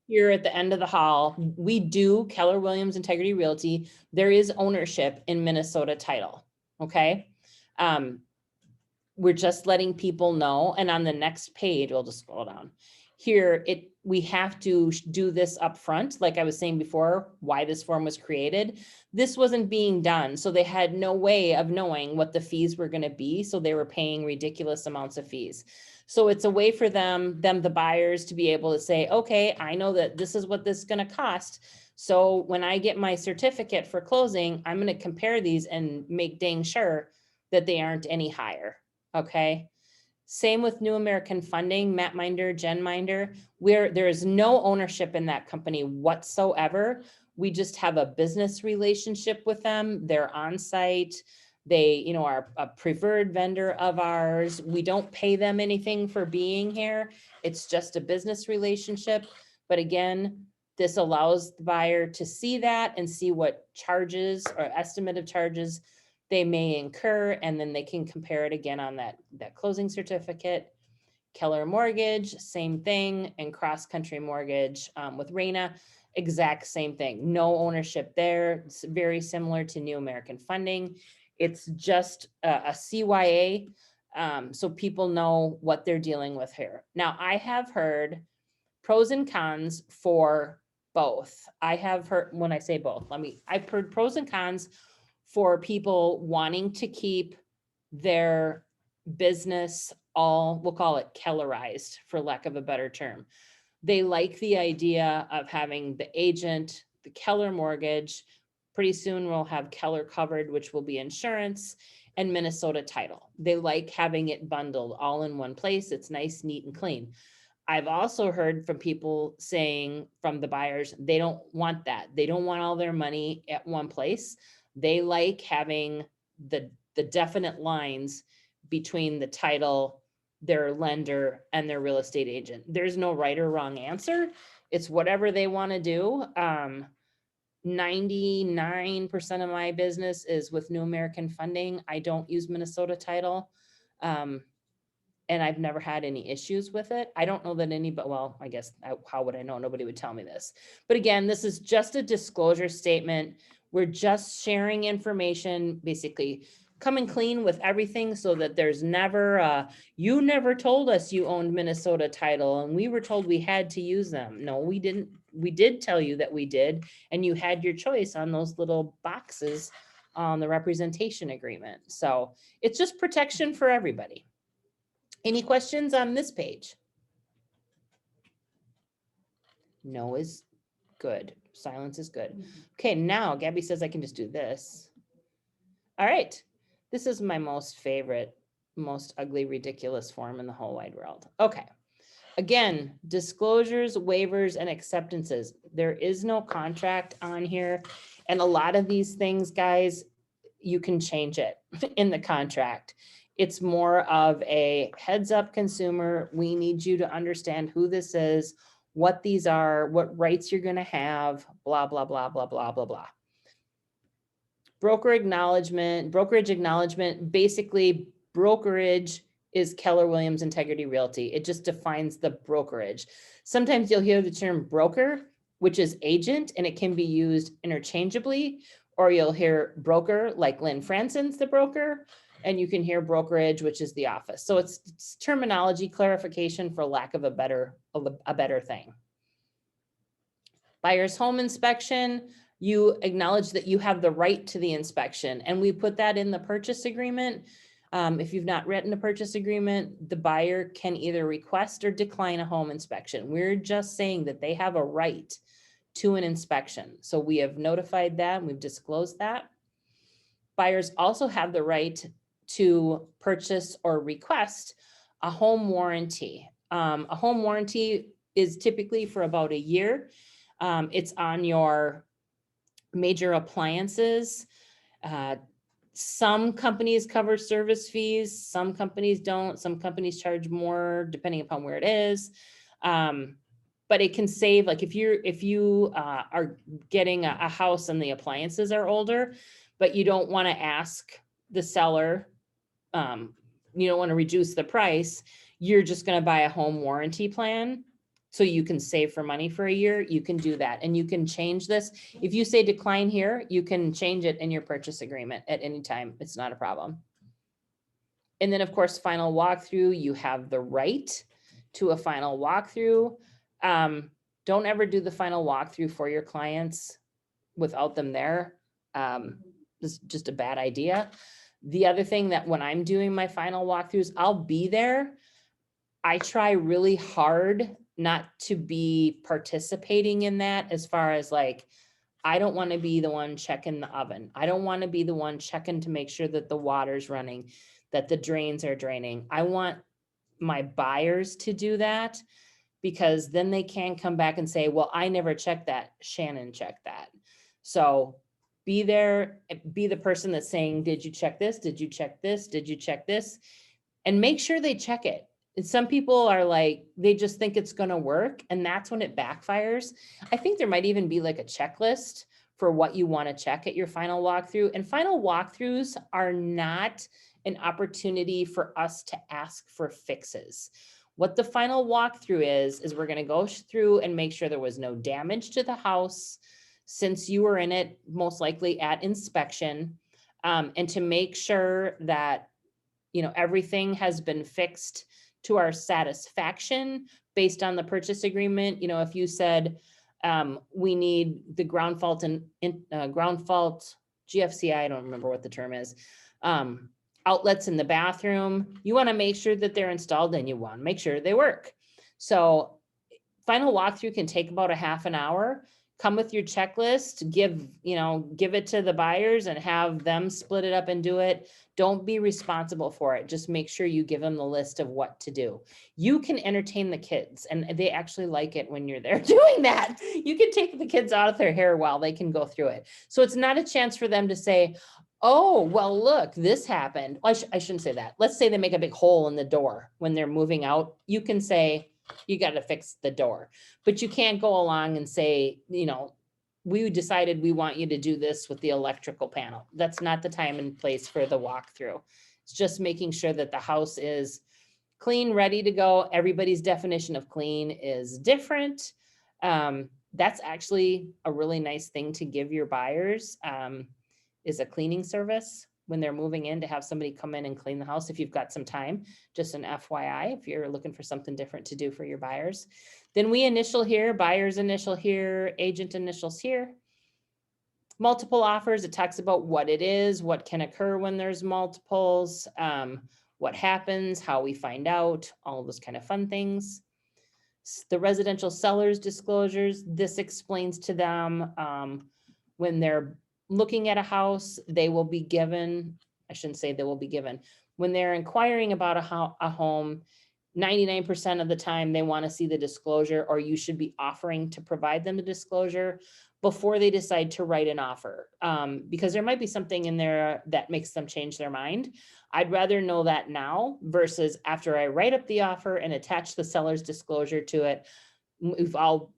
S1: here at the end of the hall, we do Keller Williams Integrity Realty. There is ownership in Minnesota Title. Okay. We're just letting people know. And on the next page, we'll just scroll down here. We have to do this up front. Like I was saying before, why this form was created. This wasn't being done. So they had no way of knowing what the fees were going to be. So they were paying ridiculous amounts of fees. So it's a way for them, the buyers, to be able to say, okay, I know that this is what this is going to cost. So when I get my certificate for closing, I'm going to compare these and make dang sure that they aren't any higher. Okay. Same with New American Funding, Matt Minder, Jen Minder, where there is no ownership in that company whatsoever. We just have a business relationship with them. They're on site. They, are a preferred vendor of ours. We don't pay them anything for being here. It's just a business relationship. But again, this allows the buyer to see that and see what charges or estimate of charges they may incur, and then they can compare it again on that closing certificate. Keller Mortgage, same thing, and Cross Country Mortgage with Raina, exact same thing. No ownership there. It's very similar to New American Funding. It's just a CYA, so people know what they're dealing with here. Now, I have heard pros and cons for both. I have heard, when I say both, I've heard pros and cons for people wanting to keep their business all, we'll call it Kellerized, for lack of a better term. They like the idea of having the agent, the Keller Mortgage. Pretty soon we'll have Keller Covered, which will be insurance, and Minnesota Title. They like having it bundled all in one place. It's nice, neat, and clean. I've also heard from people saying, from the buyers, they don't want that. They don't want all their money at one place. They like having the definite lines between the title, their lender, and their real estate agent. There's no right or wrong answer. It's whatever they want to do. 99% of my business is with New American Funding. I don't use Minnesota Title. And I've never had any issues with it. I don't know that anybody, well, I guess, how would I know? Nobody would tell me this. But again, this is just a disclosure statement. We're just sharing information, basically coming clean with everything so that there's never, you never told us you owned Minnesota Title and we were told we had to use them. No, we didn't. We did tell you that we did, and you had your choice on those little boxes on the representation agreement. So it's just protection for everybody. Any questions on this page? No is good. Silence is good. Okay, now Gabby says I can just do this. All right. This is my most favorite, most ugly, ridiculous form in the whole wide world. Okay. Again, disclosures, waivers, and acceptances. There is no contract on here. And a lot of these things, guys, you can change it in the contract. It's more of a heads up, consumer. We need you to understand who this is, what these are, what rights you're going to have, blah, blah, blah, blah, blah, blah, blah. Brokerage acknowledgement, basically brokerage is Keller Williams Integrity Realty. It just defines the brokerage. Sometimes you'll hear the term broker, which is agent, and it can be used interchangeably, or you'll hear broker like Lynn Franson's the broker, and you can hear brokerage, which is the office. So it's terminology clarification for lack of a better thing. Buyer's home inspection, you acknowledge that you have the right to the inspection, and we put that in the purchase agreement. If you've not written a purchase agreement, the buyer can either request or decline a home inspection. We're just saying that they have a right to an inspection. So we have notified that, we've disclosed that. Buyers also have the right to purchase or request a home warranty. A home warranty is typically for about a year. It's on your major appliances. Some companies cover service fees, some companies don't, some companies charge more depending upon where it is. But it can save, like if you are getting a house and the appliances are older, but you don't want to ask the seller, you don't want to reduce the price, you're just going to buy a home warranty plan. So you can save for money for a year, you can do that. And you can change this. If you say decline here, you can change it in your purchase agreement at any time. It's not a problem. And then of course, final walkthrough, you have the right to a final walkthrough. Don't ever do the final walkthrough for your clients without them there. This is just a bad idea. The other thing that when I'm doing my final walkthroughs, I'll be there. I try really hard not to be participating in that, as far as like, I don't want to be the one checking the oven. I don't want to be the one checking to make sure that the water's running, that the drains are draining. I want my buyers to do that, because then they can come back and say, well, I never checked that. Shannon checked that. So be there, be the person that's saying, did you check this? Did you check this? Did you check this? And make sure they check it. And some people are like, they just think it's going to work. And that's when it backfires. I think there might even be like a checklist for what you want to check at your final walkthrough. And final walkthroughs are not an opportunity for us to ask for fixes. What the final walkthrough is we're going to go through and make sure there was no damage to the house since you were in it, most likely at inspection, and to make sure that, you know, everything has been fixed to our satisfaction based on the purchase agreement. You know, if you said we need the ground fault and ground fault GFCI, I don't remember what the term is, outlets in the bathroom, you want to make sure that they're installed and you want to make sure they work. So final walkthrough can take about a half an hour. Come with your checklist, give it to the buyers and have them split it up and do it. Don't be responsible for it. Just make sure you give them the list of what to do. You can entertain the kids, and they actually like it when you're there doing that. You can take the kids out of their hair while they can go through it. So it's not a chance for them to say, oh, well, look, this happened. Well, I shouldn't say that. Let's say they make a big hole in the door when they're moving out. You can say, you got to fix the door, but you can't go along and say, you know, we decided we want you to do this with the electrical panel. That's not the time and place for the walkthrough. It's just making sure that the house is clean, ready to go. Everybody's definition of clean is different. That's actually a really nice thing to give your buyers, is a cleaning service when they're moving in, to have somebody come in and clean the house if you've got some time. Just an FYI, if you're looking for something different to do for your buyers. Then we initial here, buyer's initial here, agent initials here. Multiple offers, it talks about what it is, what can occur when there's multiples, what happens, how we find out, all those kind of fun things. The residential sellers disclosures, this explains to them when they're looking at a house, they will be given, I shouldn't say they will be given, when they're inquiring about a home, 99% of the time they want to see the disclosure, or you should be offering to provide them the disclosure before they decide to write an offer, because there might be something in there that makes them change their mind. I'd rather know that now versus after I write up the offer and attach the seller's disclosure to it. We've all,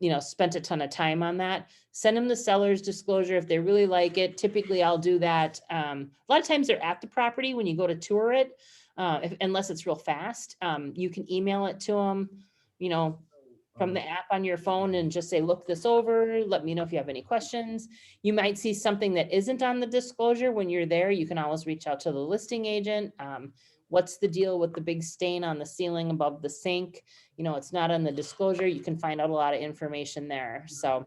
S1: you know, spent a ton of time on that. Send them the seller's disclosure if they really like it. Typically I'll do that. A lot of times they're at the property when you go to tour it, unless it's real fast. You can email it to them, you know, from the app on your phone, and just say, look this over, let me know if you have any questions. You might see something that isn't on the disclosure when you're there. You can always reach out to the listing agent. What's the deal with the big stain on the ceiling above the sink? You know, it's not on the disclosure. You can find out a lot of information there. So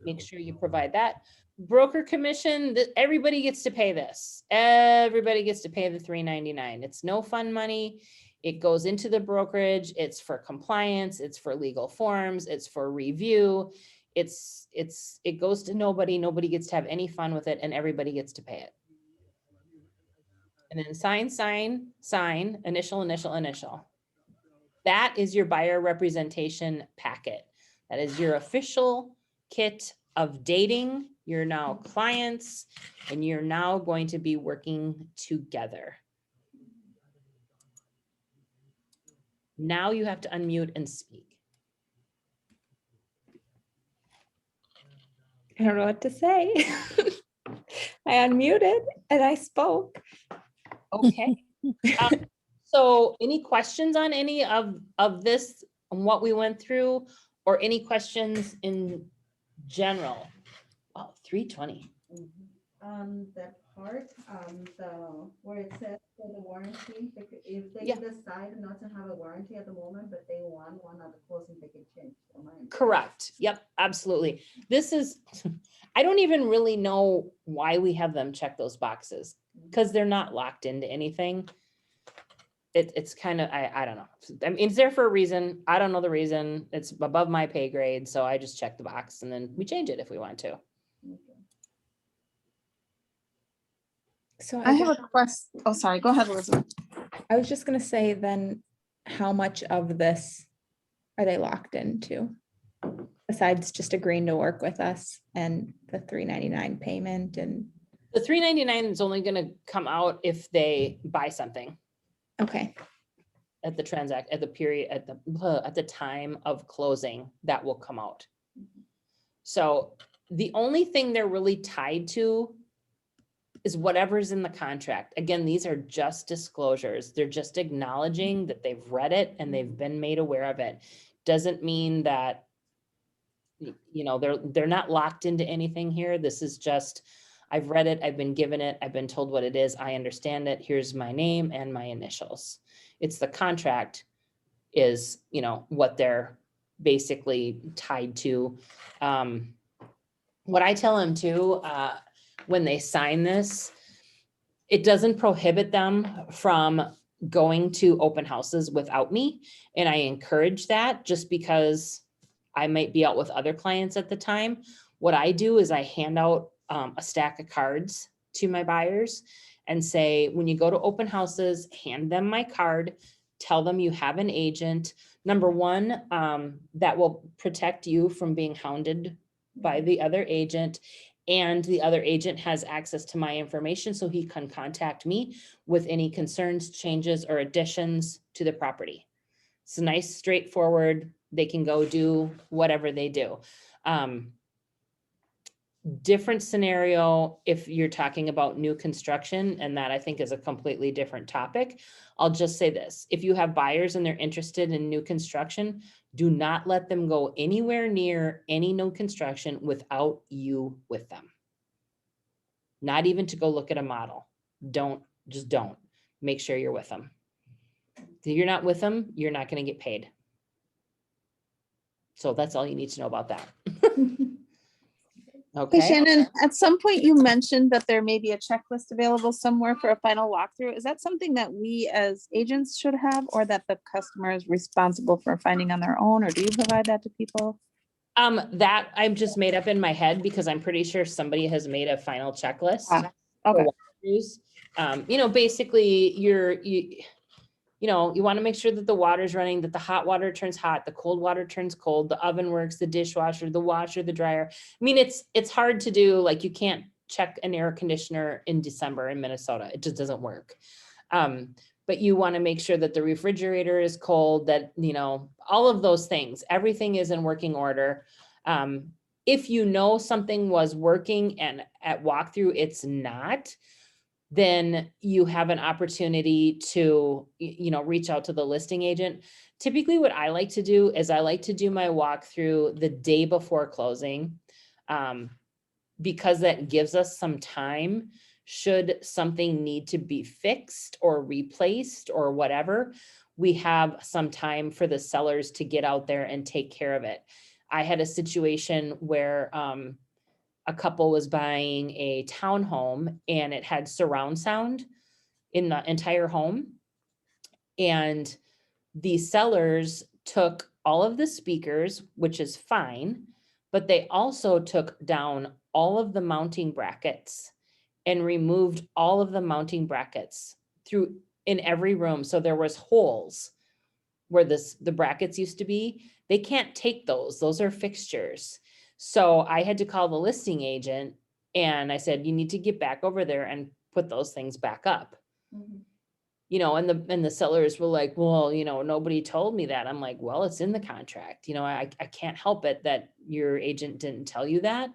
S1: make sure you provide that. Broker commission, everybody gets to pay this. Everybody gets to pay the $3.99. It's no fun money. It goes into the brokerage. It's for compliance. It's for legal forms. It's for review. It goes to nobody. Nobody gets to have any fun with it, and everybody gets to pay it. And then sign, initial. That is your buyer representation packet. That is your official kit of dating. You're now clients, and you're now going to be working together. Now you have to unmute and speak.
S3: I don't know what to say. I unmuted and I spoke.
S1: Okay. So any questions on any of this on what we went through or any questions in general? Oh, 3:20.
S5: That part, where it says for the warranty, if they
S1: Yeah.
S5: decide not to have a warranty at the moment, but they want one at the closing, they can change their mind.
S1: Correct. Yep, absolutely. This is, I don't even really know why we have them check those boxes because they're not locked into anything. It's kind of, I don't know. I mean, it's there for a reason. I don't know the reason. It's above my pay grade. So I just check the box and then we change it if we want to.
S3: So
S4: I have a question. Oh, sorry. Go ahead, Elizabeth.
S3: I was just gonna say then, how much of this are they locked into? Besides just agreeing to work with us and the $3.99 payment and,
S1: The $3.99 is only going to come out if they buy something
S3: okay,
S1: at the at the period, at the time of closing, that will come out. So the only thing they're really tied to is whatever's in the contract. Again, these are just disclosures. They're just acknowledging that they've read it and they've been made aware of it. Doesn't mean that, you know, they're not locked into anything here. This is just, I've read it, I've been given it, I've been told what it is, I understand it. Here's my name and my initials. It's the contract is, you know, what they're basically tied to. What I tell them too, when they sign this, it doesn't prohibit them from going to open houses without me. And I encourage that just because I might be out with other clients at the time. What I do is I hand out a stack of cards to my buyers and say, when you go to open houses, hand them my card, tell them you have an agent. Number one, that will protect you from being hounded by the other agent. And the other agent has access to my information, so he can contact me with any concerns, changes, or additions to the property. It's nice, straightforward. They can go do whatever they do. Different scenario if you're talking about new construction, and that I think is a completely different topic. I'll just say this: if you have buyers and they're interested in new construction, do not let them go anywhere near any new construction without you with them. Not even to go look at a model. Just don't. Make sure you're with them. If you're not with them, you're not going to get paid. So that's all you need to know about that.
S4: Hey,
S1: Okay.
S4: Shannon, at some point you mentioned that there may be a checklist available somewhere for a final walkthrough. Is that something that we as agents should have, or that the customer is responsible for finding on their own, or do you provide that to people?
S1: That I've just made up in my head because I'm pretty sure somebody has made a final checklist.
S4: Ah,
S1: for
S4: okay.
S1: walkthroughs. You know, basically you know, you want to make sure that the water's running, that the hot water turns hot, the cold water turns cold, the oven works, the dishwasher, the washer, the dryer. I mean, it's hard to do. Like, you can't check an air conditioner in December in Minnesota. It just doesn't work. But you want to make sure that the refrigerator is cold, that, you know, all of those things, everything is in working order. If you know something was working and at walkthrough it's not, then you have an opportunity to, you know, reach out to the listing agent. Typically what I like to do is I like to do my walkthrough the day before closing, because that gives us some time should something need to be fixed or replaced or whatever. We have some time for the sellers to get out there and take care of it. I had a situation where a couple was buying a townhome and it had surround sound in the entire home. And the sellers took all of the speakers, which is fine, but they also took down all of the mounting brackets and removed all of the mounting brackets in every room. So there was holes where the brackets used to be. They can't take those. Those are fixtures. So I had to call the listing agent and I said, you need to get back over there and put those things back up.
S5: Mhm.
S1: You know, and the sellers were like, well, you know, nobody told me that. I'm like, well, it's in the contract. You know, I can't help it that your agent didn't tell you that.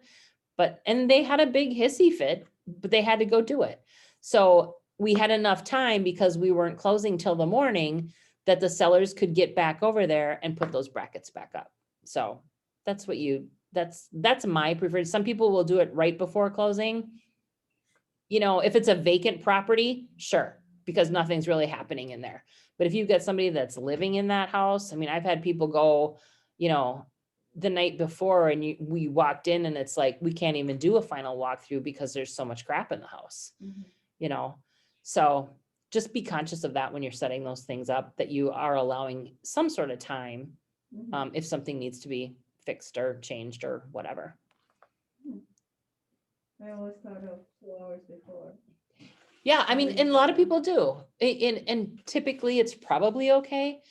S1: And they had a big hissy fit, but they had to go do it. So we had enough time because we weren't closing till the morning that the sellers could get back over there and put those brackets back up. So that's what that's my preferred. Some people will do it right before closing. You know, if it's a vacant property, sure, because nothing's really happening in there. But if you've got somebody that's living in that house, I mean, I've had people go, you know, the night before and we walked in and it's like, we can't even do a final walkthrough because there's so much crap in the house, you know? So just be conscious of that when you're setting those things up, that you are allowing some sort of time if something needs to be fixed or changed or whatever.
S5: I always thought of 2 hours before.
S1: Yeah, I mean, and a lot of people do. And typically it's probably okay,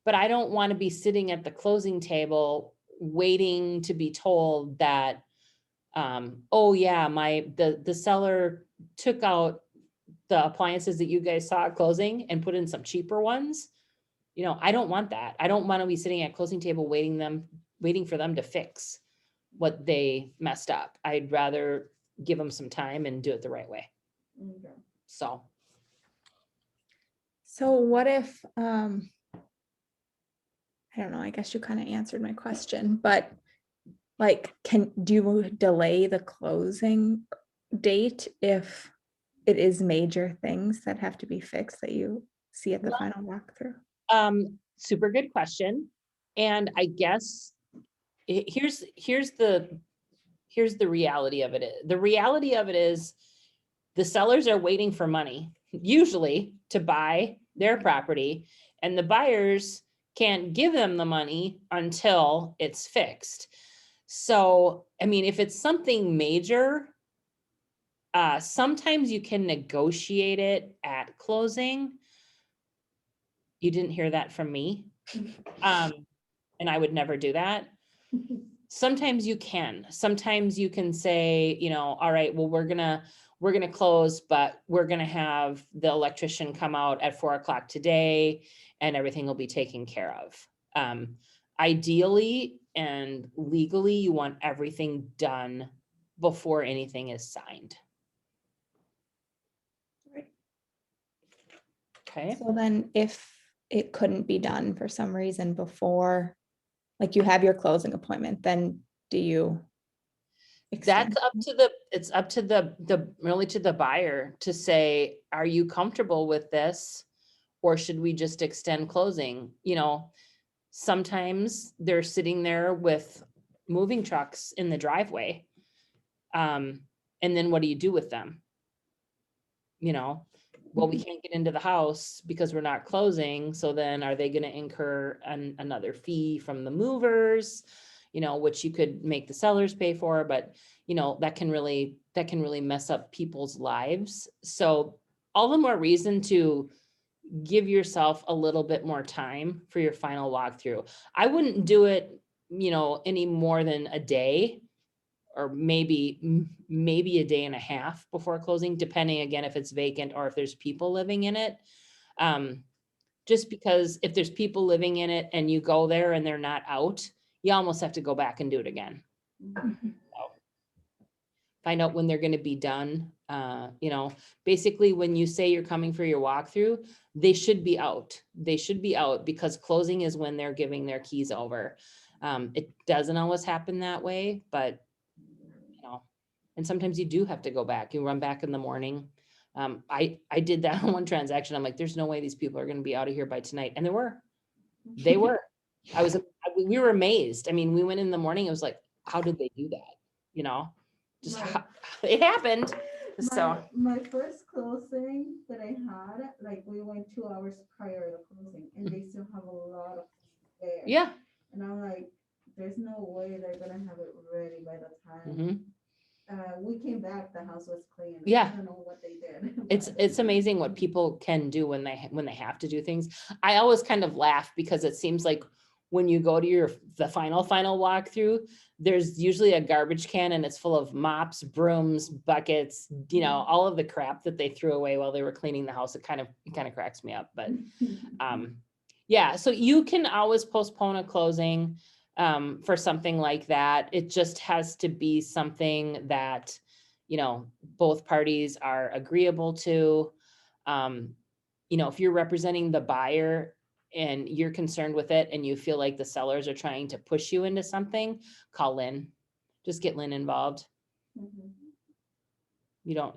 S1: but I don't want to be sitting at the closing table waiting to be told that, oh yeah, the seller took out the appliances that you guys saw at closing and put in some cheaper ones. You know, I don't want that. I don't want to be sitting at closing table waiting for them to fix what they messed up. I'd rather give them some time and do it the right way.
S5: Okay.
S1: So.
S3: So what if, I don't know, I guess you kind of answered my question, but like, do you delay the closing date if it is major things that have to be fixed that you see at the final walkthrough?
S1: Super good question. And I guess here's the reality of it. The reality of it is the sellers are waiting for money, usually to buy their property, and the buyers can't give them the money until it's fixed. So, I mean, if it's something major, sometimes you can negotiate it at closing. You didn't hear that from me. And I would never do that. Sometimes you can. Sometimes you can say, you know, all right, well, we're gonna close, but we're gonna have the electrician come out at 4 o'clock today and everything will be taken care of. Ideally and legally, you want everything done before anything is signed. Okay.
S3: So then if it couldn't be done for some reason before, like you have your closing appointment, then do you?
S1: That's up to it's up to really to the buyer to say, are you comfortable with this? Or should we just extend closing? You know, sometimes they're sitting there with moving trucks in the driveway. And then what do you do with them? You know, well, we can't get into the house because we're not closing. So then are they going to incur another fee from the movers, you know, which you could make the sellers pay for, but you know, that can really mess up people's lives. So all the more reason to give yourself a little bit more time for your final walkthrough. I wouldn't do it, you know, any more than a day or maybe a day and a half before closing, depending again, if it's vacant or if there's people living in it. Just because if there's people living in it and you go there and they're not out, you almost have to go back and do it again. Find out when they're going to be done. You know, basically when you say you're coming for your walkthrough, they should be out. They should be out because closing is when they're giving their keys over. It doesn't always happen that way, but you know, and sometimes you do have to go back. You run back in the morning. I did that on one transaction. I'm like, there's no way these people are going to be out of here by tonight. And they were. We were amazed. I mean, we went in the morning. It was like, how did they do that? You know, just it happened. So
S5: my first closing that I had, like we went 2 hours prior to closing and they still have a lot of there.
S1: yeah.
S5: And I'm like, there's no way they're gonna have it ready by the time. We came back, the house was clean.
S1: Yeah.
S5: I don't know what they did.
S1: It's amazing what people can do when they have to do things. I always kind of laugh because it seems like when you go to the final walkthrough, there's usually a garbage can and it's full of mops, brooms, buckets, you know, all of the crap that they threw away while they were cleaning the house. It kind of cracks me up, but yeah, so you can always postpone a closing for something like that. It just has to be something that, you know, both parties are agreeable to. You know, if you're representing the buyer, and you're concerned with it and you feel like the sellers are trying to push you into something, call Lynn. Just get Lynn involved.
S5: Mhm.
S1: You don't,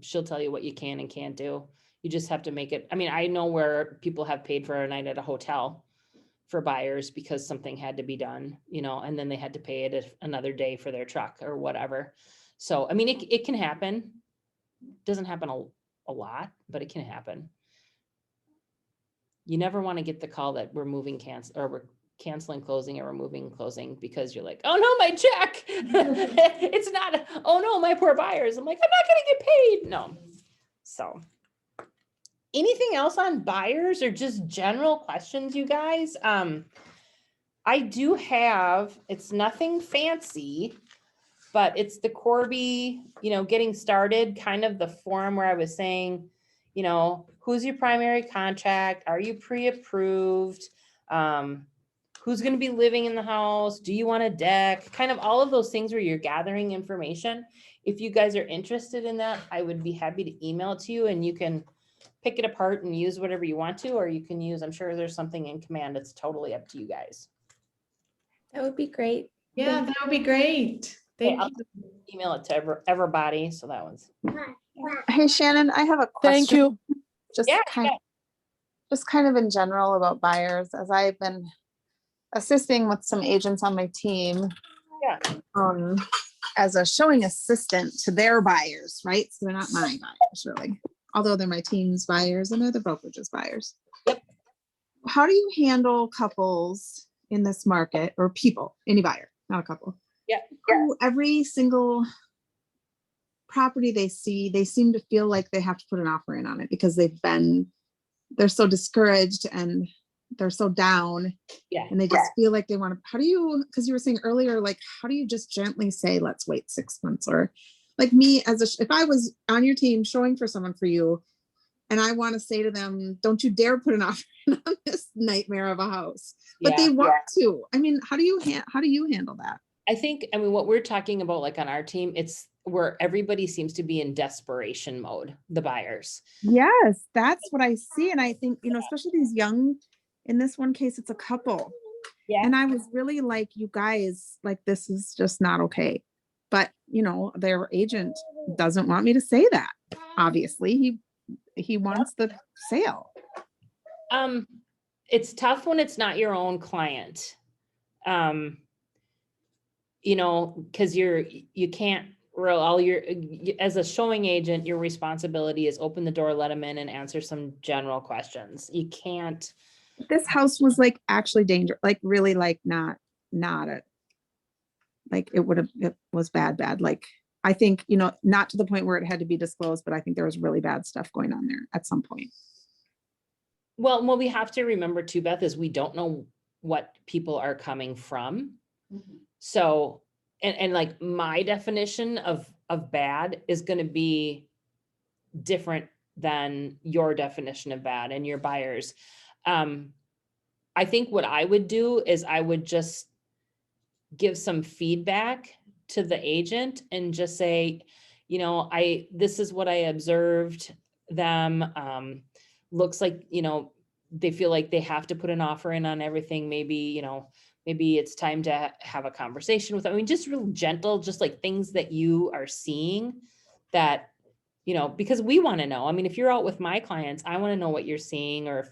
S1: she'll tell you what you can and can't do. You just have to make it. I mean, I know where people have paid for a night at a hotel for buyers because something had to be done, and then they had to pay it another day for their truck or whatever. So, I mean, it can happen. Doesn't happen a lot, but it can happen. You never want to get the call that we're we're canceling closing or we're moving closing because you're like, oh no, my check. It's not, oh no, my poor buyers. I'm like, I'm not going to get paid. No. So anything else on buyers or just general questions, you guys? I do have, it's nothing fancy, but it's the Corby, getting started, kind of the forum where I was saying, who's your primary contact? Are you pre-approved? Who's going to be living in the house? Do you want a deck? Kind of all of those things where you're gathering information. If you guys are interested in that, I would be happy to email it to you and you can pick it apart and use whatever you want to, or you can use, I'm sure there's something in command. It's totally up to you guys.
S3: That would be great.
S2: Yeah, that would be great.
S1: Okay,
S2: Thank
S1: I'll
S2: you.
S1: email it to everybody. So that one's.
S4: Hey Shannon, I have a question.
S6: Thank you.
S4: Just
S1: Yeah,
S4: kind of in general about buyers, as I've been assisting with some agents on my team.
S1: Yeah.
S4: As a showing assistant to their buyers, right? So they're not my buyers really, although they're my team's buyers and they're the brokerage's buyers.
S1: Yep.
S4: How do you handle couples in this market, or people, any buyer, not a couple?
S1: Yeah.
S4: Who every single property they see, they seem to feel like they have to put an offer in on it because they're so discouraged and they're so down.
S1: Yeah.
S4: And they just feel like they want to, how do you, because you were saying earlier, like, how do you just gently say, let's wait 6 months? Or like me, if I was on your team showing for someone for you, and I want to say to them, don't you dare put an offer in on this nightmare of a house, but they want to. I mean, how do you handle that?
S1: I mean, what we're talking about, like on our team, it's where everybody seems to be in desperation mode, the buyers.
S4: Yes, that's what I see. And I think, especially these young, in this one case, it's a couple.
S1: Yeah.
S4: And I was really like, you guys, like, this is just not okay. But, their agent doesn't want me to say that. Obviously, he wants the sale.
S1: It's tough when it's not your own client. Because you can't as a showing agent, your responsibility is open the door, let them in and answer some general questions. You can't.
S4: This house was like actually dangerous, like really like not it. Like it was bad. Like, I think, not to the point where it had to be disclosed, but I think there was really bad stuff going on there at some point.
S1: Well, what we have to remember too, Beth, is we don't know what people are coming from.
S5: Mhm.
S1: So, and like my definition of bad is going to be different than your definition of bad and your buyers. I think what I would do is I would just give some feedback to the agent and just say, this is what I observed them. Looks like, they feel like they have to put an offer in on everything. Maybe, maybe it's time to have a conversation with them. I mean, just real gentle, just like things that you are seeing that, because we want to know. I mean, if you're out with my clients, I want to know what you're seeing. Or if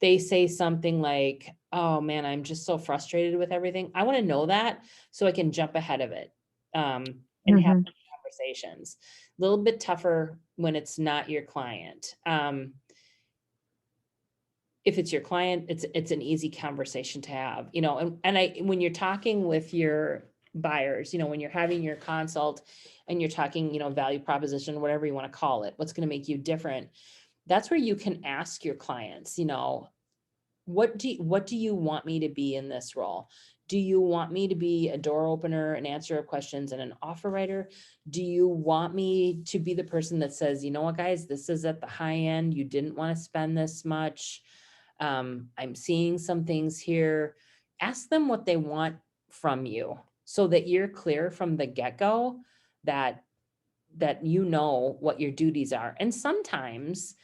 S1: they say something like, oh man, I'm just so frustrated with everything. I want to know that so I can jump ahead of it and have conversations. A little bit tougher when it's not your client. If it's your client, it's an easy conversation to have, when you're talking with your buyers, when you're having your consult and you're talking, value proposition, whatever you want to call it, what's going to make you different. That's where you can ask your clients, what do you want me to be in this role? Do you want me to be a door opener, an answer of questions, and an offer writer? Do you want me to be the person that says, you know what, guys, this is at the high end. You didn't want to spend this much. I'm seeing some things here. Ask them what they want from you so that you're clear from the get-go that what your duties are. And sometimes,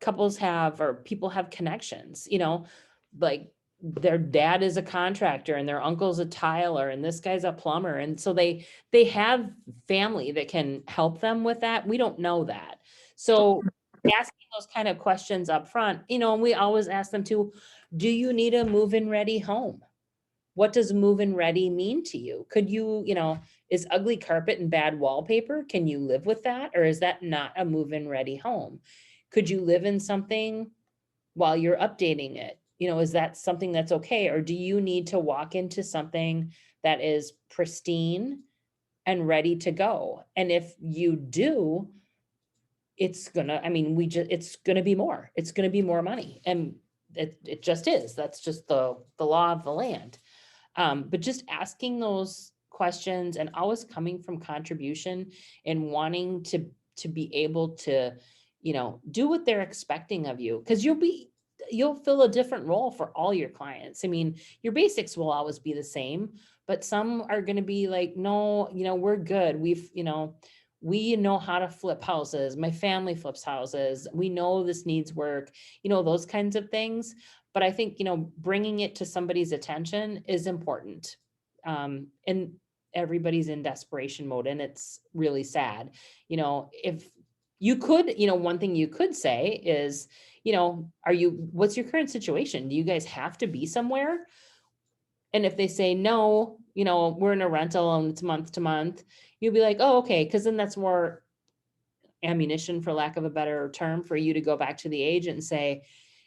S1: couples have, or people have connections, you know, like their dad is a contractor and their uncle's a tiler and this guy's a plumber. And so they have family that can help them with that. We don't know that. So asking those kind of questions up front, you know, and we always ask them to, do you need a move-in ready home? What does move-in ready mean to you? Could you, you know, is ugly carpet and bad wallpaper, can you live with that? Or is that not a move-in ready home? Could you live in something while you're updating it? You know, is that something that's okay? Or do you need to walk into something that is pristine and ready to go? And if you do, it's gonna, I mean, it's gonna be more. It's gonna be more money. And it just is. That's just the law of the land. But just asking those questions and always coming from contribution and wanting to be able to, you know, do what they're expecting of you, because you'll fill a different role for all your clients. I mean, your basics will always be the same, but some are going to be like, no, you know, we're good. We know how to flip houses. My family flips houses. We know this needs work, you know, those kinds of things. But I think, you know, bringing it to somebody's attention is important. And everybody's in desperation mode, and it's really sad. You know, if you could, you know, one thing you could say is, you know, what's your current situation? Do you guys have to be somewhere? And if they say no, you know, we're in a rental and it's month to month, you'll be like, oh, okay. Cause then that's more ammunition, for lack of a better term, for you to go back to the agent and say,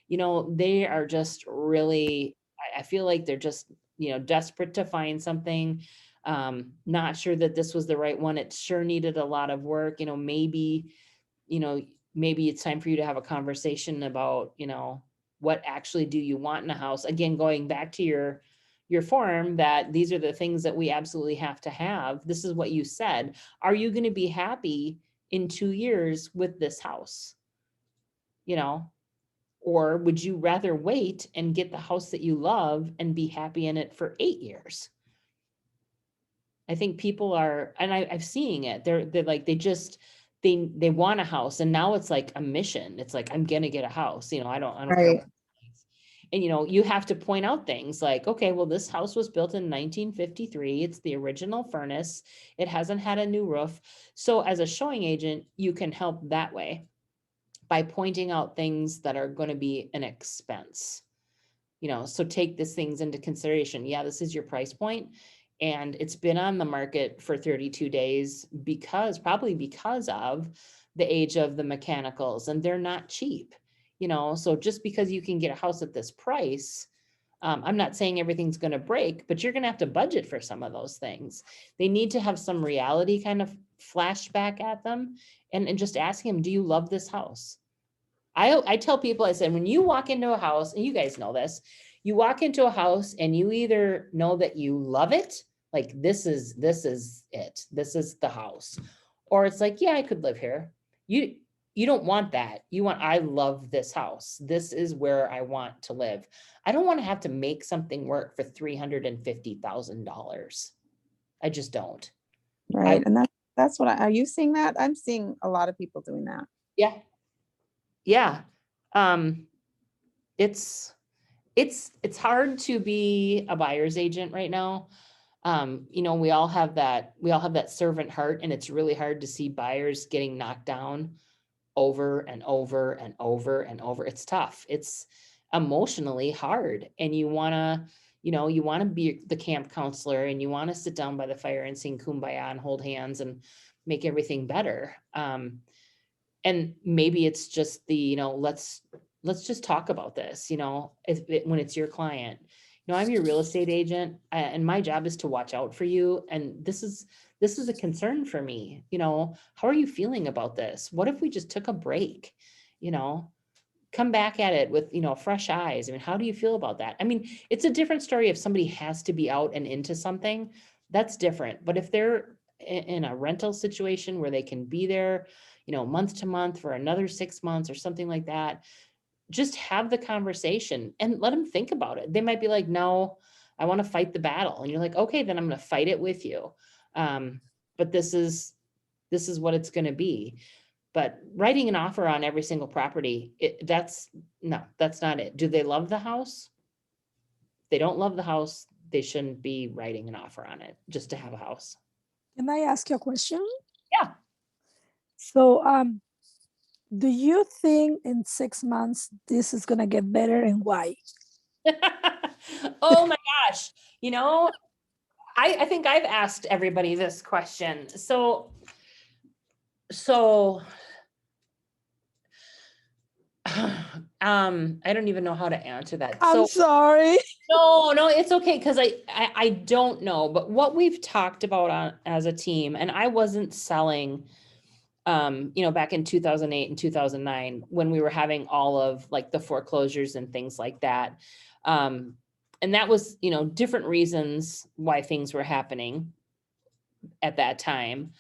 S1: you know, they are just really, I feel like they're just, you know, desperate to find something. Not sure that this was the right one. It sure needed a lot of work. You know, maybe it's time for you to have a conversation about, you know, what actually do you want in a house? Again, going back to your form, that these are the things that we absolutely have to have. This is what you said. Are you going to be happy in 2 years with this house? You know, or would you rather wait and get the house that you love and be happy in it for 8 years? I think people are, and I've seen it. They're like, they want a house, and now it's like a mission. It's like, I'm gonna get a house. You know, I don't care.
S3: Right.
S1: And, you know, you have to point out things like, okay, well, this house was built in 1953. It's the original furnace. It hasn't had a new roof. So as a showing agent, you can help that way by pointing out things that are going to be an expense. You know, so take these things into consideration. Yeah, this is your price point, and it's been on the market for 32 days probably because of the age of the mechanicals, and they're not cheap. You know, so just because you can get a house at this price, I'm not saying everything's going to break, but you're going to have to budget for some of those things. They need to have some reality kind of flashback at them, and just asking them, do you love this house? I tell people, I said, when you walk into a house, and you guys know this, you walk into a house and you either know that you love it, like this is it, this is the house, or it's like, yeah, I could live here. You don't want that. You want, I love this house. This is where I want to live. I don't want to have to make something work for $350,000. I just don't.
S10: Right. And that's what are you seeing that? I'm seeing a lot of people doing that.
S1: Yeah. Yeah. It's hard to be a buyer's agent right now. You know, we all have that servant heart, and it's really hard to see buyers getting knocked down over and over and over and over. It's tough. It's emotionally hard. And you want to be the camp counselor, and you want to sit down by the fire and sing Kumbaya and hold hands and make everything better. And maybe it's just let's just talk about this, you know, when it's your client. You know, I'm your real estate agent, and my job is to watch out for you. And this is a concern for me. You know, how are you feeling about this? What if we just took a break? You know, come back at it with, you know, fresh eyes. I mean, how do you feel about that? I mean, it's a different story if somebody has to be out and into something. That's different. But if they're in a rental situation where they can be there, you know, month to month for another 6 months or something like that, just have the conversation and let them think about it. They might be like, no, I want to fight the battle. And you're like, okay, then I'm going to fight it with you. But this is what it's going to be. But writing an offer on every single property, that's not it. Do they love the house? If they don't love the house, they shouldn't be writing an offer on it just to have a house.
S6: Can I ask you a question?
S1: Yeah.
S6: So, do you think in 6 months this is gonna get better, and why?
S1: Oh my gosh. You know, I think I've asked everybody this question. So I don't even know how to answer that.
S6: I'm
S1: So
S6: sorry.
S1: no, it's okay. Cause I don't know, but what we've talked about as a team, and I wasn't selling, back in 2008 and 2009, when we were having all of like the foreclosures and things like that. And that was, different reasons why things were happening at that time.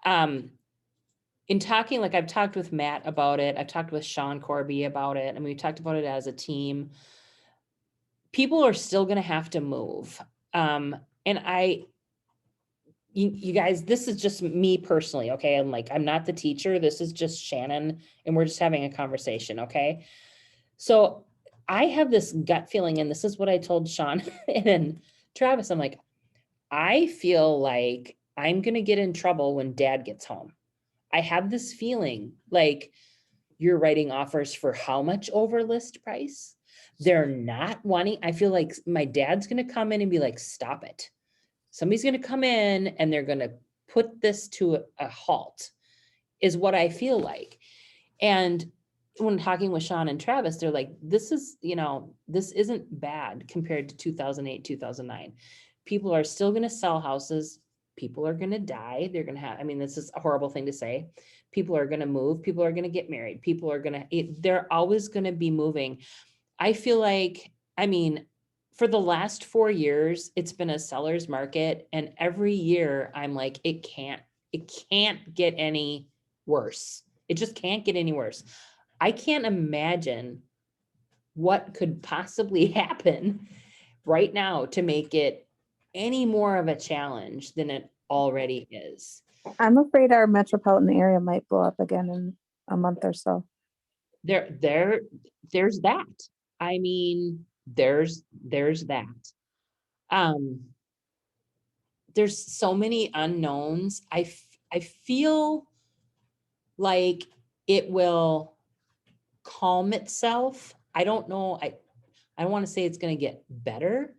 S1: In talking, like I've talked with Matt about it, I've talked with Sean Corby about it, and we talked about it as a team. People are still going to have to move. And you guys, this is just me personally, okay? I'm not the teacher. This is just Shannon, and we're just having a conversation, okay? So I have this gut feeling, and this is what I told Sean and Travis. I'm like, I feel like I'm going to get in trouble when Dad gets home. I have this feeling like you're writing offers for how much over list price? They're not wanting, I feel like my dad's going to come in and be like, stop it. Somebody's going to come in and they're going to put this to a halt, is what I feel like. And when talking with Sean and Travis, they're like, this isn't bad compared to 2008, 2009. People are still going to sell houses. People are going to die. They're going to have, this is a horrible thing to say. People are going to move. People are going to get married. People are going to, they're always going to be moving. I feel like, for the last 4 years, it's been a seller's market. And every year I'm like, it can't get any worse. It just can't get any worse. I can't imagine what could possibly happen right now to make it any more of a challenge than it already is.
S10: I'm afraid our metropolitan area might blow up again in a month or so.
S1: There's that. There's that. There's so many unknowns. I feel like it will calm itself. I don't know. I don't want to say it's going to get better,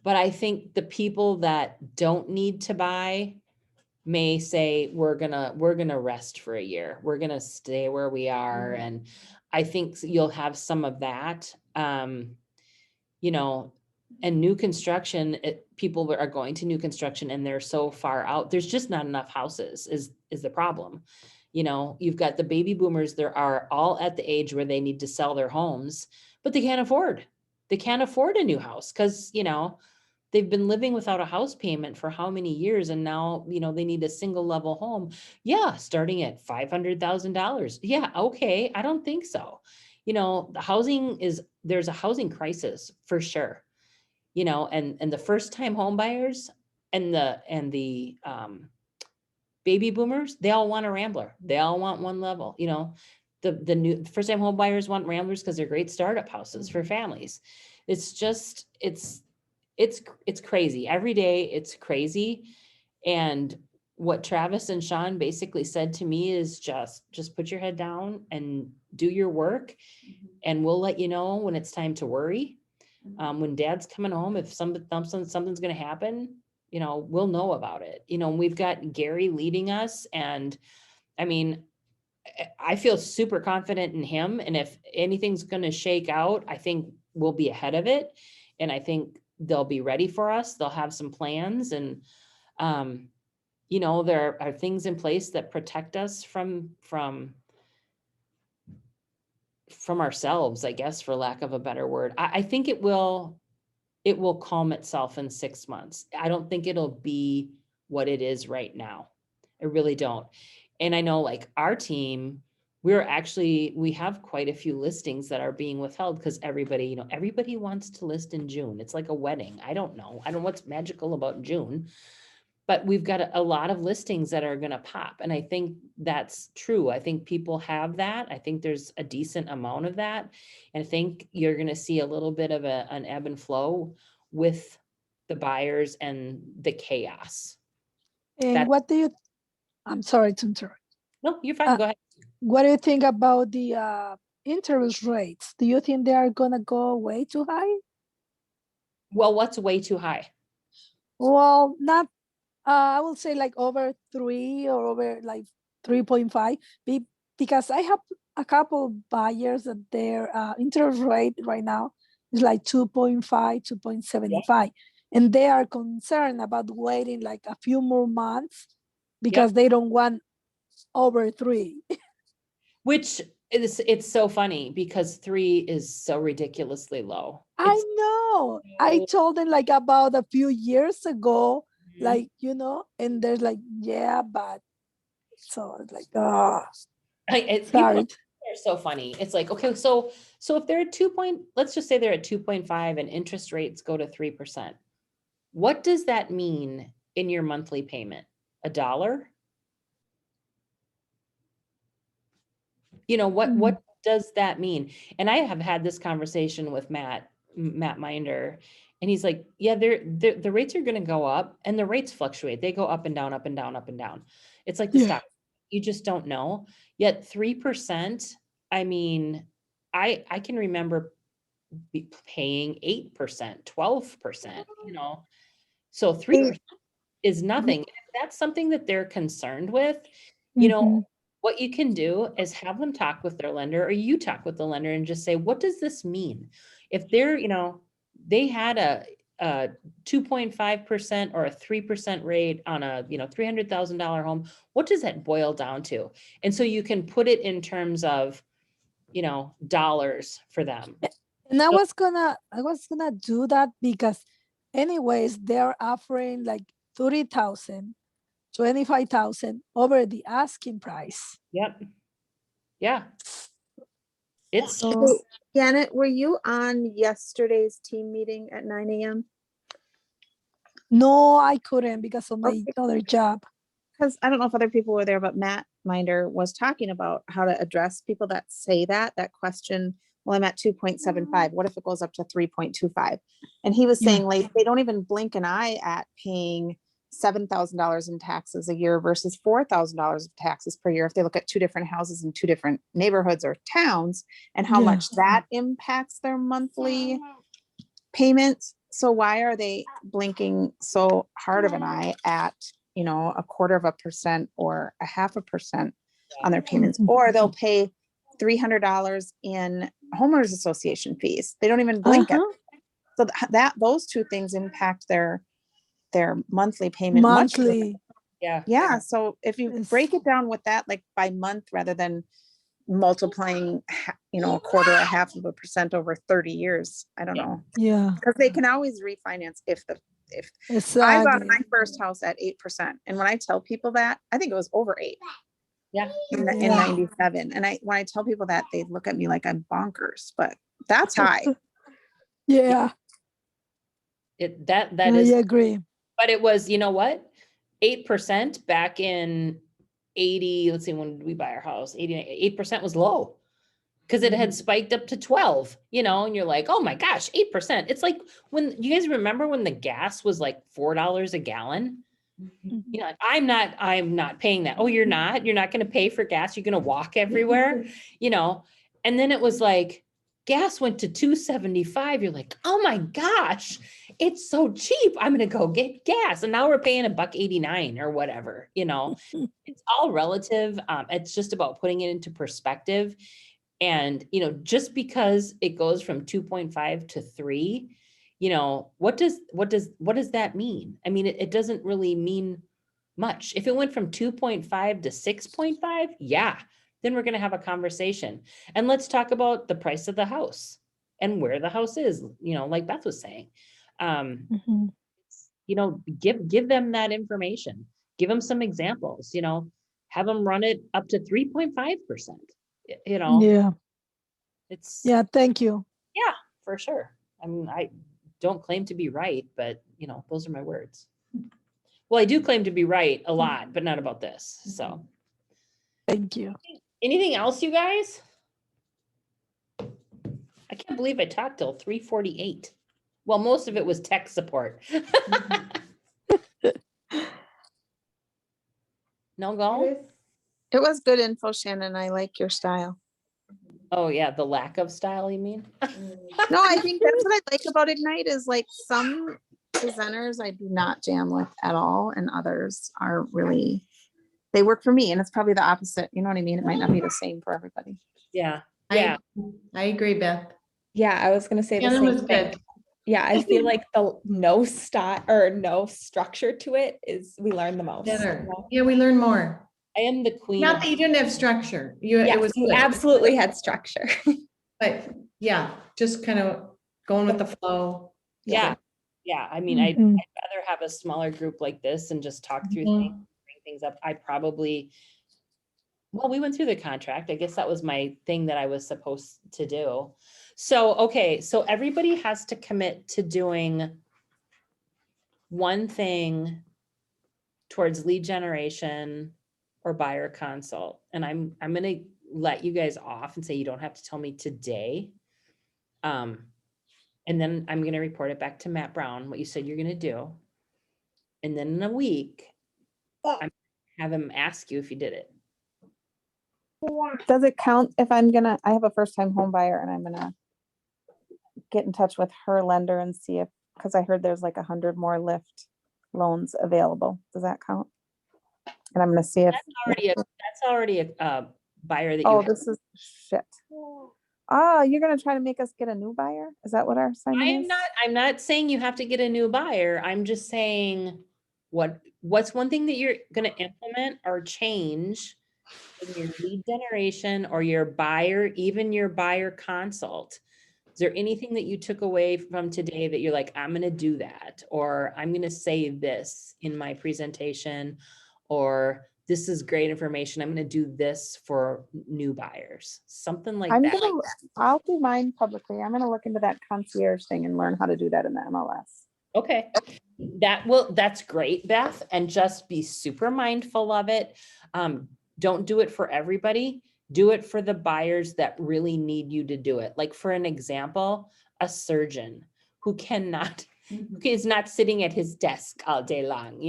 S1: but I think the people that don't need to buy may say, we're gonna rest for a year. We're gonna stay where we are. And I think you'll have some of that, and new construction, people are going to new construction and they're so far out. There's just not enough houses is the problem. You've got the baby boomers, they are all at the age where they need to sell their homes, but they can't afford a new house because, they've been living without a house payment for how many years? And now, they need a single level home. Yeah. Starting at $500,000. Yeah. Okay. I don't think so. There's a housing crisis for sure. And the first time home buyers and the baby boomers, they all want a Rambler. They all want one level, the new first time home buyers want Ramblers because they're great startup houses for families. It's just, it's crazy. Every day it's crazy. And what Travis and Sean basically said to me is just put your head down and do your work. And we'll let you know when it's time to worry. When Dad's coming home, if something's going to happen, we'll know about it. We've got Gary leading us. And I feel super confident in him. And if anything's going to shake out, I think we'll be ahead of it. And I think they'll be ready for us. They'll have some plans. And, there are things in place that protect us from ourselves, I guess, for lack of a better word. I think it will calm itself in 6 months. I don't think it'll be what it is right now. I really don't. And I know like our team, we have quite a few listings that are being withheld because everybody wants to list in June. It's like a wedding. I don't know what's magical about June, but we've got a lot of listings that are gonna pop, and I think that's true. I think people have that. I think there's a decent amount of that. And I think you're gonna see a little bit of an ebb and flow with the buyers and the chaos.
S6: And
S1: That-
S6: what do you, I'm sorry to interrupt.
S1: No, you're fine, go ahead.
S6: What do you think about the interest rates? Do you think they are gonna go way too high?
S1: Well, what's way too high?
S6: Well, not, I will say like over 3 or over like 3.5, because I have a couple buyers that their interest rate right now is like 2.5, 2.75. And they are concerned about waiting like a few more months because they don't want over 3.
S1: Which is, it's so funny because 3 is so ridiculously low.
S6: I
S1: It's-
S6: know. I told them like about a few years ago,
S1: Mhm.
S6: like, and there's like, yeah, but so it's like, oh,
S1: people
S6: sorry.
S1: are so funny. It's like, okay, so if they're at let's just say they're at 2.5 and interest rates go to 3%. What does that mean in your monthly payment? $1? What does that mean? And I have had this conversation with Matt Minder, and he's like, yeah, the rates are going to go up, and the rates fluctuate. They go up and down, up and down, up and down. It's like the stock. You just don't know. Yet 3%, I mean, I can remember paying 8%, 12%, so 3% is nothing. If that's something that they're concerned with, what you can do is have them talk with their lender, or you talk with the lender and just say, what does this mean? If they're, they had a 2.5% or a 3% rate on a, $300,000 home, what does that boil down to? And so you can put it in terms of, dollars for them.
S6: And I was gonna do that because anyways, they're offering like 30,000, 25,000 over the asking price.
S1: Yep. Yeah. It's
S6: So
S11: Janet, were you on yesterday's team meeting at 9 a.m.?
S6: no, I couldn't because of my
S11: Okay.
S6: other job.
S11: Because I don't know if other people were there, but Matt Minder was talking about how to address people that say that question. Well, I'm at 2.75. What if it goes up to 3.25? And he was saying like they don't even blink an eye at paying $7,000 in taxes a year versus $4,000 of taxes per year if they look at 2 different houses in 2 different neighborhoods or towns, and how much that impacts their monthly payments. So why are they blinking so hard of an eye at, a 1/4% or 1/2% on their payments? Or they'll pay $300 in homeowners association fees. They don't even blink at it. So those 2 things impact their monthly payment much more.
S6: Monthly.
S11: Yeah. So if you break it down with that, like by month, rather than multiplying, 1/4% over 30 years, I don't know.
S6: Yeah.
S11: Because they can always refinance if
S6: Exactly.
S11: I bought my first house at 8%. And when I tell people that, I think it was over 8.
S1: Yeah.
S11: In 97. And when I tell people that, they look at me like I'm bonkers, but that's high.
S6: Yeah.
S1: That
S6: I
S1: is,
S6: agree.
S1: but it was, 8% back in 80, let's see, when did we buy our house? 8% was low because it had spiked up to 12, and you're like, oh my gosh, 8%. It's like when you guys remember when the gas was like $4 a gallon. Like, I'm not paying that. Oh, you're not going to pay for gas. You're going to walk everywhere, and then it was like gas went to $2.75. You're like, oh my gosh, it's so cheap. I'm going to go get gas. And now we're paying $1.89 or whatever, it's all relative. It's just about putting it into perspective. And, just because it goes from 2.5 to 3, what does that mean? I mean, it doesn't really mean much. If it went from 2.5 to 6.5, then we're going to have a conversation. And let's talk about the price of the house and where the house is, like Beth was saying. Give them that information. Give them some examples, have them run it up to 3.5%.
S6: Yeah. Thank you.
S1: Yeah, for sure. I mean, I don't claim to be right, but those are my words. Well, I do claim to be right a lot, but not about this, so.
S6: Thank you.
S1: Anything else, you guys? I can't believe I talked till 3:48. Well, most of it was tech support. No go?
S11: It was good info, Shannon. I like your style.
S1: Oh, yeah, the lack of style, you mean?
S11: No, I think that's what I like about Ignite is like some presenters I do not jam with at all, and others are really, they work for me, and it's probably the opposite. You know what I mean? It might not be the same for everybody.
S1: Yeah,
S2: I-
S1: yeah.
S2: I agree, Beth.
S3: Yeah, I was gonna say the
S2: Shannon was
S3: same thing.
S2: good.
S3: Yeah, I feel like the no style or no structure to it is we learn the most.
S2: Better.
S3: you know?
S2: Yeah, we learn more.
S1: I am the queen.
S2: Not
S1: of-
S2: that you didn't have structure. You, it
S3: Yes,
S2: was
S3: you
S2: good.
S3: absolutely had structure.
S2: But yeah, just kind of going with the flow.
S1: Yeah, yeah. I mean, I'd
S6: Mhm.
S1: rather have a smaller group like this and just talk through
S2: Mhm.
S1: things, bring things up. I probably, well, we went through the contract. I guess that was my thing that I was supposed to do. So, okay, so everybody has to commit to doing one thing towards lead generation or buyer consult. And I'm gonna let you guys off and say you don't have to tell me today. And then I'm gonna report it back to Matt Brown, what you said you're gonna do. And then in a week, I'm have him ask you if you did it.
S11: Does it count if I have a first time home buyer and I'm gonna get in touch with her lender and see if, because I heard there's like 100 more lift loans available. Does that count? And I'm gonna see if,
S1: That's already a buyer that you
S11: oh,
S1: have.
S11: this is shit. Oh, you're gonna try to make us get a new buyer? Is that what our assignment is?
S1: I'm not saying you have to get a new buyer. I'm just saying what's one thing that you're gonna implement or change in your lead generation or your buyer, even your buyer consult. Is there anything that you took away from today that you're like, I'm gonna do that, or I'm gonna say this in my presentation, or this is great information, I'm gonna do this for new buyers, something like that.
S11: I'll do mine publicly. I'm gonna look into that concierge thing and learn how to do that in the MLS.
S1: Okay, that's great, Beth, and just be super mindful of it. Don't do it for everybody. Do it for the buyers that really need you to do it. Like for an example, a surgeon who is not sitting at his desk all day long,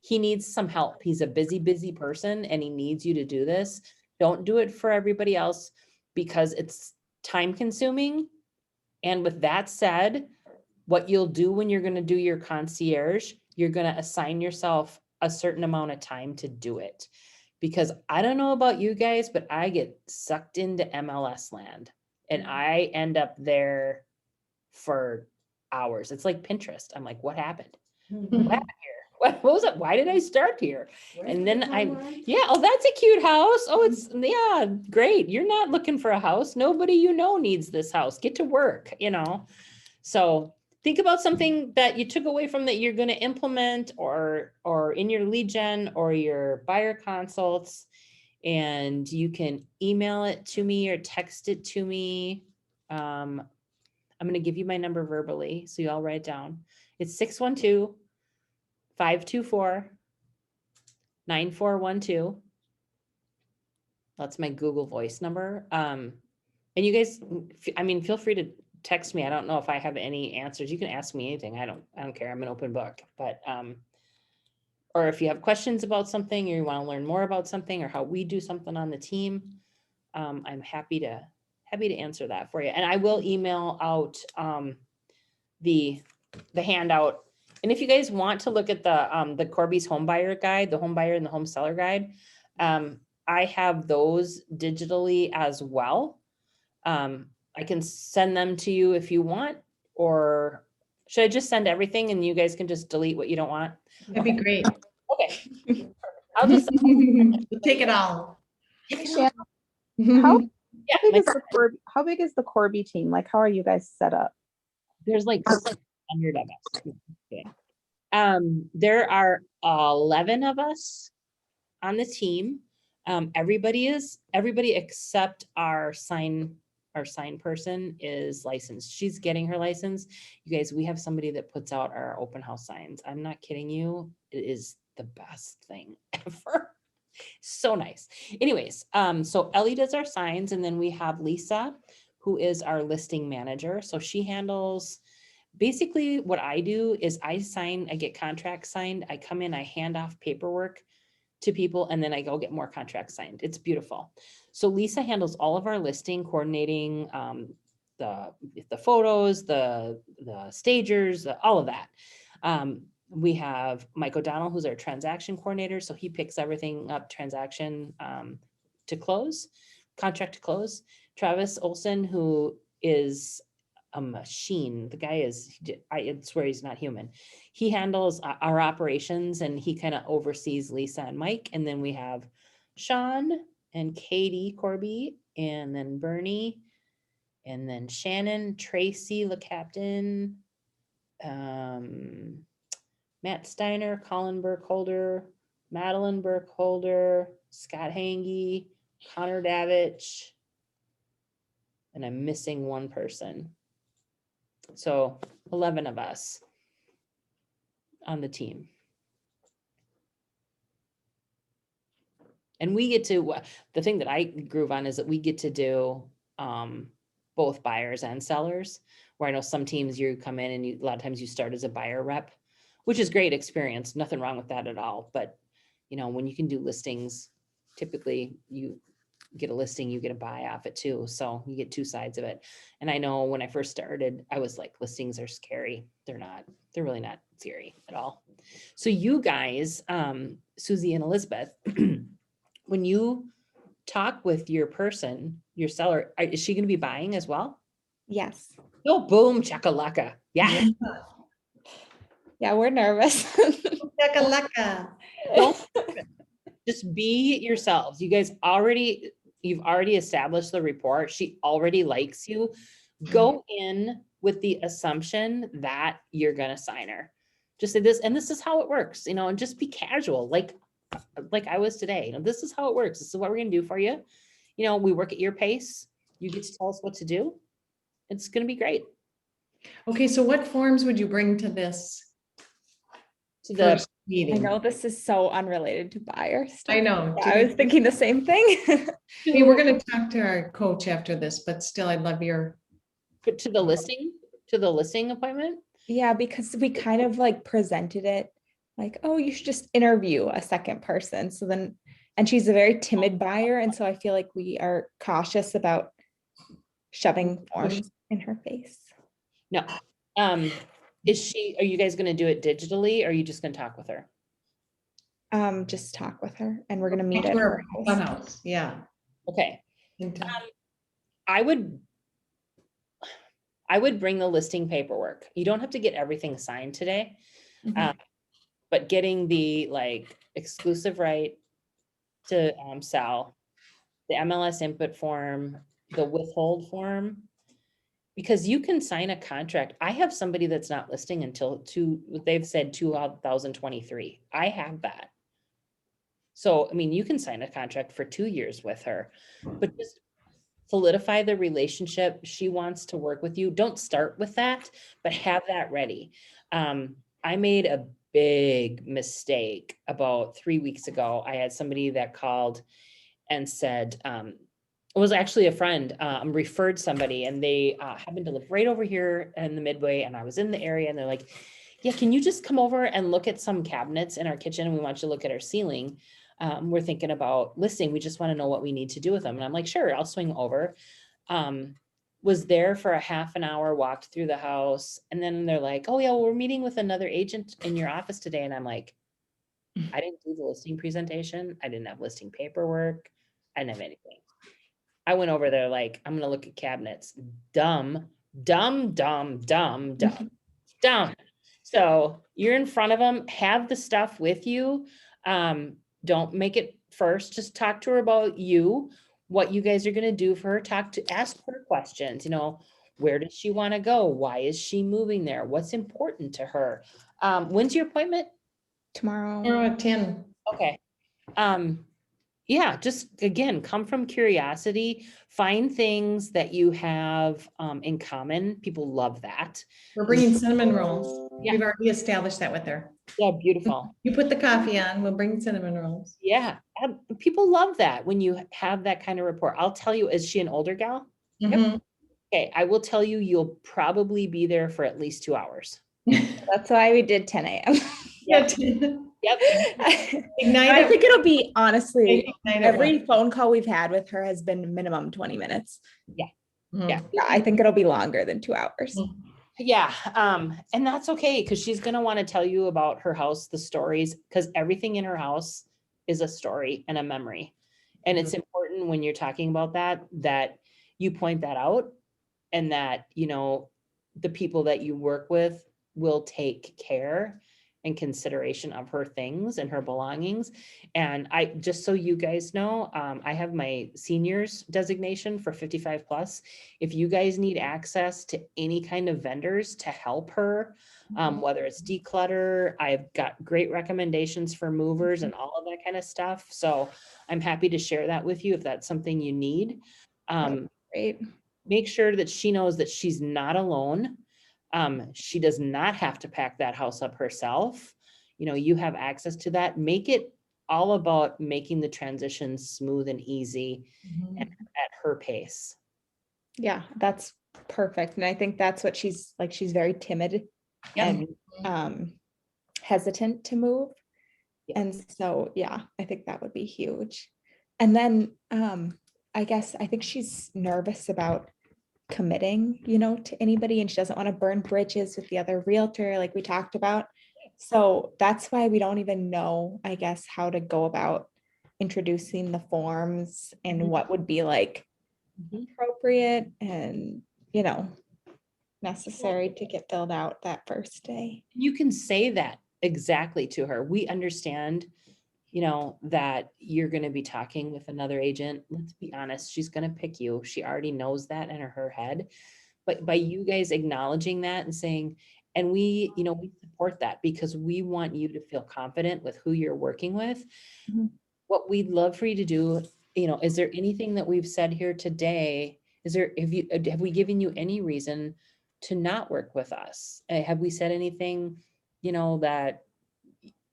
S1: he needs some help. He's a busy person and he needs you to do this. Don't do it for everybody else because it's time consuming. And with that said, what you'll do when you're going to do your concierge, you're going to assign yourself a certain amount of time to do it. Because I don't know about you guys, but I get sucked into MLS land and I end up there for hours. It's like Pinterest. I'm like, what happened? What happened here? What was it? Why did I start here? And then oh, that's a cute house. Oh, it's, yeah, great. You're not looking for a house. Nobody needs this house. Get to work, So think about something that you took away from that you're going to implement or in your lead gen or your buyer consults, and you can email it to me or text it to me. I'm going to give you my number verbally, so you all write it down. It's 612-524-9412. That's my Google Voice number. And you guys, feel free to text me. I don't know if I have any answers. You can ask me anything. I don't care. I'm an open book, but, or if you have questions about something or you want to learn more about something or how we do something on the team, I'm happy to answer that for you. And I will email out, the handout. And if you guys want to look at the Corby's home buyer guide, the home buyer and the home seller guide, I have those digitally as well. I can send them to you if you want, or should I just send everything and you guys can just delete what you don't want?
S2: That'd be great.
S1: Okay. I'll just
S2: take it all.
S11: How
S1: Yeah,
S11: how big is the Corby team? Like, how are you guys set up?
S1: there's like 100 of us. Okay. There are 11 of us on the team. Everybody except our our sign person is licensed. She's getting her license. You guys, we have somebody that puts out our open house signs. I'm not kidding you. It is the best thing ever. So nice. Anyways, so Ellie does our signs, and then we have Lisa, who is our listing manager. So she handles, basically what I do is I get contracts signed. I come in, I hand off paperwork to people, and then I go get more contracts signed. It's beautiful. So Lisa handles all of our listing, coordinating the photos, the stagers, all of that. We have Mike O'Donnell, who's our transaction coordinator. So he picks everything up, transaction to close, contract to close. Travis Olson, who is a machine. The guy is, I swear he's not human. He handles our operations, and he kind of oversees Lisa and Mike. And then we have Sean and Katie Corby, and then Bernie, and then Shannon, Tracy, the captain, Matt Steiner, Colin Burkholder, Madeline Burkholder, Scott Hangy, Connor Davich, and I'm missing one person. So 11 of us on the team. And we get to, the thing that I groove on is that we get to do both buyers and sellers, where I know some teams you come in and a lot of times you start as a buyer rep, which is great experience. Nothing wrong with that at all. But, you know, when you can do listings, typically you get a listing, you get a buy off it too. So you get two sides of it. And I know when I first started, I was like, listings are scary. They're not, they're really not scary at all. So you guys, Susie and Elizabeth, when you talk with your person, your seller, is she going to be buying as well?
S3: Yes.
S1: Oh, boom, chakalaka. Yeah.
S3: Yeah, we're nervous.
S2: Chakalaka.
S1: Don't just be yourselves. You guys you've already established the rapport. She already likes you. Go in with the assumption that you're going to sign her. Just say this, and this is how it works, you know, and just be casual. Like I was today, you know, this is how it works. This is what we're going to do for you. You know, we work at your pace. You get to tell us what to do. It's going to be great.
S2: Okay, so what forms would you bring to this
S1: To the
S2: first
S3: I
S2: meeting?
S3: know this is so unrelated to buyer stuff.
S2: I know.
S3: Yeah, I was thinking the same thing.
S2: Hey, we're gonna talk to our coach after this, but still, I'd love your.
S1: But to the listing appointment.
S3: Yeah, because we kind of like presented it like, oh, you should just interview a second person. So then, and she's a very timid buyer. And so I feel like we are cautious about shoving forms in her face.
S1: No. Are you guys going to do it digitally, or are you just going to talk with her?
S3: Just talk with her, and we're going to meet at her house.
S2: Yeah.
S1: Okay. I would bring the listing paperwork. You don't have to get everything signed today, but getting the like exclusive right to sell, the MLS input form, the withhold form, because you can sign a contract. I have somebody that's not listing until they've said 2023. I have that. So, I mean, you can sign a contract for 2 years with her, but just solidify the relationship. She wants to work with you. Don't start with that, but have that ready. I made a big mistake about 3 weeks ago. I had somebody that called and said, it was actually a friend, referred somebody, and they happened to live right over here in the Midway, and I was in the area, and they're like, yeah, can you just come over and look at some cabinets in our kitchen? And we want you to look at our ceiling. We're thinking about listing. We just want to know what we need to do with them. And I'm like, sure, I'll swing over. Was there for a half an hour, walked through the house. And then they're like, oh yeah, well, we're meeting with another agent in your office today. And I'm like, I didn't do the listing presentation. I didn't have listing paperwork. I didn't have anything. I went over there like, I'm going to look at cabinets. Dumb. So you're in front of them, have the stuff with you. Don't make it first. Just talk to her about you, what you guys are going to do for her. Ask her questions. You know, where does she want to go? Why is she moving there? What's important to her? When's your appointment?
S3: Tomorrow.
S2: Tomorrow at 10.
S1: Okay. Yeah, just again, come from curiosity, find things that you have in common. People love that.
S2: We're bringing cinnamon rolls.
S1: Yeah.
S2: We've already established that with her.
S1: Yeah, beautiful.
S2: You put the coffee on, we'll bring cinnamon rolls.
S1: Yeah, people love that when you have that kind of rapport. I'll tell you, is she an older gal?
S2: Mhm.
S1: Okay, I will tell you, you'll probably be there for at least 2 hours.
S3: That's why we did 10 a.m.
S1: Yep. Yep.
S2: Ignite
S3: I
S2: it.
S3: think it'll be honestly,
S2: Ignite it
S3: every
S2: once.
S3: phone call we've had with her has been minimum 20 minutes.
S2: Mhm.
S1: Yeah.
S3: Yeah, I think it'll be longer than 2 hours.
S1: Yeah, and that's okay, because she's gonna want to tell you about her house, the stories, because everything in her house is a story and a memory. And it's important when you're talking about that you point that out, and that, the people that you work with will take care and consideration of her things and her belongings. And I, just so you guys know, I have my seniors designation for 55 plus. If you guys need access to any kind of vendors to help her, whether it's declutter, I've got great recommendations for movers and all of that kind of stuff. So I'm happy to share that with you if that's something you need.
S3: Great.
S1: Make sure that she knows that she's not alone. She does not have to pack that house up herself. You have access to that. Make it all about making the transition smooth and easy and at her pace.
S3: Yeah, that's perfect. And I think that's what she's like. She's very timid
S1: Yep.
S3: and hesitant to move. And so, yeah, I think that would be huge. And then I think she's nervous about committing, to anybody, and she doesn't want to burn bridges with the other realtor like we talked about. So that's why we don't even know, I guess, how to go about introducing the forms and what would be like appropriate and, necessary to get filled out that first day.
S1: You can say that exactly to her. We understand, that you're going to be talking with another agent. Let's be honest, she's going to pick you. She already knows that in her head. But by you guys acknowledging that and saying, and we support that because we want you to feel confident with who you're working with. What we'd love for you to do, is there anything that we've said here today? Have we given you any reason to not work with us? Have we said anything, that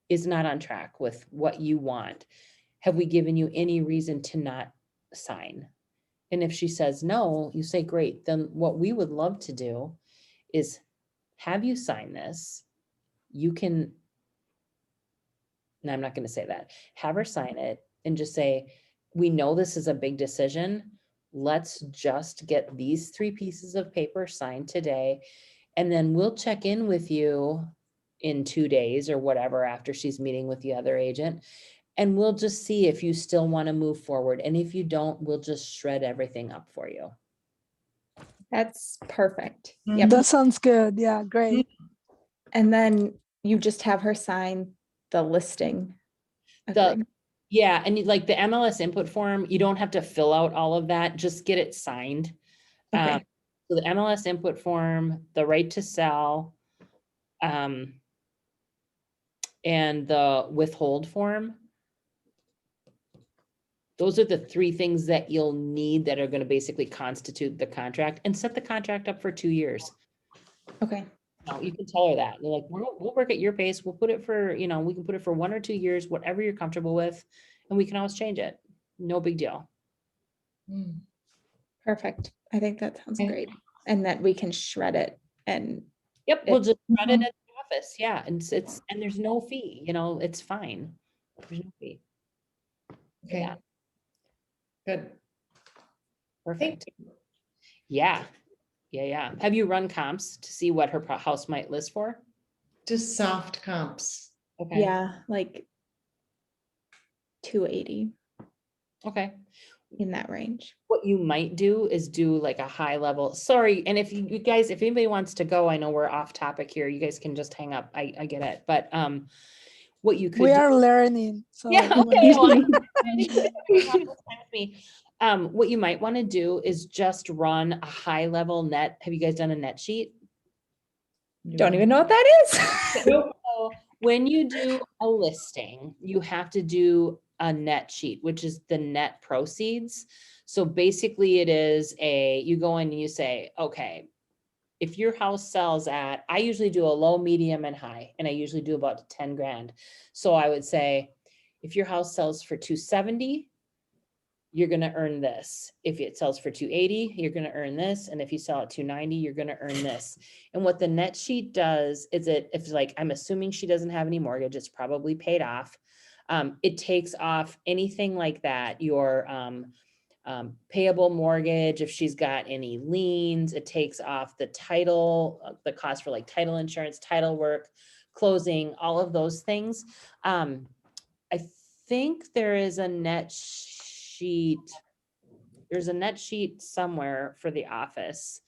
S1: is not on track with what you want? Have we given you any reason to not sign? And if she says no, you say, great, then what we would love to do is have you sign this. You can, no, I'm not going to say that. Have her sign it and just say, we know this is a big decision. Let's just get these 3 pieces of paper signed today. And then we'll check in with you in 2 days or whatever after she's meeting with the other agent. And we'll just see if you still want to move forward. And if you don't, we'll just shred everything up for you.
S3: That's perfect.
S2: Yep.
S6: That sounds good. Yeah, great.
S3: And then you just have her sign the listing.
S1: Yeah, and like the MLS input form, you don't have to fill out all of that, just get it signed.
S3: Okay.
S1: So the MLS input form, the right to sell, and the withhold form. Those are the 3 things that you'll need that are going to basically constitute the contract, and set the contract up for 2 years.
S3: Okay.
S1: You can tell her that. They're like, we'll work at your pace. We'll put it for, we can put it for 1 or 2 years, whatever you're comfortable with, and we can always change it. No big deal.
S3: Perfect. I think that sounds great. And that we can shred it and
S1: Yep, we'll just run it at the office. Yeah, and and there's no fee, it's fine. There's no fee.
S2: Okay.
S1: Yeah.
S2: Good.
S1: Perfect. Yeah. Yeah. Have you run comps to see what her house might list for?
S2: Just soft comps.
S1: Okay.
S3: yeah, like 280
S1: Okay.
S3: in that range.
S1: What you might do is do like a high level, sorry, and if you guys, if anybody wants to go, I know we're off topic here, you guys can just hang up. I get it. But what you could
S6: We
S1: do,
S6: are learning. So
S1: yeah,
S6: we wanna-
S1: okay. Well, what you might want to do is just run a high level net. Have you guys done a net sheet?
S3: Don't even know what that is.
S1: So when you do a listing, you have to do a net sheet, which is the net proceeds. So basically it is you go in and you say, okay, if your house sells at, I usually do a low, medium and high, and I usually do about 10 grand. So I would say, if your house sells for 270, you're going to earn this. If it sells for 280, you're going to earn this. And if you sell at 290, you're going to earn this. And what the net sheet does is if like, I'm assuming she doesn't have any mortgage, it's probably paid off. It takes off anything like that, your payable mortgage, if she's got any liens, it takes off the title, the cost for like title insurance, title work, closing, all of those things. I think there is a net sheet. There's a net sheet somewhere for the office.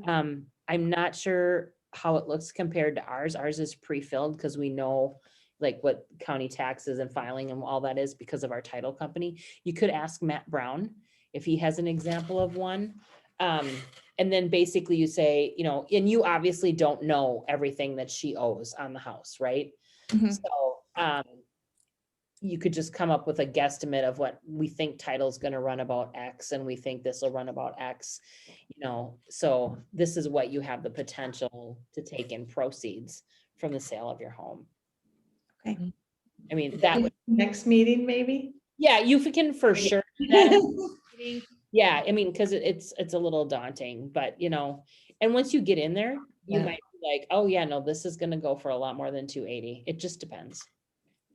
S1: I'm not sure how it looks compared to ours. Ours is pre-filled because we know like what county taxes and filing and all that is because of our title company. You could ask Matt Brown if he has an example of one. And then basically you say, and you obviously don't know everything that she owes on the house, right? So you could just come up with a guesstimate of what we think title's going to run about X, and we think this will run about X, so this is what you have the potential to take in proceeds from the sale of your home.
S11: Okay.
S1: I mean, that would,
S2: Next meeting, maybe?
S1: yeah, you can for sure do that in the meeting. Yeah, I mean, because it's a little daunting, but and once you get in there, you
S2: Yeah.
S1: might be like, oh yeah, no, this is going to go for a lot more than 280. It just depends.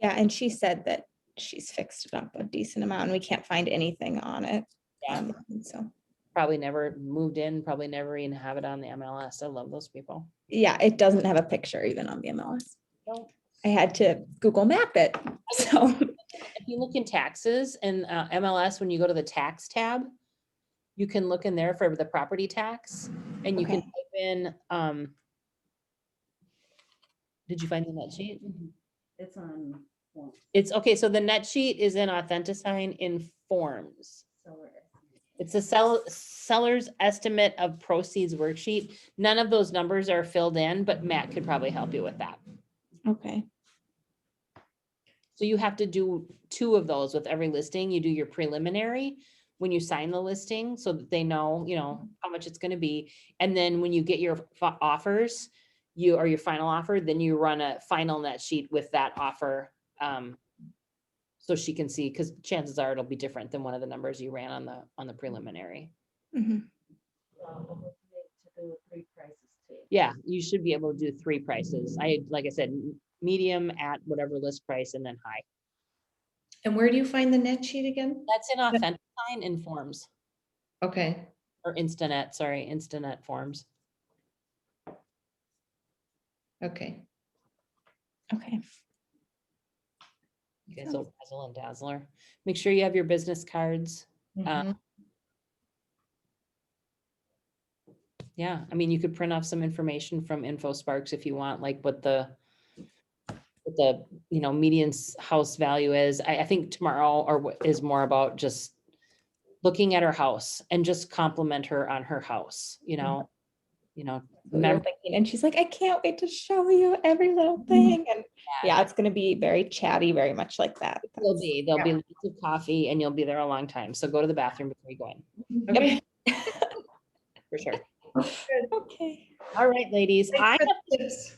S3: Yeah, and she said that she's fixed it up a decent amount and we can't find anything on it.
S1: Yeah.
S3: So
S1: Probably never moved in, probably never even have it on the MLS. I love those people.
S3: yeah, it doesn't have a picture even on the MLS.
S1: No.
S3: I had to Google map it. So
S1: If you look in taxes and MLS, when you go to the tax tab, you can look in there for the property tax, and you can
S3: Okay.
S1: type in, did you find the net sheet?
S5: It's on one
S1: It's okay. So the net sheet is in Authentisign in forms.
S5: seller.
S1: It's a seller's estimate of proceeds worksheet. None of those numbers are filled in, but Matt could probably help you with that.
S3: okay.
S1: So you have to do 2 of those with every listing. You do your preliminary when you sign the listing so that they know, how much it's going to be. And then when you get your offers, or your final offer, then you run a final net sheet with that offer. So she can see, because chances are it'll be different than one of the numbers you ran on the preliminary.
S3: Mhm.
S5: To do 3 prices too.
S1: Yeah, you should be able to do 3 prices. Like I said, medium at whatever list price and then high.
S2: And where do you find the net sheet again?
S1: That's in Authentisign in forms,
S2: Okay.
S1: or Instanet forms.
S2: Okay.
S3: Okay.
S1: You guys will razzle and dazzler. Make sure you have your business cards.
S2: Mhm.
S1: Yeah, I mean, you could print off some information from InfoSparks if you want, like what the median house value is. I think tomorrow is more about just looking at her house and just compliment her on her house,
S3: We were thinking, and she's like, I can't wait to show you every little thing. And yeah, it's going to be very chatty, very much like that.
S1: There'll be lots of coffee and you'll be there a long time. So go to the bathroom before you go in.
S2: Okay.
S1: For sure.
S3: Okay.
S1: All right, ladies.
S2: Thanks for the tips.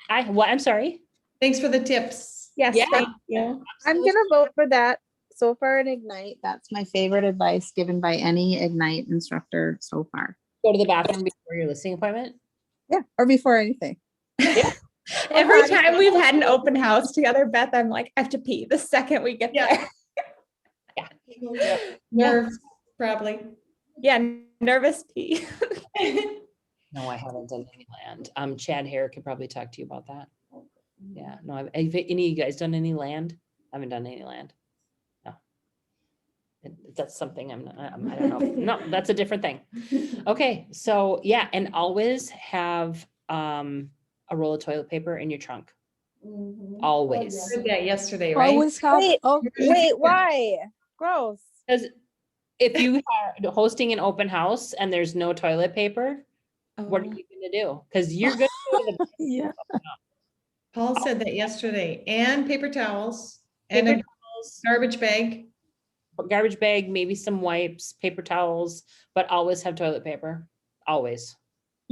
S1: I'm sorry.
S2: Thanks for the tips.
S3: Yes,
S1: Yeah.
S3: thank you.
S11: I'm gonna vote for that. So far in Ignite, that's my favorite advice given by any Ignite instructor so far.
S1: Go to the bathroom before your listing appointment.
S11: Yeah, or before anything.
S3: Every time we've had an open house together, Beth, I'm like, I have to pee the second we get
S2: Yeah.
S3: there.
S2: Nerves, probably.
S3: Yeah, nervous pee.
S1: No, I haven't done any land. Chad Hare could probably talk to you about that. Yeah, no, have any of you guys done any land? I haven't done any land. No. That's something I don't know. No, that's a different thing. Okay, so yeah, and always have a roll of toilet paper in your trunk. Always.
S2: I did that yesterday, right?
S6: Always have,
S11: Wait, why? Gross.
S1: Because if you are hosting an open house and there's no toilet paper, what are you gonna do? Because you're gonna go to the
S6: yeah.
S2: Paul said that yesterday, and paper towels and
S1: paper
S2: a Garbage bag.
S1: Garbage bag, maybe some wipes, paper towels, but always have toilet paper. Always.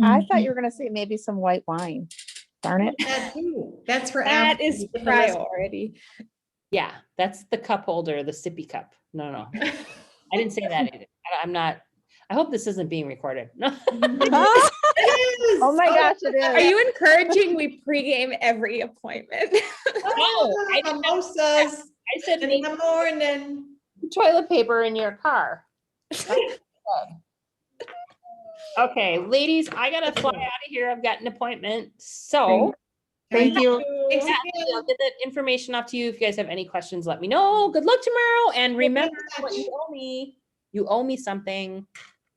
S11: I thought you were gonna say maybe some white wine. Darn it.
S2: That too. That's for
S3: That
S2: after
S3: is
S2: you get the rest-
S3: priority.
S1: Yeah, that's the cup holder, the sippy cup. No, no. I didn't say that. I'm not, I hope this isn't being recorded. No.
S11: Oh my gosh, it
S3: Are
S11: is.
S3: you encouraging we pregame every appointment?
S1: I didn't know.
S2: Mimosas
S1: I said
S2: in
S1: maybe
S2: the morning.
S1: toilet paper in your car. Okay, ladies, I gotta fly out of here. I've got an appointment. So
S11: Thank you.
S2: Thanks
S1: yeah,
S2: again.
S1: I'll get that information off to you. If you guys have any questions, let me know. Good luck tomorrow. And remember what you owe me. You owe me something.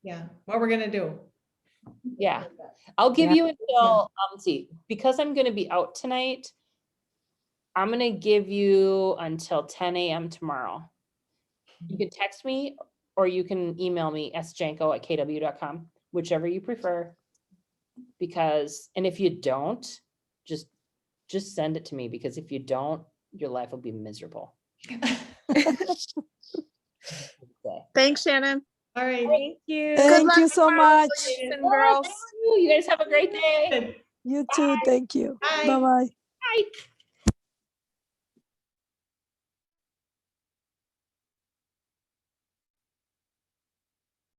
S2: Yeah, what we're gonna do.
S1: Yeah. I'll give
S11: Yeah.
S1: you until, let's see, because I'm gonna be out tonight. I'm gonna give you until 10 a.m. tomorrow. You can text me or you can email me sjanko@kw.com, whichever you prefer. Because, and if you don't, just send it to me, because if you don't, your life will be miserable.
S11: Thanks, Shannon.
S2: All right.
S3: Thank you.
S6: Thank you so much.
S3: Ladies and girls.
S1: You guys have a great day.
S6: You too. Thank you.
S2: Bye.
S6: Bye-bye.
S1: Bye.